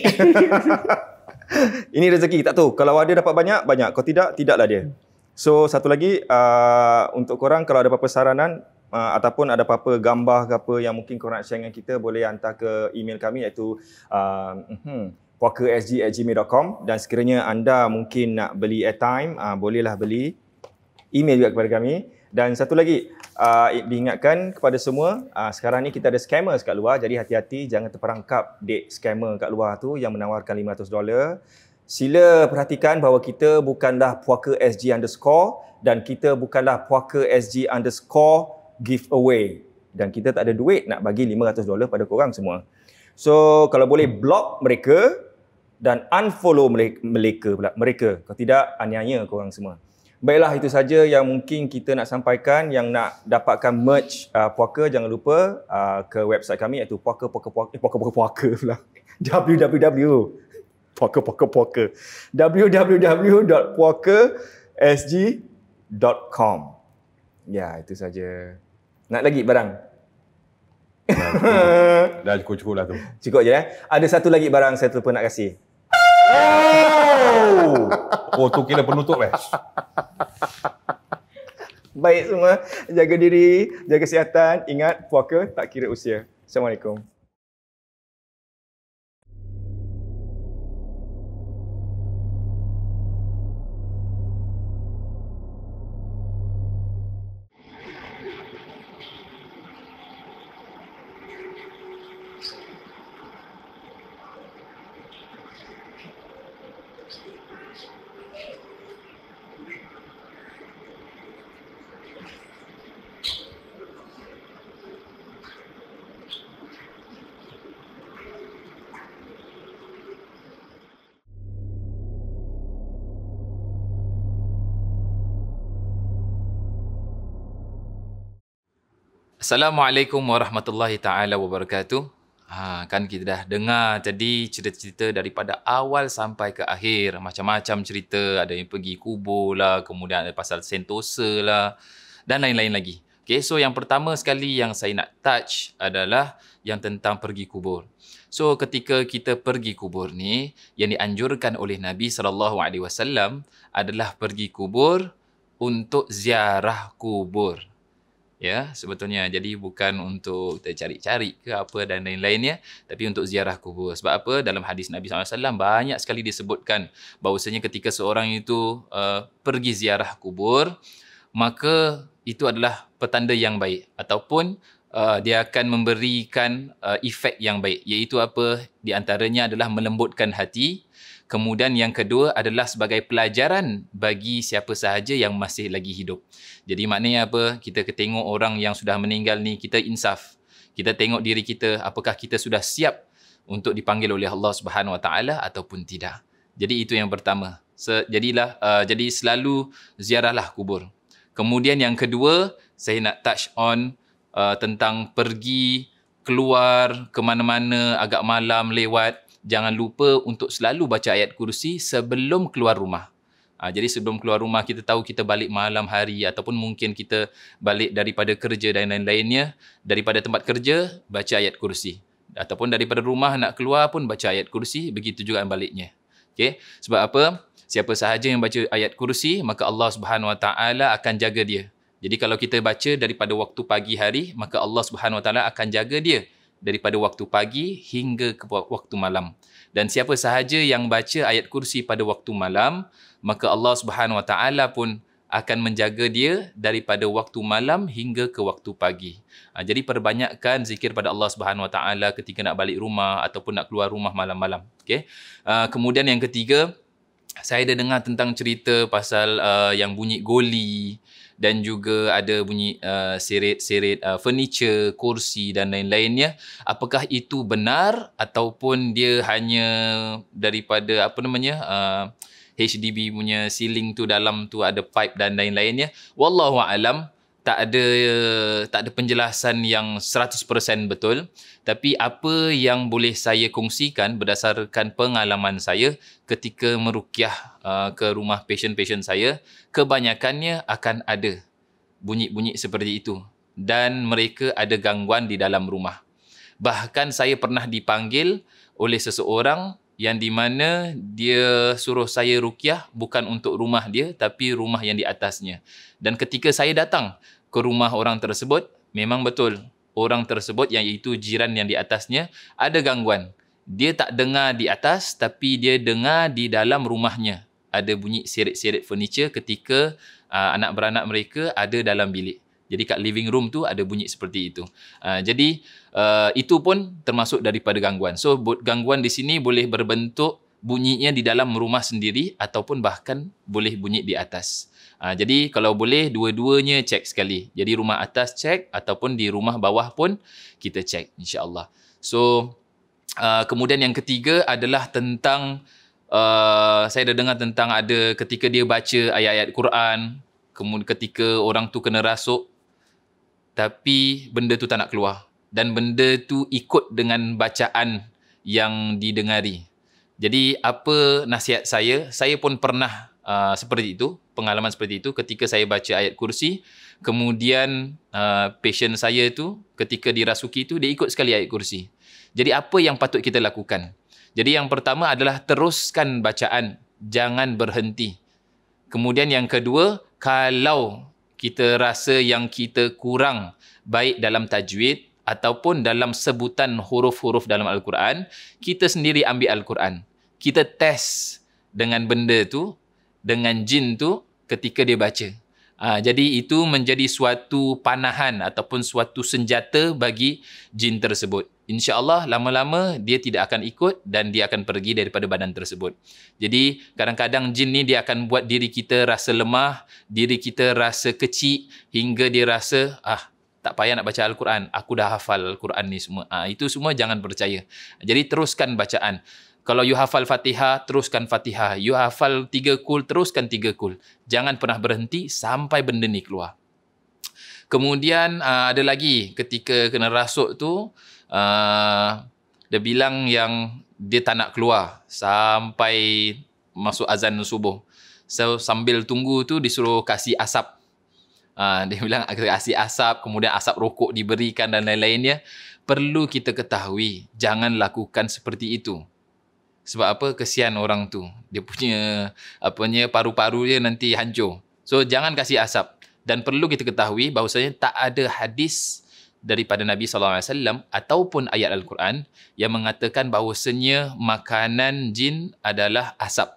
Ini rezeki. Tak tahu. Kalau ada dapat banyak. Kalau tidak, tidaklah dia. So, satu lagi. Untuk korang, kalau ada apa-apa saranan ataupun ada apa-apa gambar ke apa yang mungkin korang nak share dengan kita, boleh hantar ke email kami iaitu puakasg@gmail.com. Dan sekiranya anda mungkin nak beli airtime, bolehlah beli. Email juga kepada kami. Dan satu lagi, diingatkan kepada semua, sekarang ni kita ada scammers kat luar, jadi hati-hati jangan terperangkap dek scammer kat luar tu yang menawarkan $500. Sila perhatikan bahawa kita bukanlah Puaka SG_ dan kita bukanlah Puaka SG_ giveaway. Dan kita tak ada duit nak bagi $500 pada korang semua. So, kalau boleh block mereka dan unfollow mereka. Kalau tidak, aniaya korang semua. Baiklah, itu saja yang mungkin kita nak sampaikan. Yang nak dapatkan merch Puaka, jangan lupa ke website kami iaitu Puaka pula. www.puakasg.com. Ya, itu saja. Nak lagi barang? Dah cukup lah tu. Cukup je Ada satu lagi barang saya terlupa nak kasih. Oh, tu kira penutup Baik semua, jaga diri, jaga kesihatan. Ingat, puaka tak kira usia. Assalamualaikum. Assalamualaikum warahmatullahi taala wabarakatuh. Kan kita dah dengar tadi cerita-cerita daripada awal sampai ke akhir. Macam-macam cerita, ada yang pergi kubur lah, kemudian ada pasal Sentosa lah dan lain-lain lagi. Okay, so yang pertama sekali yang saya nak touch adalah yang tentang pergi kubur. So ketika kita pergi kubur ni, yang dianjurkan oleh Nabi SAW adalah pergi kubur untuk ziarah kubur. Ya, sebetulnya jadi bukan untuk kita cari-cari ke apa dan lain-lainnya, tapi untuk ziarah kubur. Sebab apa? Dalam hadis Nabi SAW banyak sekali disebutkan bahawasanya ketika seorang itu pergi ziarah kubur, maka itu adalah petanda yang baik ataupun dia akan memberikan efek yang baik, iaitu apa? Di antaranya adalah melembutkan hati. Kemudian yang kedua adalah sebagai pelajaran bagi siapa sahaja yang masih lagi hidup. Jadi maknanya apa? Kita tengok orang yang sudah meninggal ni, kita insaf. Kita tengok diri kita, apakah kita sudah siap untuk dipanggil oleh Allah Subhanahu Wa Taala ataupun tidak. Jadi itu yang pertama. Jadi selalu ziarahlah kubur. Kemudian yang kedua, saya nak touch on tentang pergi keluar ke mana-mana agak malam lewat. Jangan lupa untuk selalu baca ayat kursi sebelum keluar rumah. Jadi sebelum keluar rumah, kita tahu kita balik malam hari ataupun mungkin kita balik daripada kerja dan lain-lainnya. Daripada tempat kerja, baca ayat kursi. Ataupun daripada rumah nak keluar pun baca ayat kursi, begitu juga baliknya. Okay? Sebab apa? Siapa sahaja yang baca ayat kursi, maka Allah Subhanahu Wa Taala akan jaga dia. Jadi kalau kita baca daripada waktu pagi hari, maka Allah Subhanahu Wa Taala akan jaga dia daripada waktu pagi hingga ke waktu malam. Dan siapa sahaja yang baca ayat kursi pada waktu malam, maka Allah Subhanahu Wa Taala pun akan menjaga dia daripada waktu malam hingga ke waktu pagi. Jadi perbanyakkan zikir pada Allah Subhanahu Wa Taala ketika nak balik rumah ataupun nak keluar rumah malam-malam. Okay? Kemudian yang ketiga, saya ada dengar tentang cerita pasal yang bunyi goli dan juga ada bunyi seret-seret furniture, kursi dan lain-lainnya. Apakah itu benar ataupun dia hanya daripada HDB punya ceiling tu, dalam tu ada pipe dan lain-lainnya. Wallahu alam, tak ada penjelasan yang 100% betul. Tapi apa yang boleh saya kongsikan berdasarkan pengalaman saya ketika meruqyah ke rumah pasien-pasien saya, kebanyakannya akan ada bunyi-bunyi seperti itu dan mereka ada gangguan di dalam rumah. Bahkan saya pernah dipanggil oleh seseorang yang di mana dia suruh saya ruqyah bukan untuk rumah dia tapi rumah yang di atasnya. Dan ketika saya datang ke rumah orang tersebut, memang betul orang tersebut, yang iaitu jiran yang di atasnya, ada gangguan. Dia tak dengar di atas tapi dia dengar di dalam rumahnya. Ada bunyi seret-seret furniture ketika anak beranak mereka ada dalam bilik. Jadi kat living room tu ada bunyi seperti itu. Jadi itu pun termasuk daripada gangguan. So gangguan di sini boleh berbentuk bunyinya di dalam rumah sendiri ataupun bahkan boleh bunyi di atas. Jadi kalau boleh dua-duanya cek sekali. Jadi rumah atas cek ataupun di rumah bawah pun kita cek, insya-Allah. So kemudian yang ketiga adalah tentang saya dah dengar tentang ada ketika dia baca ayat-ayat Quran, kemudian ketika orang tu kena rasuk tapi benda tu tak nak keluar dan benda tu ikut dengan bacaan yang didengari. Jadi apa nasihat saya pun pernah seperti itu, pengalaman seperti itu ketika saya baca ayat kursi, kemudian pasien saya tu ketika dirasuki tu dia ikut sekali ayat kursi. Jadi apa yang patut kita lakukan? Jadi yang pertama adalah teruskan bacaan, jangan berhenti. Kemudian yang kedua, kalau kita rasa yang kita kurang baik dalam tajwid ataupun dalam sebutan huruf-huruf dalam Al-Quran, kita sendiri ambil Al-Quran. Kita test dengan benda tu, dengan jin tu ketika dia baca. Jadi itu menjadi suatu panahan ataupun suatu senjata bagi jin tersebut. InsyaAllah lama-lama dia tidak akan ikut dan dia akan pergi daripada badan tersebut. Jadi kadang-kadang jin ni dia akan buat diri kita rasa lemah, diri kita rasa kecil hingga dia rasa tak payah nak baca Al-Quran, aku dah hafal Al-Quran ni semua. Itu semua jangan percaya. Jadi teruskan bacaan. Kalau you hafal Fatihah, teruskan Fatihah. You hafal 3 kul, teruskan 3 kul. Jangan pernah berhenti sampai benda ni keluar. Kemudian ada lagi ketika kena rasuk tu, dia bilang yang dia tak nak keluar sampai masuk azan subuh. So sambil tunggu tu disuruh kasih asap. Dia bilang kasih asap, kemudian asap rokok diberikan dan lain-lainnya. Perlu kita ketahui, jangan lakukan seperti itu. Sebab apa? Kesian orang tu. Dia punya paru-paru dia nanti hancur. So jangan kasih asap. Dan perlu kita ketahui bahawasanya tak ada hadis daripada Nabi SAW ataupun ayat Al-Quran yang mengatakan bahawasanya makanan jin adalah asap.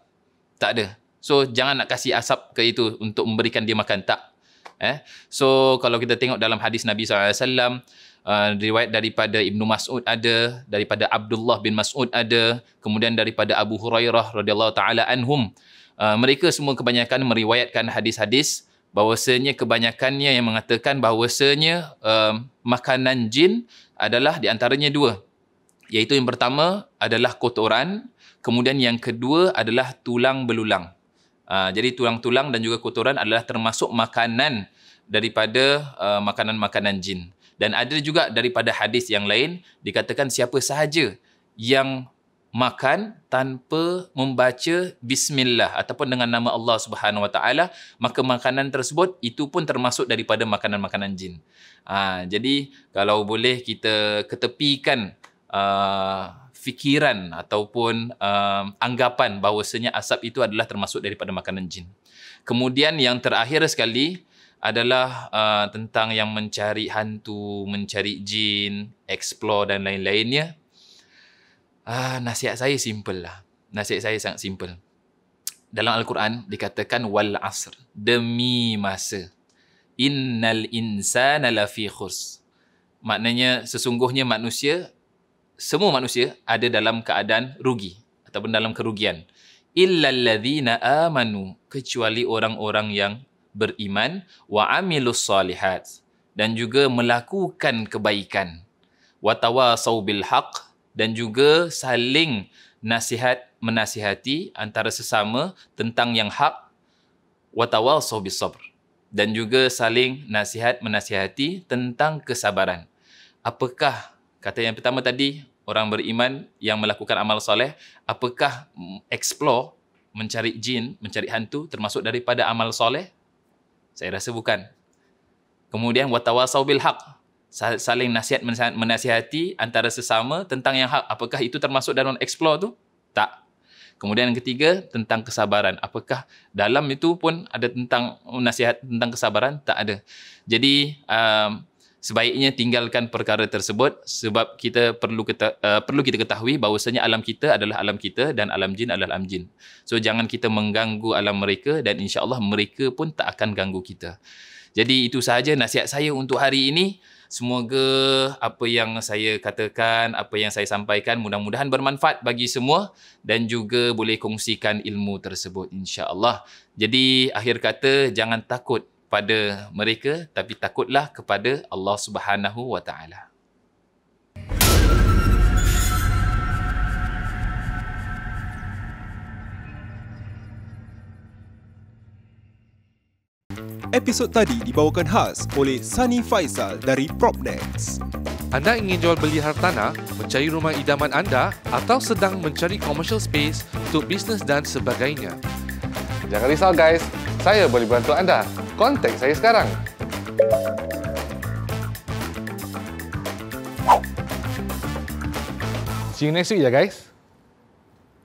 Tak ada. So jangan nak kasih asap ke itu untuk memberikan dia makan. Tak. So kalau kita tengok dalam hadis Nabi SAW, riwayat daripada Ibnu Mas'ud ada, daripada Abdullah bin Mas'ud ada, kemudian daripada Abu Hurairah radhiyallahu taala anhum. Mereka semua kebanyakan meriwayatkan hadis-hadis bahawasanya kebanyakannya yang mengatakan bahawasanya makanan jin adalah di antaranya 2. Iaitu yang pertama adalah kotoran, kemudian yang kedua adalah tulang belulang. Jadi tulang-tulang dan juga kotoran adalah termasuk makanan daripada makanan-makanan jin. Dan ada juga daripada hadis yang lain dikatakan siapa sahaja yang makan tanpa membaca bismillah ataupun dengan nama Allah Subhanahu Wa Taala, maka makanan tersebut itu pun termasuk daripada makanan-makanan jin. Jadi kalau boleh kita ketepikan fikiran ataupun anggapan bahawasanya asap itu adalah termasuk daripada makanan jin. Kemudian yang terakhir sekali adalah tentang yang mencari hantu, mencari jin, explore dan lain-lainnya. Nasihat saya simple lah. Nasihat saya sangat simple. Dalam Al-Quran dikatakan wal asr, demi masa. Innal insana lafi khus. Maknanya sesungguhnya manusia, semua manusia ada dalam keadaan rugi ataupun dalam kerugian. Illal ladzina amanu, kecuali orang-orang yang beriman, wa amilus solihat, dan juga melakukan kebaikan, wa tawasau bil haq, dan juga saling menasihati antara sesama tentang yang hak, wa tawasau bis sabr, dan juga saling menasihati tentang kesabaran. Apakah kata yang pertama tadi, orang beriman yang melakukan amal soleh, apakah explore, mencari jin, mencari hantu termasuk daripada amal soleh? Saya rasa bukan. Kemudian watawasau bil haq, saling menasihati antara sesama tentang yang hak, apakah itu termasuk dalam explore tu? Tak. Kemudian yang ketiga, tentang kesabaran. Apakah dalam itu pun ada tentang nasihat tentang kesabaran? Tak ada. Jadi sebaiknya tinggalkan perkara tersebut, sebab kita perlu kita ketahui bahawasanya alam kita adalah alam kita dan alam jin adalah alam jin. So jangan kita mengganggu alam mereka, dan insya-Allah mereka pun tak akan ganggu kita. Jadi itu sahaja nasihat saya untuk hari ini. Semoga apa yang saya katakan, apa yang saya sampaikan mudah-mudahan bermanfaat bagi semua dan juga boleh kongsikan ilmu tersebut insya-Allah. Jadi akhir kata, jangan takut pada mereka, tapi takutlah kepada Allah Subhanahu wa taala. Episod tadi dibawakan khas oleh Sunny Faisal dari Propnex. Anda ingin jual beli hartanah, mencari rumah idaman anda atau sedang mencari commercial space untuk bisnes dan sebagainya? Jangan risau guys, saya boleh bantu anda. Kontak saya sekarang. See you next week ya guys.